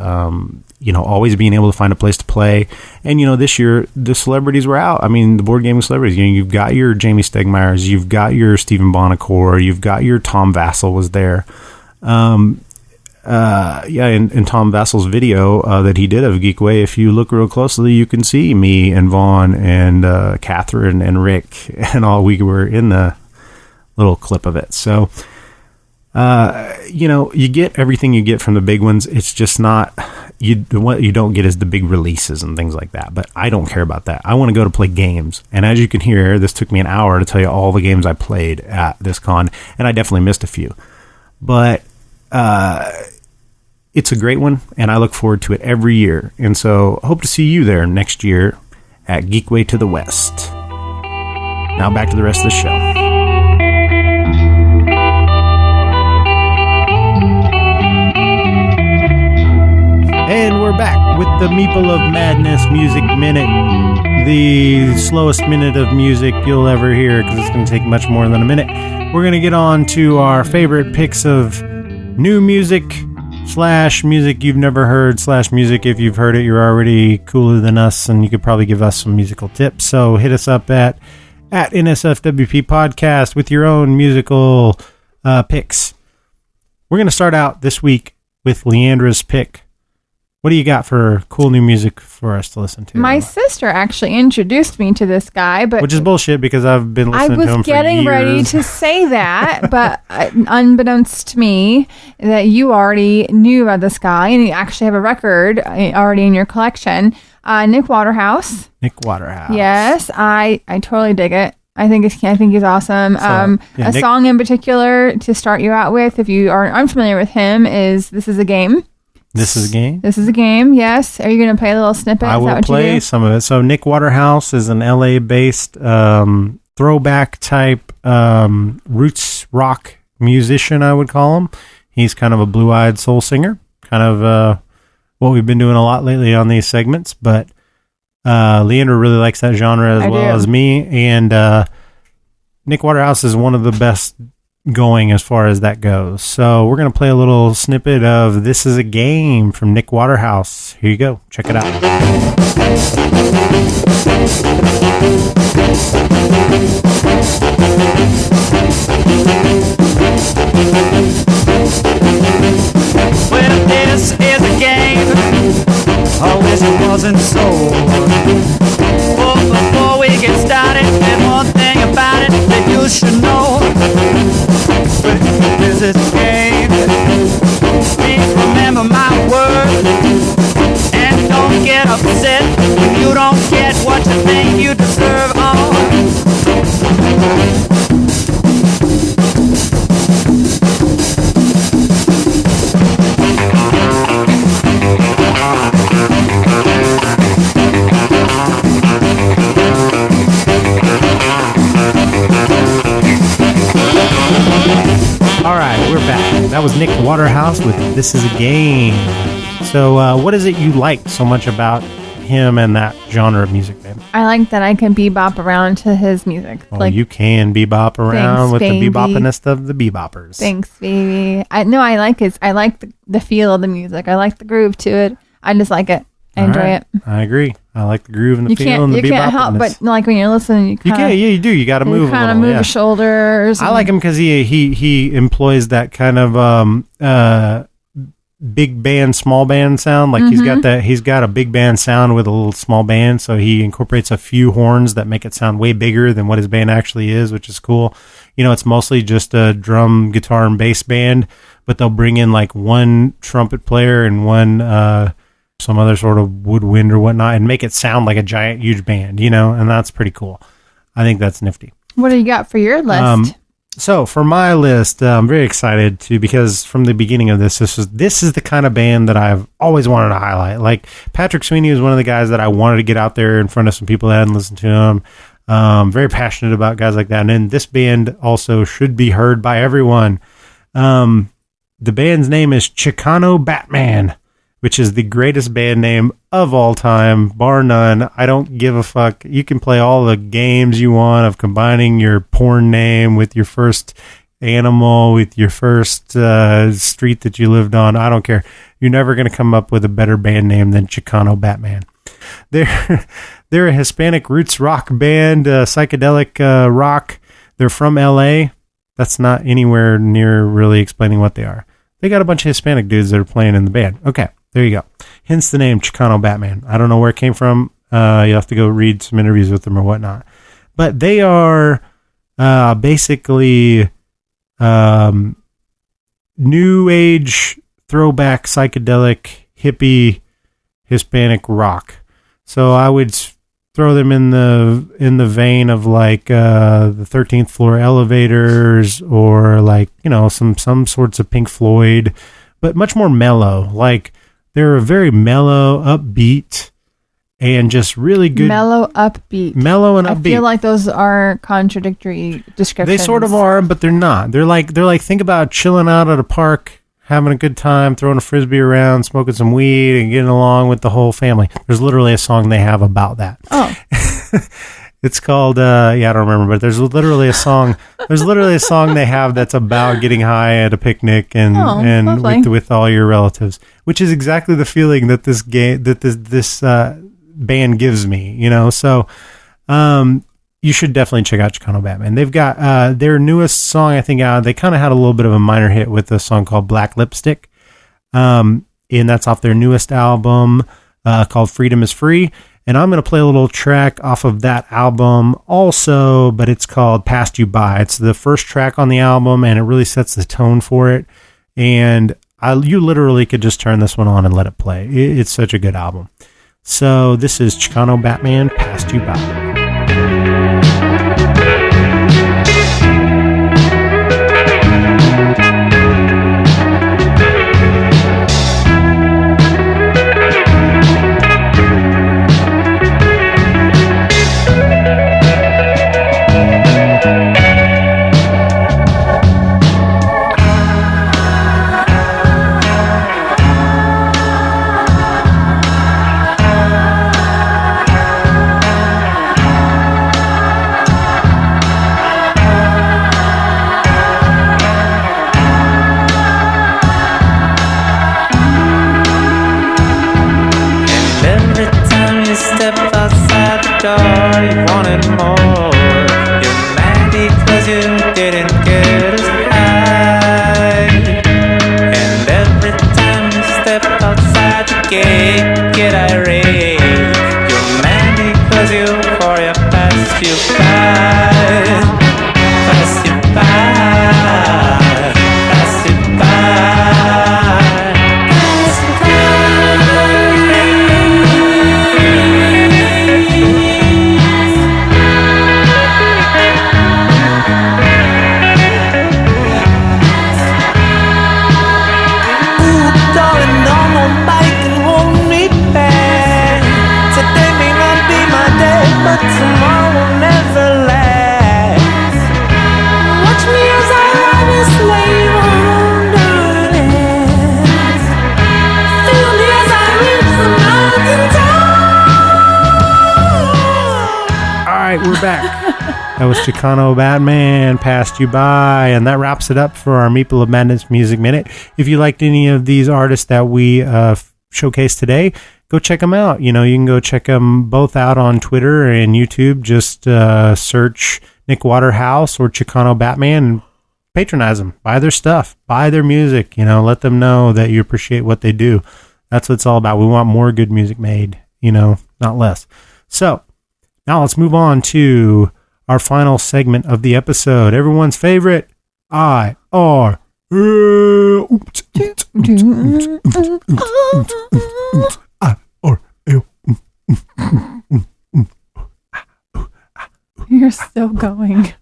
D: always being able to find a place to play. And, this year, the celebrities were out. I mean, the board gaming celebrities, you've got your Jamie Stegmaiers, you've got your Stephen Bonacore, you've got your Tom Vassell was there. In Tom Vassel's video that he did of Geekway, if you look real closely, you can see me and Vaughn and Catherine and Rick and all. We were in the little clip of it. So, you get everything you get from the big ones. It's just not, what you don't get is the big releases and things like that. But I don't care about that. I want to go to play games. And as you can hear, this took me an hour to tell you all the games I played at this con. And I definitely missed a few. But it's a great one, and I look forward to it every year. And so hope to see you there next year at Geekway to the West. Now back to the rest of the show. And we're back with the Meepleofmadness Music Minute, the slowest minute of music you'll ever hear, because it's going to take much more than a minute. We're going to get on to our favorite picks of new music / music you've never heard / music if you've heard it, you're already cooler than us, and you could probably give us some musical tips. So hit us up at NSFWP Podcast with your own musical picks. We're going to start out this week with Leeandra's pick. What do you got for cool new music for us to listen to?
C: My sister actually introduced me to this guy, but
D: which is bullshit because I've been listening to him for years. I was
C: getting ready to say that, but unbeknownst to me, that you already knew about this guy, and you actually have a record already in your collection. Nick Waterhouse.
D: Nick Waterhouse.
C: Yes, I totally dig it. I think he's awesome. A song in particular to start you out with, if you are unfamiliar with him, is "This Is a Game."
D: This is a game.
C: This is a game. Yes. Are you going to play a little snippet?
D: I will play some of it. So Nick Waterhouse is an LA-based throwback type roots rock musician, I would call him. He's kind of a blue-eyed soul singer, kind of what we've been doing a lot lately on these segments. But Leeandra really likes that genre as well as me, and Nick Waterhouse is one of the best going as far as that goes. So we're going to play a little snippet of "This Is a Game" from Nick Waterhouse. Here you go. Check it out.
E: Well, this is a game. I wish it wasn't so. Oh, before we get started, there's one thing about it that you should know. This is a game. Please remember my word, and don't get upset if you don't get what you think you deserve.
D: All right, we're back. That was Nick Waterhouse with "This Is a Game." So what is it you like so much about him and that genre of music, man?
C: I like that I can bebop around to his music.
D: Oh, like, you can bebop around with
C: baby.
D: the beboppinest of the beboppers.
C: Thanks, baby. I like the feel of the music. I like the groove to it. I just like it. I enjoy it.
D: I agree. I like the groove and the feel and the beboppiness. You can't help but,
C: like, when you're listening,
D: you do. You got to move a little.
C: Move your shoulders.
D: I like him because he employs that kind of big band, small band sound. Like he's got a big band sound with a little small band, so he incorporates a few horns that make it sound way bigger than what his band actually is, which is cool. You know, it's mostly just a drum, guitar, and bass band, but they'll bring in like one trumpet player and one some other sort of woodwind or whatnot and make it sound like a giant, huge band, you know, and that's pretty cool. I think that's nifty.
C: What do you got for your list?
D: So for my list, I'm very excited because from the beginning of this is the kind of band that I've always wanted to highlight. Like Patrick Sweeney was one of the guys that I wanted to get out there in front of some people that hadn't listened to him. Very passionate about guys like that. And then this band also should be heard by everyone. The band's name is Chicano Batman, which is the greatest band name of all time, bar none. I don't give a fuck. You can play all the games you want of combining your porn name with your first animal, with your first street that you lived on. I don't care. You're never going to come up with a better band name than Chicano Batman. They're a Hispanic roots rock band, psychedelic rock. They're from LA. That's not anywhere near really explaining what they are. They got a bunch of Hispanic dudes that are playing in the band. Okay. There you go. Hence the name Chicano Batman. I don't know where it came from. You have to go read some interviews with them or whatnot. But they are basically new age, throwback, psychedelic, hippie, Hispanic rock. So I would throw them in the vein of like the 13th Floor Elevators or like, you know, some sorts of Pink Floyd, but much more mellow. Like, they're a very mellow, upbeat, and just really good. Mellow and upbeat.
C: I feel like those are contradictory descriptions.
D: They sort of are, but they're not. They're like think about chilling out at a park, having a good time, throwing a frisbee around, smoking some weed, and getting along with the whole family. There's literally a song they have about that. Oh. It's called, I don't remember, but there's literally a song they have that's about getting high at a picnic and with all your relatives, which is exactly the feeling that this band gives me, you know? So, you should definitely check out Chicano Batman. They've got, their newest song, I think, they kind of had a little bit of a minor hit with a song called Black Lipstick. And that's off their newest album, called Freedom is Free. And I'm going to play a little track off of that album also, but it's called Passed You By. It's the first track on the album, and it really sets the tone for it. And you literally could just turn this one on and let it play. It's such a good album. So this is Chicano Batman, Passed You By. We're back. That was Chicano Batman, Passed You By, and that wraps it up for our Meeple of Madness Music Minute. If you liked any of these artists that we showcased today, go check them out. You can go check them both out on Twitter and YouTube. Just search Nick Waterhouse or Chicano Batman and patronize them. Buy their stuff. Buy their music. Let them know that you appreciate what they do. That's what it's all about. We want more good music made, not less. So, now let's move on to our final segment of the episode. Everyone's favorite IR.
C: You're still going.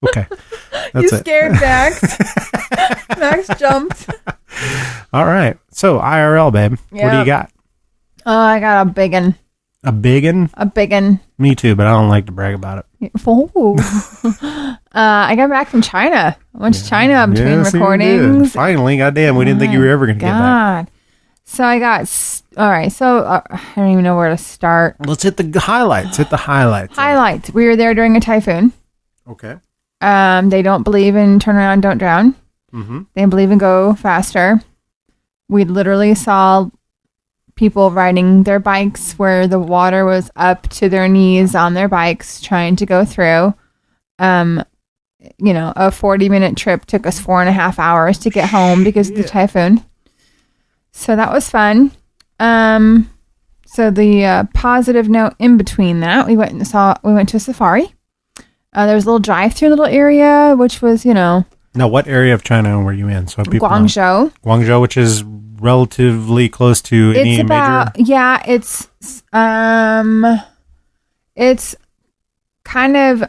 D: Okay.
C: You scared Max. Max jumped.
D: All right. So, IRL, babe.
C: Yep.
D: What do you got?
C: Oh, I got a big one.
D: A biggin?
C: A big one.
D: Me too, but I don't like to brag about it.
C: Oh. I got back from China. I went to China between recordings.
D: Finally, goddamn, we didn't think you were ever going to get back.
C: So I got, all right, so I don't even know where to start.
D: Let's hit the highlights.
C: Highlights. We were there during a typhoon.
D: Okay.
C: They don't believe in turn around, don't drown.
D: Mm-hmm.
C: They believe in go faster. We literally saw people riding their bikes where the water was up to their knees on their bikes trying to go through. A 40-minute trip took us 4.5 hours to get home because of the typhoon. So that was fun. So the positive note in between that, we went to a safari. There was a little drive-through little area, which was,
D: Now, what area of China were you in? So people
C: Guangzhou.
D: Know. Guangzhou, which is relatively close to any major.
C: Yeah, it's kind of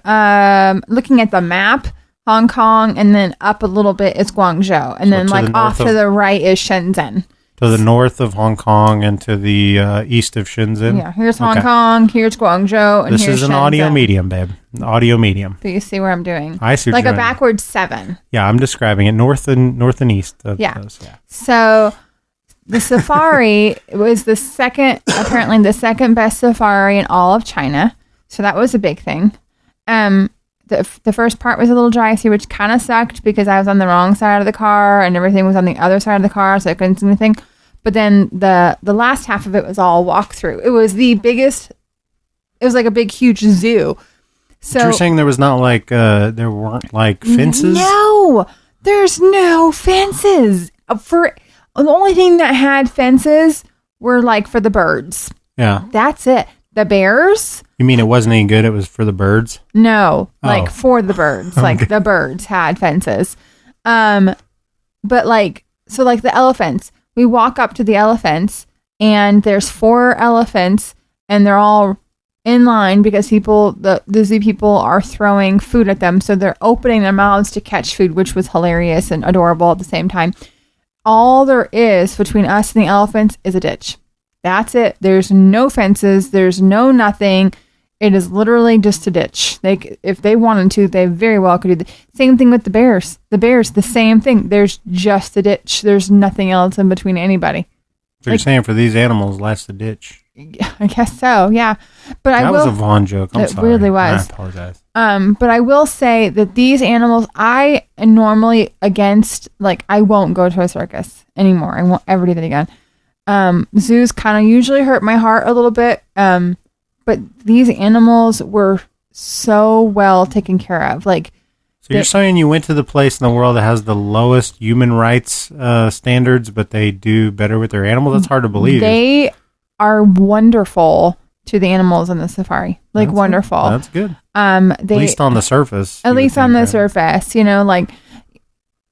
C: looking at the map, Hong Kong, and then up a little bit is Guangzhou, and then off to the right is Shenzhen.
D: To the north of Hong Kong and to the east of Shenzhen.
C: Yeah, here's Hong Kong, here's Guangzhou, and
D: this
C: here's
D: is an
C: Shenzhen.
D: audio medium, babe. An audio medium.
C: Do you see where I'm doing?
D: I see.
C: Like a backwards 7.
D: Yeah, I'm describing it north and east.
C: Yeah. So the safari was apparently the second best safari in all of China. So that was a big thing. The first part was a little drive-through, which kind of sucked because I was on the wrong side of the car and everything was on the other side of the car, so I couldn't see anything. But then the last half of it was all walk-through. It was the biggest. It was like a big, huge zoo. So
D: you're saying there was not there weren't fences?
C: No, there's no fences. The only thing that had fences were for the birds.
D: Yeah,
C: that's it. The bears.
D: You mean it wasn't any good? It was for the birds?
C: No, for the birds. Okay. The birds had fences. But the elephants. We walk up to the elephants, and there's 4 elephants, and they're all in line because the zoo people are throwing food at them, so they're opening their mouths to catch food, which was hilarious and adorable at the same time. All there is between us and the elephants is a ditch. That's it. There's no fences. There's no nothing. It is literally just a ditch. If they wanted to, they very well could do the same thing with the bears. The bears, the same thing. There's just a ditch. There's nothing else in between anybody.
D: So you're saying for these animals, that's the ditch?
C: I guess so, yeah. But that
D: was a Vaughn joke. I'm sorry.
C: It really was.
D: I apologize.
C: But I will say that these animals, I am normally against, I won't go to a circus anymore. I won't ever do that again. Zoos kind of usually hurt my heart a little bit. But these animals were so well taken care of. So
D: you're saying you went to the place in the world that has the lowest human rights standards, but they do better with their animals? That's hard to believe.
C: are wonderful to the animals in the safari. Like wonderful.
D: That's good.
C: They,
D: at least on the surface.
C: At least on the surface, like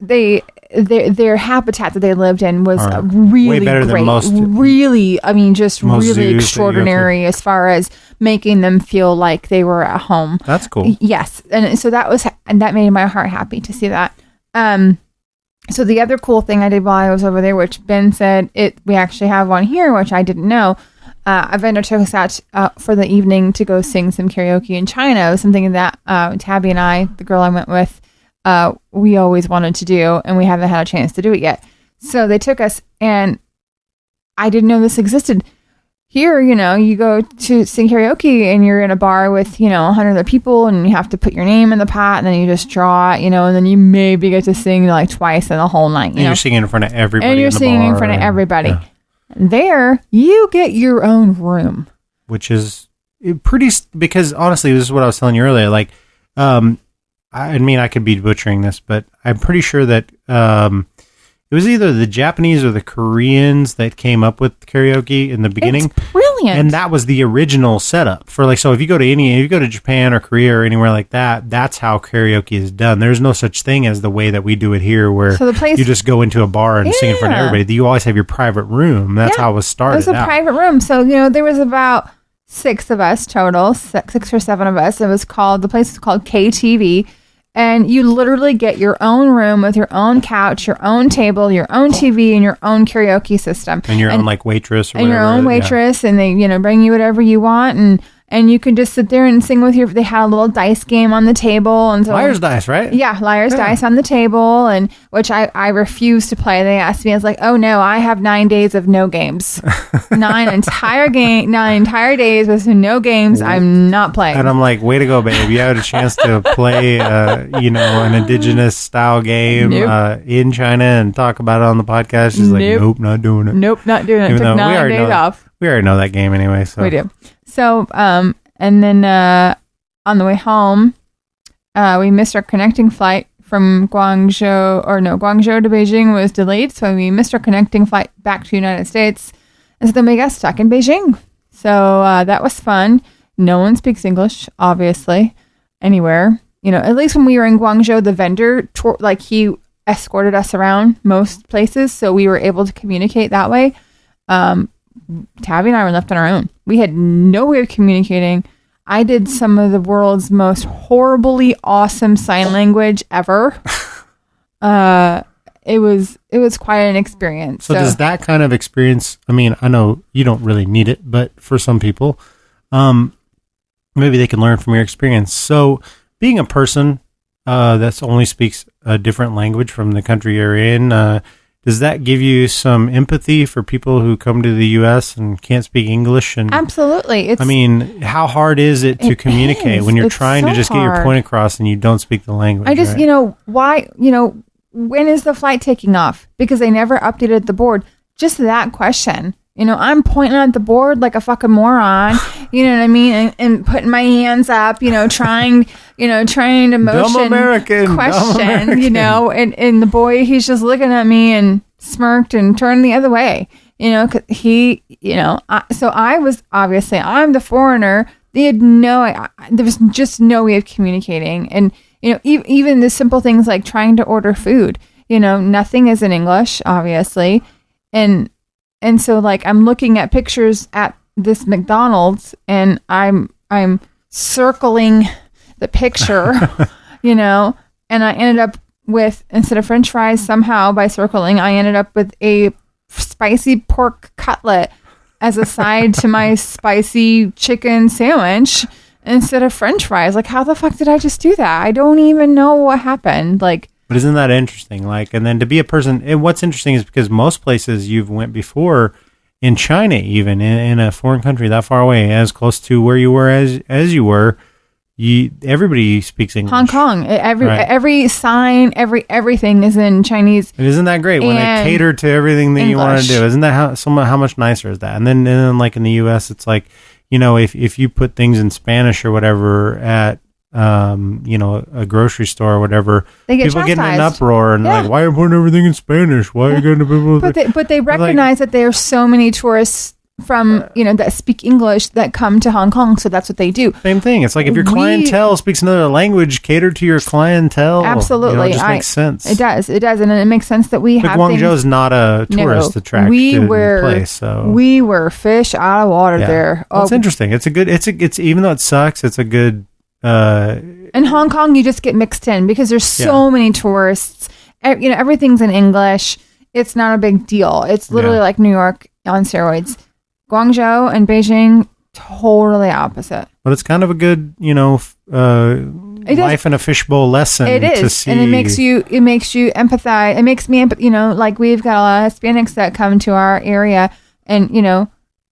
C: their habitat that they lived in was really
D: way better
C: great.
D: Than most.
C: Really, just really
D: zoos
C: extraordinary as far as making them feel like they were at home.
D: That's cool.
C: Yes, and so that made my heart happy to see that. So the other cool thing I did while I was over there, which Ben said we actually have one here, which I didn't know. A vendor took us out for the evening to go sing some karaoke in China. It was something that Tabby and I, the girl I went with, we always wanted to do, and we haven't had a chance to do it yet. So they took us, and I didn't know this existed. Here, you go to sing karaoke, and you're in a bar with, 100 other people, and you have to put your name in the pot, and then you just draw it, and then you maybe get to sing like twice in the whole night.
D: You're singing in front of everybody.
C: And you're singing in front of everybody. Yeah. There, you get your own room,
D: which is pretty. Because honestly, this is what I was telling you earlier. Like, I could be butchering this, but I'm pretty sure that it was either the Japanese or the Koreans that came up with karaoke in the beginning.
C: It's brilliant,
D: and that was the original setup for so if you go to Japan or Korea or anywhere like that, that's how karaoke is done. There's no such thing as the way that we do it here, where you just go into a bar and sing in front of everybody. You always have your private room. That's how it was started.
C: It was a private room, so there was about 6 of us total, 6 or 7 of us. The place was called KTV. And you literally get your own room with your own couch, your own table, your own TV, and your own karaoke system.
D: And your own waitress or
C: and
D: whatever.
C: Your own waitress, and they, bring you whatever you want, and you can just sit there and sing with they had a little dice game on the table. And so
D: Liar's Dice, right?
C: Yeah, Liar's Dice on the table, and which I refused to play. They asked me, I was like, oh no, I have 9 days of no games. 9 entire days with no games. I'm not playing.
D: And I'm like, way to go, babe. You had a chance to play, an indigenous style game in China and talk about it on the podcast. She's like, nope, not doing it.
C: Nope, not doing it.
D: Even
C: Took 9 days off.
D: We already know that game anyway. So
C: we do. So, and then on the way home, we missed our connecting flight from Guangzhou to Beijing was delayed. So we missed our connecting flight back to the United States. And so then we got stuck in Beijing. So that was fun. No one speaks English, obviously, anywhere. At least when we were in Guangzhou, the vendor, he escorted us around most places. So we were able to communicate that way. Tabby and I were left on our own. We had no way of communicating. I did some of the world's most horribly awesome sign language ever. It was quite an experience.
D: So does that kind of experience, I know you don't really need it, but for some people, maybe they can learn from your experience. So being a person that only speaks a different language from the country you're in, does that give you some empathy for people who come to the U.S. and can't speak English? And
C: absolutely.
D: How hard is it to communicate when you're trying to just get your point across and you don't speak the language?
C: I just, why, when is the flight taking off? Because they never updated the board. Just that question. I'm pointing at the board like a fucking moron, you know what I mean? And putting my hands up, trying to motion
D: Dumb
C: question, and the boy, he's just looking at me and smirked and turned the other way, 'cause he, so I was obviously, I'm the foreigner. They had there was just no way of communicating. And, even the simple things like trying to order food, nothing is in English, obviously. And so I'm looking at pictures at this McDonald's and I'm circling the picture, and I ended up with, instead of French fries, somehow by circling, I ended up with a spicy pork cutlet as a side to my spicy chicken sandwich instead of French fries. How the fuck did I just do that? I don't even know what happened.
D: But isn't that interesting? And then to be a person, and what's interesting is because most places you've went before, in China, even in a foreign country that far away, as close to where you were as you were, everybody speaks English.
C: Hong Kong, every sign, everything is in Chinese.
D: And isn't that great when they cater to everything that English. You want to do? Isn't that how much nicer is that? And then in the U.S., it's if you put things in Spanish or whatever at a grocery store or whatever, people get in an uproar and why are you putting everything in Spanish? Why are you going to people?
C: But they recognize that there are so many tourists from, that speak English that come to Hong Kong. So that's what they do.
D: Same thing. It's like if your clientele speaks another language, cater to your clientele.
C: Absolutely.
D: It just makes sense.
C: It does. It does. And it makes sense that we have
D: Guangzhou's not a tourist attraction place. So
C: we were fish out of water there.
D: Oh, it's interesting. It's even though it sucks, it's a good...
C: in Hong Kong, you just get mixed in because there's so many tourists. Everything's in English. It's not a big deal. It's literally like New York on steroids. Guangzhou and Beijing, totally opposite.
D: But it's kind of a good, life in a fishbowl lesson.
C: It is,
D: to see.
C: And it makes you empathize. It makes me, like we've got a lot of Hispanics that come to our area, and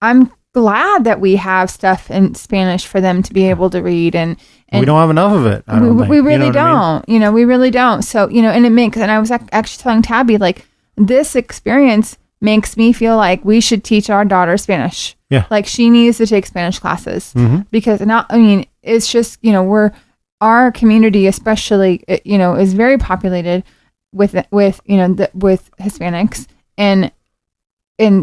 C: I'm glad that we have stuff in Spanish for them to be able to read, and
D: we don't have enough of it.
C: We really don't. I mean? We really don't. So and it makes. And I was actually telling Tabby, like, this experience makes me feel like we should teach our daughter Spanish.
D: Yeah.
C: Like, she needs to take Spanish classes because it's just, our community, especially, is very populated with Hispanics, and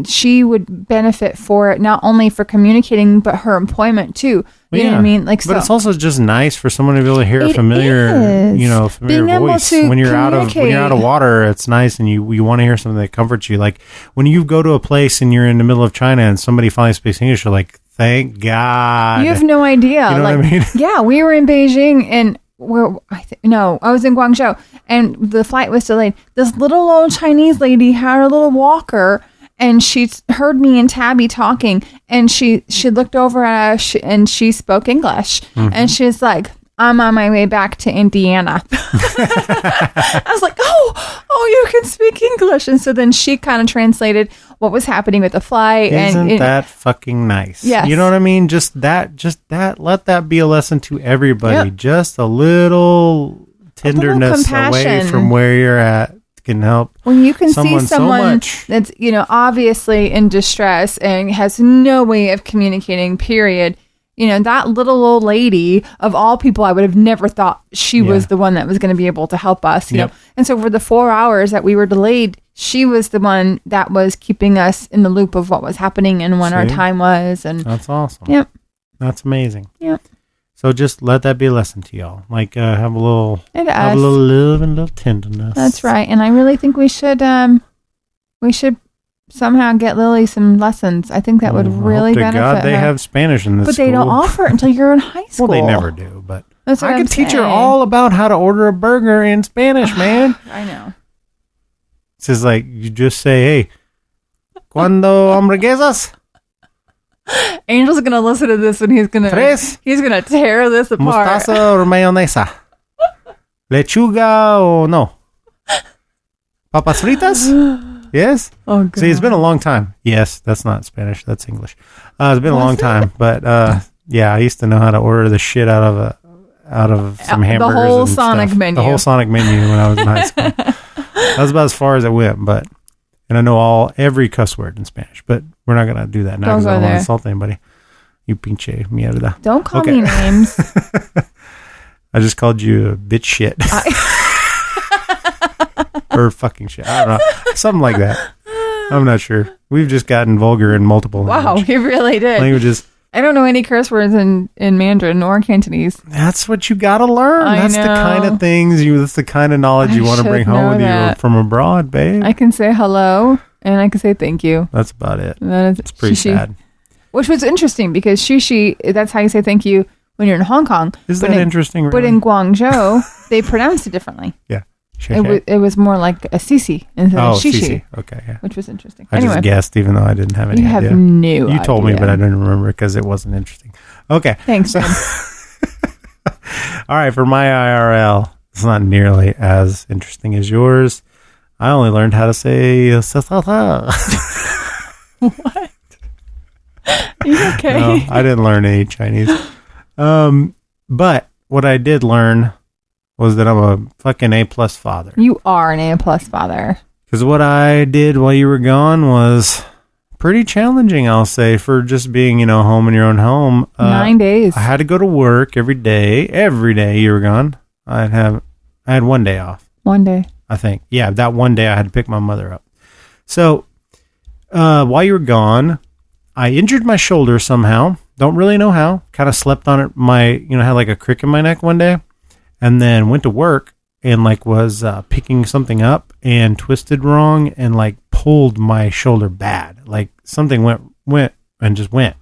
C: she would benefit for it, not only for communicating, but her employment too. You know what I mean? Like,
D: but it's also just nice for someone to be able to hear familiar voice when you're out of water. It's nice, and you want to hear something that comforts you. Like when you go to a place and you're in the middle of China and somebody finally speaks English, you're like, thank God.
C: You have no idea.
D: You know what I mean?
C: Yeah, we were in Beijing and I was in Guangzhou, and the flight was delayed. This little old Chinese lady had a little walker. And she heard me and Tabby talking, and she looked over at us, and she spoke English. And she's like, I'm on my way back to Indiana. I was like, oh, you can speak English. And so then she kind of translated what was happening with the flight.
D: Isn't that fucking nice?
C: Yes.
D: You know what I mean? Just that, let that be a lesson to everybody. Yep. Just a little tenderness away from where you're at. Can help
C: when you can see someone that's obviously in distress and has no way of communicating, period. That little old lady, of all people, I would have never thought she was the one that was going to be able to help us, know. And so for the 4 hours that we were delayed, she was the one that was keeping us in the loop of what was happening and when our time was. And
D: that's awesome.
C: Yep.
D: That's amazing.
C: Yep.
D: So just let that be a lesson to y'all. Like have a little love and a little tenderness.
C: That's right. And I really think we should somehow get Lily some lessons. I think that would really benefit
D: God they
C: her.
D: have Spanish in this
C: But
D: school.
C: they don't offer it until you're in high school.
D: Well, they never do. But
C: that's what
D: I could teach her all about how to order a burger in Spanish, man.
C: I know.
D: It's just like you just say, "Hey, cuando hamburguesas."
C: Angel's gonna listen to this and he's gonna tear this apart.
D: Mostaza or mayonesa? Lechuga o no? Papas fritas? Yes?
C: Oh, God.
D: See, it's been a long time. Yes, that's not Spanish. That's English. It's been a long time. But, I used to know how to order the shit out of some hamburgers.
C: The whole Sonic menu.
D: The whole Sonic menu when I was in high school. That was about as far as it went, and I know every cuss word in Spanish, but we're not going to do that now because I don't want to insult anybody. You pinche mierda.
C: Don't call me names.
D: I just called you a bitch shit. Or fucking shit. I don't know. Something like that. I'm not sure. We've just gotten vulgar in multiple
C: we really did.
D: languages.
C: I don't know any curse words in Mandarin or Cantonese.
D: That's what you got to learn. That's the kind of things that's the kind of knowledge you want to bring home with you from abroad, babe.
C: I can say hello and I can say thank you.
D: That's about it.
C: It's
D: pretty sad.
C: Which was interesting because shishi, that's how you say thank you when you're in Hong Kong.
D: Is that interesting? Really?
C: But in Guangzhou, they pronounced it differently.
D: Yeah.
C: It was more like a sisi instead of shishi.
D: Sisi. Okay, yeah.
C: Which was interesting.
D: I just guessed even though I didn't have any idea.
C: You have no idea.
D: You told me, but I didn't remember because it wasn't interesting. Okay.
C: Thanks, Ben.
D: All right, for my IRL, it's not nearly as interesting as yours. I only learned how to say
C: What? Are you okay?
D: No, I didn't learn any Chinese. But what I did learn was that I'm a fucking A+ father.
C: You are an A+ father.
D: Because what I did while you were gone was pretty challenging, I'll say, for just being, home in your own home.
C: 9 days.
D: I had to go to work every day. Every day you were gone. I had 1 day off.
C: 1 day.
D: I think. Yeah, that one day I had to pick my mother up. So while you were gone, I injured my shoulder somehow. Don't really know how. Kind of slept on it. Had like a crick in my neck one day, and then went to work and like was picking something up and twisted wrong and like pulled my shoulder bad. Like something went and just went.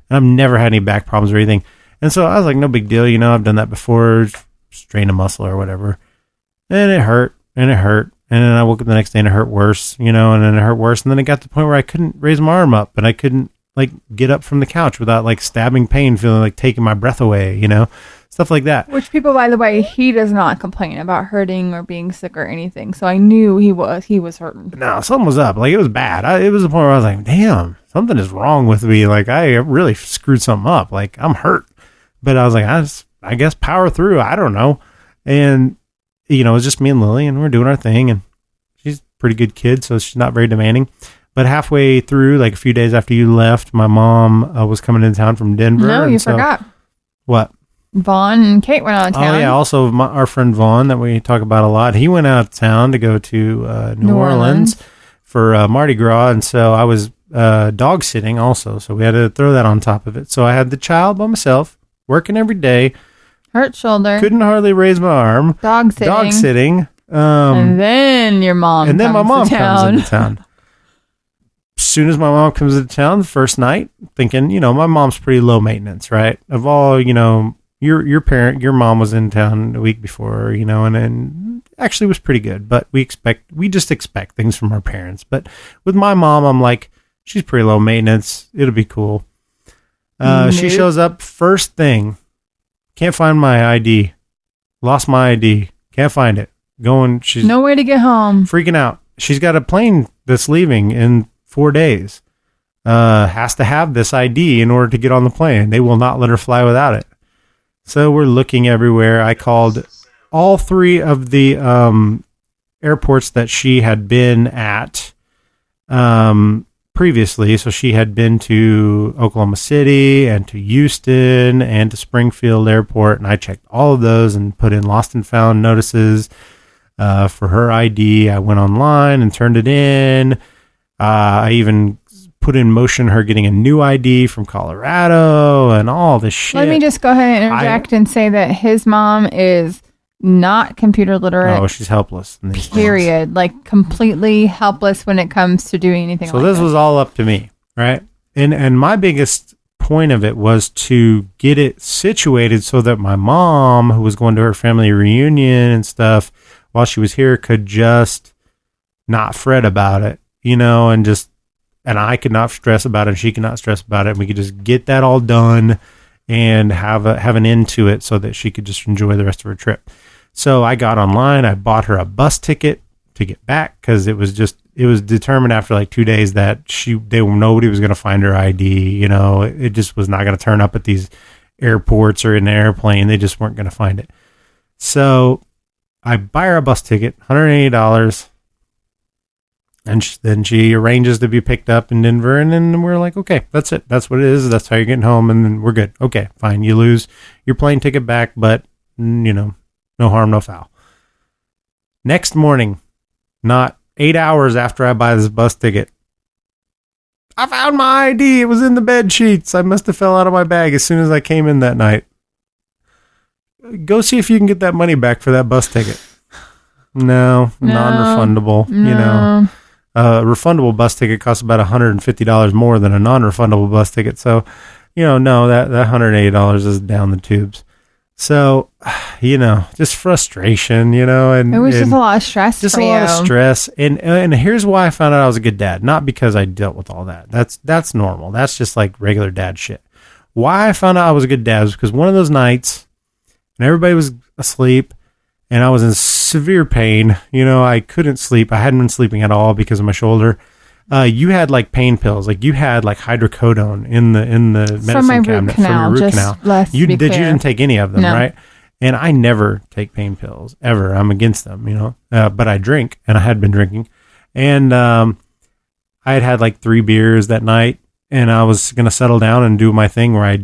D: And I've never had any back problems or anything. And so I was like, no big deal. I've done that before, strain a muscle or whatever. And it hurt and it hurt. And then I woke up the next day and it hurt worse, and then it hurt worse. And then it got to the point where I couldn't raise my arm up and I couldn't like get up from the couch without like stabbing pain, feeling like taking my breath away, stuff like that.
C: Which people, by the way, he does not complain about hurting or being sick or anything. So I knew he was hurting.
D: No, something was up. Like it was bad. It was the point where I was like, damn, something is wrong with me. Like I really screwed something up. Like I'm hurt. But I was like, I guess power through. I don't know. And, it was just me and Lily and we're doing our thing. And she's a pretty good kid, so she's not very demanding. But halfway through, like a few days after you left, my mom was coming into town from Denver.
C: No, you forgot.
D: What?
C: Vaughn and Kate went out of town.
D: Oh, yeah. Also, our friend Vaughn that we talk about a lot, he went out of town to go to New Orleans for Mardi Gras. And so I was dog sitting also. So we had to throw that on top of it. So I had the child by myself, working every day.
C: Hurt shoulder.
D: Couldn't hardly raise my arm.
C: Dog sitting.
D: And
C: then your mom
D: and then my mom
C: comes
D: into town. As soon as my mom comes into town the first night, thinking, my mom's pretty low maintenance, right? Of all, your mom was in town a week before, and then actually was pretty good, but we just expect things from our parents. But with my mom, I'm like, she's pretty low maintenance. It'll be cool. She shows up first thing. Can't find my ID. Lost my ID. Can't find it. She's
C: no way to get home.
D: Freaking out. She's got a plane that's leaving in 4 days. Has to have this ID in order to get on the plane. They will not let her fly without it. So we're looking everywhere. I called all 3 of the airports that she had been at previously. So she had been to Oklahoma City and to Houston and to Springfield Airport. And I checked all of those and put in lost and found notices for her ID. I went online and turned it in. I even put in motion her getting a new ID from Colorado and all this shit.
C: Let me just go ahead and interject and say that his mom is not computer literate.
D: Oh, she's helpless.
C: Period. Like completely helpless when it comes to doing anything
D: so this was all up to me, right? And my biggest point of it was to get it situated so that my mom, who was going to her family reunion and stuff while she was here, could just not fret about it, and I could not stress about it and she could not stress about it. And we could just get that all done and have an end to it so that she could just enjoy the rest of her trip. So I got online, I bought her a bus ticket to get back because it was determined after like 2 days that nobody was going to find her ID. It just was not going to turn up at these airports or in an airplane. They just weren't going to find it. So I buy her a bus ticket, $180. And then she arranges to be picked up in Denver. And then we're like, okay, that's it. That's what it is. That's how you're getting home. And then we're good. Okay, fine. You lose your plane ticket back, but, no harm, no foul. Next morning, not 8 hours after I buy this bus ticket, I found my ID. It was in the bed sheets. I must have fell out of my bag as soon as I came in that night. Go see if you can get that money back for that bus ticket. No, non-refundable,
C: No.
D: A refundable bus ticket costs about $150 more than a non-refundable bus ticket. So, no, that $180 is down the tubes. So, just frustration, and
C: it was just a lot of stress.
D: Just a lot of stress. And here's why I found out I was a good dad. Not because I dealt with all that. That's normal. That's just like regular dad shit. Why I found out I was a good dad was because one of those nights and everybody was asleep and I was in severe pain. I couldn't sleep. I hadn't been sleeping at all because of my shoulder. You had like pain pills, like you had like hydrocodone in the medicine cabinet from your root canal. You didn't take any of them, right? And I never take pain pills ever. I'm against them, but I drink and I had been drinking. And I had like 3 beers that night and I was going to settle down and do my thing where I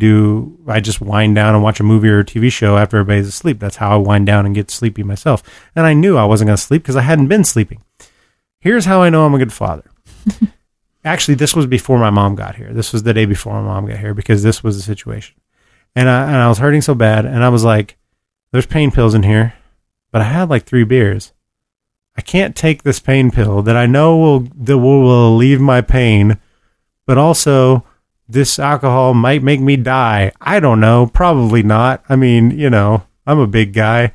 D: just wind down and watch a movie or a TV show after everybody's asleep. That's how I wind down and get sleepy myself. And I knew I wasn't going to sleep because I hadn't been sleeping. Here's how I know I'm a good father. actually, this was before my mom got here. This was the day before my mom got here because this was the situation. And I was hurting so bad, and I was like, there's pain pills in here, but I had like 3 beers. I can't take this pain pill that I know will relieve my pain, but also this alcohol might make me die. I don't know. Probably not. I mean, you know, I'm a big guy.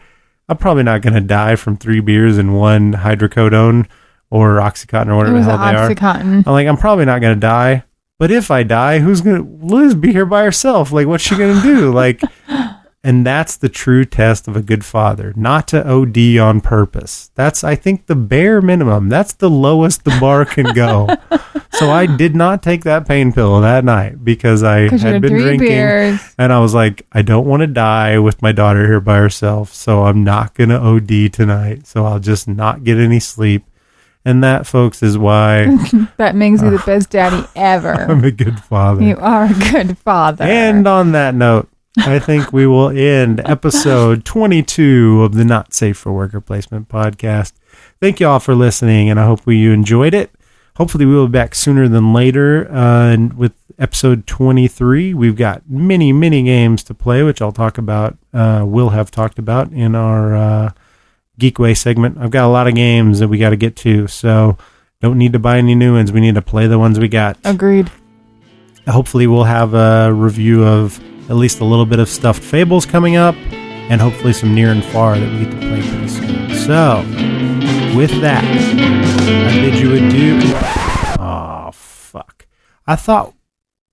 D: I'm probably not going to die from 3 beers and 1 hydrocodone or Oxycontin or whatever the hell they are.
C: Oxycontin.
D: I'm like, I'm probably not going to die. But if I die, Liz be here by herself. Like, what's she going to do? Like, and that's the true test of a good father, not to OD on purpose. That's, I think, the bare minimum. That's the lowest the bar can go. So I did not take that pain pill that night because I had been drinking. Beers. And I was like, I don't want to die with my daughter here by herself. So I'm not going to OD tonight. So I'll just not get any sleep. And that, folks, is why...
C: that makes you the best daddy ever.
D: I'm a good father.
C: You are a good father.
D: And on that note, I think we will end episode 22 of the Not Safe for Worker Placement podcast. Thank you all for listening, and I hope you enjoyed it. Hopefully we will be back sooner than later with episode 23. We've got many, many games to play, which I'll talk about, will have talked about in our... Geekway segment. I've got a lot of games that we got to get to, so don't need to buy any new ones. We need to play the ones we got.
C: Agreed.
D: Hopefully we'll have a review of at least a little bit of Stuffed Fables coming up, and hopefully some Near and Far that we get to play pretty soon. So, with that, I bid you adieu. Oh, fuck. I thought,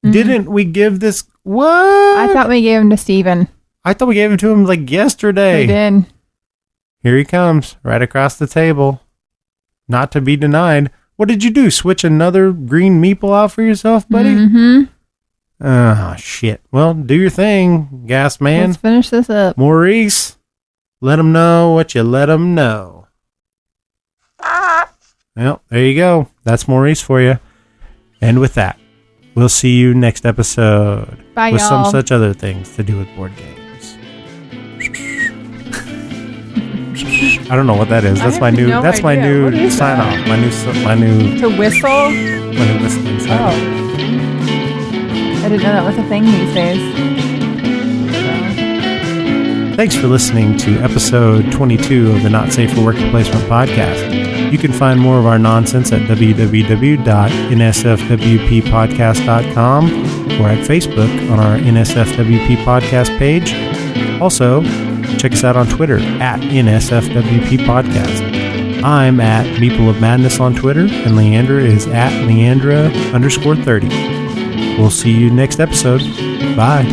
D: didn't we give this... What?
C: I thought we gave him to Steven.
D: I thought we gave him to him like yesterday.
C: We did.
D: Here he comes, right across the table. Not to be denied. What did you do? Switch another green meeple out for yourself, buddy?
C: Mm-hmm.
D: Oh, shit. Well, do your thing, gas man.
C: Let's finish this up.
D: Maurice, let him know what you let him know. Well, there you go. That's Maurice for you. And with that, we'll see you next episode.
C: Bye,
D: with
C: y'all.
D: some such other things to do with board games. I don't know what that is. That's my new. That's my new sign off. My new.
C: To whistle.
D: My new whistling sign off.
C: I didn't know that was a thing these days.
D: Thanks for listening to episode 22 of the Not Safe for Worker Placement podcast. You can find more of our nonsense at www.nsfwppodcast.com or at Facebook on our NSFWP podcast page. Also, check us out on Twitter at NSFWP Podcast. I'm at Meepleofmadness on Twitter, and Leeandra is at Leeandra_30. We'll see you next episode. Bye.